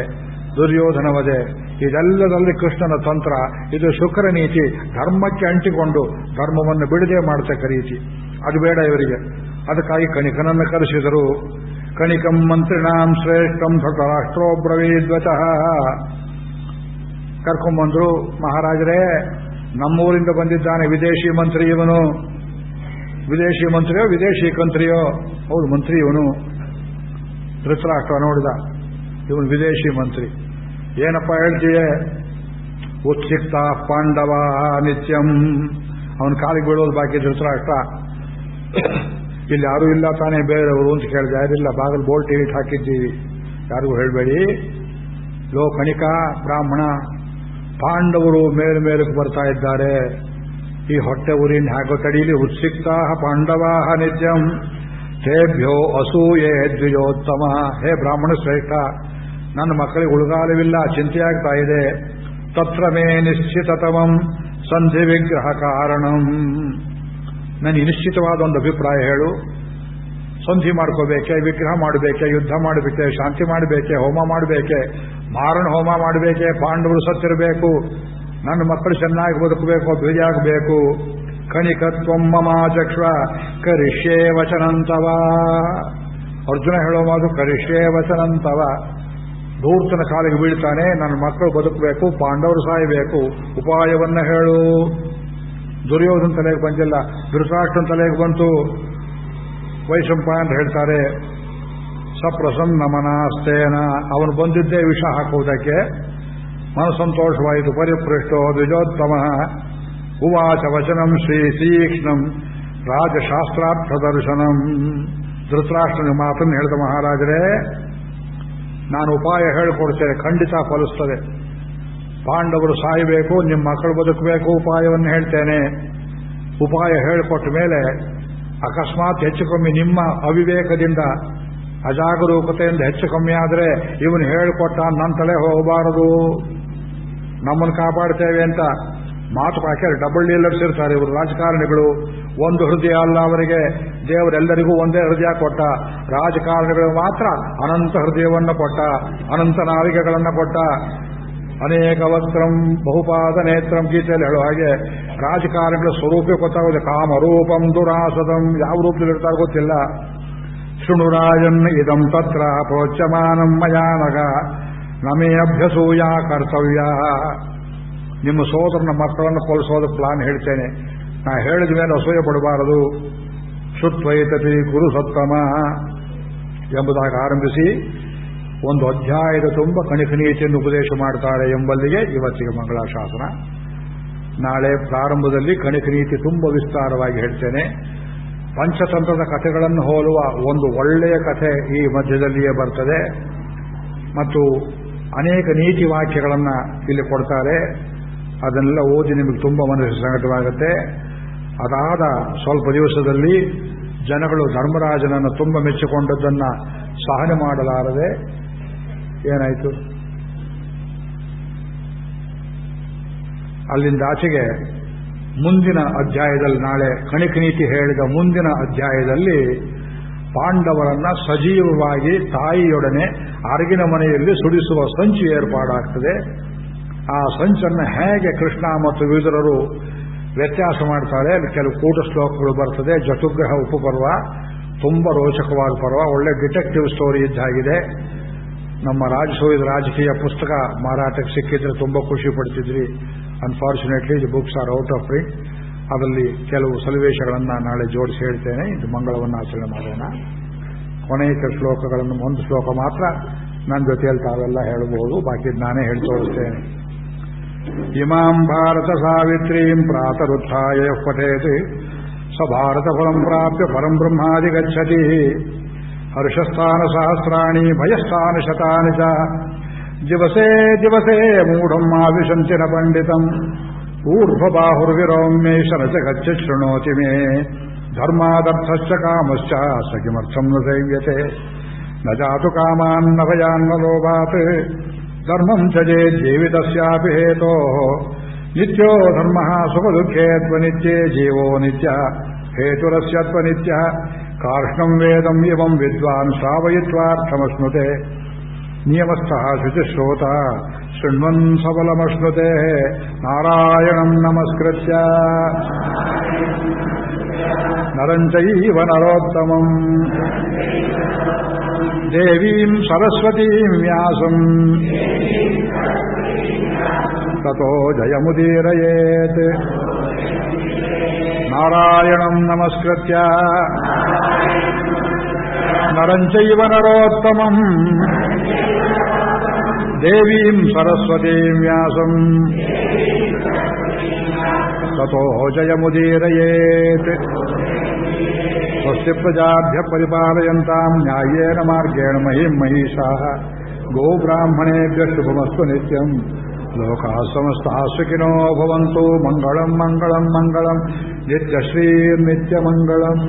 ದುರ್ಯೋಧನ ವಧೆ, ಇದೆಲ್ಲದಲ್ಲಿ ಕೃಷ್ಣನ ತಂತ್ರ. ಇದು ಶುಕ್ರ ನೀತಿ. ಧರ್ಮಕ್ಕೆ ಅಂಟಿಕೊಂಡು ಧರ್ಮವನ್ನು ಬಿಡದೆ ಮಾಡತಕ್ಕ ರೀತಿ. ಅದು ಬೇಡ ಇವರಿಗೆ. ಅದಕ್ಕಾಗಿ ಕಣಿಕನನ್ನು ಕರೆಸಿದರು. ಕಣಿಕಂ ಮಂತ್ರಿಣಾಂ ಶ್ರೇಷ್ಠಂ ಧೃತರಾಷ್ಟ್ರೋ ಬ್ರವೀದ್ವಚಃ. ಕರ್ಕೊಂಬಂದ್ರು. ಮಹಾರಾಜರೇ, ನಮ್ಮೂರಿಂದ ಬಂದಿದ್ದಾನೆ ವಿದೇಶಿ ಮಂತ್ರಿ ಇವನು. ವಿದೇಶಿ ಮಂತ್ರಿಯೋ ವಿದೇಶಿ ಕಂತ್ರಿಯೋ? ಹೌದು, ಮಂತ್ರಿ ಇವನು. ಧೃತರಾಷ್ಟ್ರ ನೋಡಿದ, ಇವನು ವಿದೇಶಿ ಮಂತ್ರಿ. ಏನಪ್ಪ ಹೇಳ್ತೀಯೇ? ಉತ್ಸಿಕ್ತ ಪಾಂಡವ ನಿತ್ಯಂ. ಅವನ ಕಾಲಿಗೆ ಬೀಳೋದು ಬಾಕಿ ಧೃತರಾಷ್ಟ್ರ. ಇಲ್ಲಿ ಯಾರೂ ಇಲ್ಲ ತಾನೇ ಬೇರೆಯವರು ಅಂತ ಕೇಳಿದೆ. ಯಾರಿಲ್ಲ, ಬಾಗಿಲು ಬೋಲ್ಟ್ ಇಟ್ಟು ಹಾಕಿದ್ದೀವಿ, ಯಾರಿಗೂ ಹೇಳಬೇಡಿ. ಲೋ ಕಣಿಕ ಬ್ರಾಹ್ಮಣ, ಪಾಂಡವರು ಮೇಲಕ್ಕೆ ಬರ್ತಾ ಇದ್ದಾರೆ. ಈ ಹೊಟ್ಟೆ ಊರಿನ ಹಾಗೋ ತಡೀಲಿ. ಉತ್ಸಿಕ್ತ ಪಾಂಡವಾ ನಿತ್ಯಂ ತೇಭ್ಯೋ ಅಸೂಯೆ ದ್ವಿಜೋತ್ತಮ. ಹೇ ಬ್ರಾಹ್ಮಣ ಶ್ರೇಷ್ಠ, ನನ್ನ ಮಕ್ಕಳಿಗೆ ಉಳುಗಾಲವಿಲ್ಲ, ಚಿಂತೆಯಾಗ್ತಾ ಇದೆ. ತತ್ರ ಮೇ ನಿಶ್ಚಿತತಮಂ ಸಂಧಿ ವಿಗ್ರಹ ಕಾರಣಂ. ನನಗೆ ನಿಶ್ಚಿತವಾದ ಒಂದು ಅಭಿಪ್ರಾಯ ಹೇಳು. ಸಂಧಿ ಮಾಡ್ಕೋಬೇಕೆ, ವಿಗ್ರಹ ಮಾಡಬೇಕೆ, ಯುದ್ಧ ಮಾಡಬೇಕೆ, ಶಾಂತಿ ಮಾಡಬೇಕೆ, ಹೋಮ ಮಾಡಬೇಕೆ, ಮಾರಣ ಹೋಮ ಮಾಡಬೇಕೆ, ಪಾಂಡವರು ಸತ್ತಿರಬೇಕು, ನನ್ನ ಮಕ್ಕಳು ಚೆನ್ನಾಗಿ ಬದುಕಬೇಕು, ಅಭಿವೃದ್ಧಿಯಾಗಬೇಕು. ಕಣಿಕತ್ವಂ ಮಮಾಚಕ್ಷ್ವ ಕರಿಷ್ಯೇ ವಚನಂತವ. ಅರ್ಜುನ ಹೇಳೋ ಮಾತು ಕರಿಷ್ಯೇ ವಚನಂತವ. ಧೂರ್ತನ ಕಾಲಿಗೆ ಬೀಳ್ತಾನೆ. ನನ್ನ ಮಕ್ಕಳು ಬದುಕಬೇಕು, ಪಾಂಡವರು ಸಾಯಬೇಕು, ಉಪಾಯವನ್ನ ಹೇಳು. ದುರ್ಯೋಧನ ತಲೆಗೆ ಬಂದಿಲ್ಲ, ಧೃತರಾಷ್ಟ್ರನ ತಲೆಗೆ ಬಂತು. ವೈಶಂಪಾಯನ್ ಹೇಳ್ತಾರೆ, ಸಪ್ರಸನ್ನ ಮನಾಸ್ತೇನ. ಅವನು ಬಂದಿದ್ದೇ ವಿಷ ಹಾಕುವುದಕ್ಕೆ. ಮನಸಂತೋಷವಾಯಿತು. ಪರಿಪೃಷ್ಟೋ ದ್ವಿಜೋತ್ತಮ ಉವಾಚ ವಚನಂ ಶ್ರೀತೀಕ್ಷ್ಣಂ ರಾಜಶಾಸ್ತ್ರಾರ್ಥ ದರ್ಶನಂ. ಧೃತರಾಷ್ಟ್ರನ ಮಾತನ್ನು ಹೇಳಿದ ಮಹಾರಾಜರೇ, ನಾನು ಉಪಾಯ ಹೇಳಿಕೊಡ್ತೇನೆ, ಖಂಡಿತ ಫಲಿಸ್ತದೆ. ಪಾಂಡವರು ಸಾಯಬೇಕು, ನಿಮ್ಮ ಮಕ್ಕಳು ಬದುಕಬೇಕು, ಉಪಾಯವನ್ನು ಹೇಳ್ತೇನೆ. ಉಪಾಯ ಹೇಳಿಕೊಟ್ಟ ಮೇಲೆ ಅಕಸ್ಮಾತ್ ಹೆಚ್ಚು ಕಮ್ಮಿ ನಿಮ್ಮ ಅವಿವೇಕದಿಂದ ಅಜಾಗರೂಕತೆಯಿಂದ ಹೆಚ್ಚು ಕಮ್ಮಿ ಆದರೆ ಇವನು ಹೇಳಿಕೊಟ್ಟ ನನ್ನ ತಲೆ ಹೋಗಬಾರದು, ನಮ್ಮನ್ನು ಕಾಪಾಡ್ತೇವೆ ಅಂತ ಮಾತು ಹಾಕಿ ಡಬಲ್ ಡೀಲರ್ಸ್ ಇರ್ತಾರೆ ಇವರು ರಾಜಕಾರಣಿಗಳು. ಒಂದು ಹೃದಯ ಅಲ್ಲ ಅವರಿಗೆ, ದೇವರೆಲ್ಲರಿಗೂ ಒಂದೇ ಹೃದಯ ಕೊಟ್ಟ. ರಾಜಕಾರಣಿಗಳು ಮಾತ್ರ ಅನಂತ ಹೃದಯವನ್ನು ಕೊಟ್ಟ, ಅನಂತ ನಾಲಿಗೆಗಳನ್ನು ಕೊಟ್ಟ. ಅನೇಕ ವಕ್ತ್ರಂ ಬಹುಪಾದ ನೇತ್ರಂ ಗೀತೆಯಲ್ಲಿ ಹೇಳೋ ಹಾಗೆ ರಾಜಕಾರಣಿಗಳ ಸ್ವರೂಪ ಗೊತ್ತಾಗೋದು. ಕಾಮರೂಪಂ ದುರಾಸದಂ, ಯಾವ ರೂಪದಲ್ಲಿರ್ತಾರೆ ಗೊತ್ತಿಲ್ಲ. ಶೃಣುರಾಜನ್ ಇದಂ ತತ್ರ ಪ್ರೋಚ್ಯಮಾನಂ ಮಯಾನಗ ನಮೇ ಅಭ್ಯಸೂಯ ಕರ್ತವ್ಯ. ನಿಮ್ಮ ಸೋದರನ ಮಕ್ಕಳನ್ನು ಕೊಲಿಸೋದಕ್ಕೆ ಪ್ಲಾನ್ ಹೇಳ್ತೇನೆ, ನಾ ಹೇಳಿದ ಮೇಲೆ ಅಸೂಯೆ ಪಡಬಾರದು. ಶುತ್ವೈತತಿ ಗುರು ಸತ್ತಮ ಎಂಬುದಾಗಿ ಆರಂಭಿಸಿ ಒಂದು ಅಧ್ಯಾಯದ ತುಂಬ ಕಣಿಕನೀತಿಯನ್ನು ಉಪದೇಶ ಮಾಡ್ತಾರೆ ಎಂಬಲ್ಲಿಗೆ ಇವತ್ತಿಗೆ ಮಂಗಳಾಶಾಸನ. ನಾಳೆ ಪ್ರಾರಂಭದಲ್ಲಿ ಕಣಿಕನೀತಿ ತುಂಬ ವಿಸ್ತಾರವಾಗಿ ಹೇಳ್ತೇನೆ. ಪಂಚತಂತ್ರದ ಕಥೆಗಳನ್ನು ಹೋಲುವ ಒಂದು ಒಳ್ಳೆಯ ಕಥೆ ಈ ಮಧ್ಯದಲ್ಲಿಯೇ ಬರ್ತದೆ ಮತ್ತು ಅನೇಕ ನೀತಿ ವಾಕ್ಯಗಳನ್ನು ಇಲ್ಲಿ ಕೊಡ್ತಾರೆ. ಅದನ್ನೆಲ್ಲ ಓದಿ ನಿಮಗೆ ತುಂಬ ಮನಸ್ಸು ಸಂಕಟವಾಗುತ್ತೆ. ಅದಾದ ಸ್ವಲ್ಪ ದಿವಸದಲ್ಲಿ ಜನಗಳು ಧರ್ಮರಾಜನನ್ನು ತುಂಬ ಮೆಚ್ಚಿಕೊಂಡದ್ದನ್ನು ಸಹನೆ ಮಾಡಲಾರದೆ ಏನಾಯಿತು, ಅಲ್ಲಿಂದ ಆಚೆಗೆ ಮುಂದಿನ ಅಧ್ಯಾಯದಲ್ಲಿ, ನಾಳೆ ಕಣಿಕನೀತಿ ಹೇಳಿದ ಮುಂದಿನ ಅಧ್ಯಾಯದಲ್ಲಿ ಪಾಂಡವರನ್ನ ಸಜೀವವಾಗಿ ತಾಯಿಯೊಡನೆ ಅರಗಿನ ಮನೆಯಲ್ಲಿ ಸುಡಿಸುವ ಸಂಚು ಏರ್ಪಾಡಾಗ್ತದೆ. ಆ ಸಂಚನ್ನು ಹೇಗೆ ಕೃಷ್ಣ ಮತ್ತು ವಿದುರರು ವ್ಯತ್ಯಾಸ ಮಾಡ್ತಾರೆ, ಕೆಲವು ಕೂಟ ಶ್ಲೋಕಗಳು ಬರ್ತದೆ. ಜಟುಗ್ರಹ ಉಪಪರ್ವ ತುಂಬ ರೋಚಕವಾದ ಪರ್ವ, ಒಳ್ಳೆ ಡಿಟೆಕ್ಟಿವ್ ಸ್ಟೋರಿ ಇದ್ದಾಗಿದೆ. ನಮ್ಮ ರಾಜಕೀಯ ಪುಸ್ತಕ ಮಾರಾಟಕ್ಕೆ ಸಿಕ್ಕಿದ್ರೆ ತುಂಬ ಖುಷಿ ಪಡ್ತಿದ್ರಿ. Unfortunately the books are out of print. ಅದರಲ್ಲಿ ಕೆಲವು ಸನ್ನಿವೇಶಗಳನ್ನು ನಾಳೆ ಜೋಡಿಸಿ ಹೇಳ್ತೇನೆ. ಇದು ಮಂಗಳವನ್ನು ಆಚರಣೆ ಮಾಡೋಣ. ಕೊನೆಯ ಶ್ಲೋಕಗಳನ್ನು, ಒಂದು ಶ್ಲೋಕ ಮಾತ್ರ ನನ್ನ ಜೊತೆಯಲ್ಲಿ ತಾವೆಲ್ಲ ಹೇಳಬಹುದು, ಬಾಕಿ ನಾನೇ ಹೇಳಿ ತೋರಿಸ್ತೇನೆ. ಇಮಾಂ ಭಾರತ ಸಾವಿತ್ರೀಂ ಪ್ರಾತರುತ್ಥಾಯ ಪಠೇತ್ ಸ ಭಾರತ ಫಲಂ ಪ್ರಾಪ್ಯ ಪರಂ ಬ್ರಹ್ಮಾದಿ ಗಚ್ಚತಿ. ಹರ್ಷಸ್ಥಾನ ಸಹಸ್ರಾಣಿ ಭಯಸ್ಥಾನ ಶತಾನಿ ಚ ದಿವಸೇ ದಿವಸೇ ಮೂಢಂ ಆವಿಶಂತಿ ನ ಪಂಡಿತಂ ಊರ್ಧ್ವಬಾಹುರ್ವಿರೌಮ್ಯೇಶ ನ ಚ ಗಚ್ಚ ಶೃಣೋತಿ ಮೇ ಧರ್ಮಾದರ್ಥಶ್ಚ ಕಾಮಶ್ಚ ಸ ಕಿಮರ್ಥಂ ನ ಸೇವ್ಯತೆ ನ ಜಾತು ಕಾಮಾನ್ನ ಭಯಾನ್ನ ಲೋಭಾತ್ ಧರ್ಮಂ ತ್ಯಜೇತ್ ಜೀವಿತಸ್ಯಾಪಿ ಹೇತೋಃ ನಿತ್ಯೋ ಧರ್ಮಃ ಸುಖದುಃಖೇ ತ್ವನಿತ್ಯೇ ಜೀವೋ ನಿತ್ಯ ಹೇತುರಸ್ಯ ತ್ವನಿತ್ಯ ಕಾರ್ಷ್ಣಂ ವೇದಂ ಇವಂ ವಿದ್ವಾನ್ ಶ್ರಾವಯಿತ್ವಾರ್ಥಮಶ್ನುತೆ ನಿಯಮಸ್ಥಃ ಶುಚಿಶ್ರೋತ ಶೃಣ್ವನ್ ಸಬಲಮಶ್ನುತೆ ನಾರಾಯಣಂ ನಮಸ್ಕೃತ್ಯ ನರಂ ಚೈವ ನರೋತ್ತಮಂ ದೇವೀಂ ಸರಸ್ವತೀಂ ವ್ಯಾಸಂ ತತೋ ಜಯಮುದೀರಯೇತ್ ನಾರಾಯಣಂ ನಮಸ್ಕೃತ್ಯ ನರಂ ಚೈವ ನರೋತ್ತಮಂ ದೇವೀಂ ಸರಸ್ವತೀಂ ವ್ಯಾಸಂ ತತೋ ಜಯಮುದೀರಯೇತ್. ಸ್ವಸ್ತಿ ಪ್ರಜಾಭ್ಯ ಪರಿಪಾಲಯಂತಾಂ ನ್ಯಾಯೇನ ಮಾರ್ಗೇಣ ಮಹಿಂ ಮಹಿಷಾಃ ಗೋಬ್ರಾಹ್ಮಣೇಭ್ಯ ಶುಭಮಸ್ತು ನಿತ್ಯಂ ಲೋಕಾಃ ಸಮಸ್ತಾಃ ಸುಖಿನೋ ಭವಂತು. ಮಂಗಳಂ ಮಂಗಳಂ ಮಂಗಳಂ ನಿತ್ಯಶ್ರೀ ನಿತ್ಯಮಂಗಳಂ.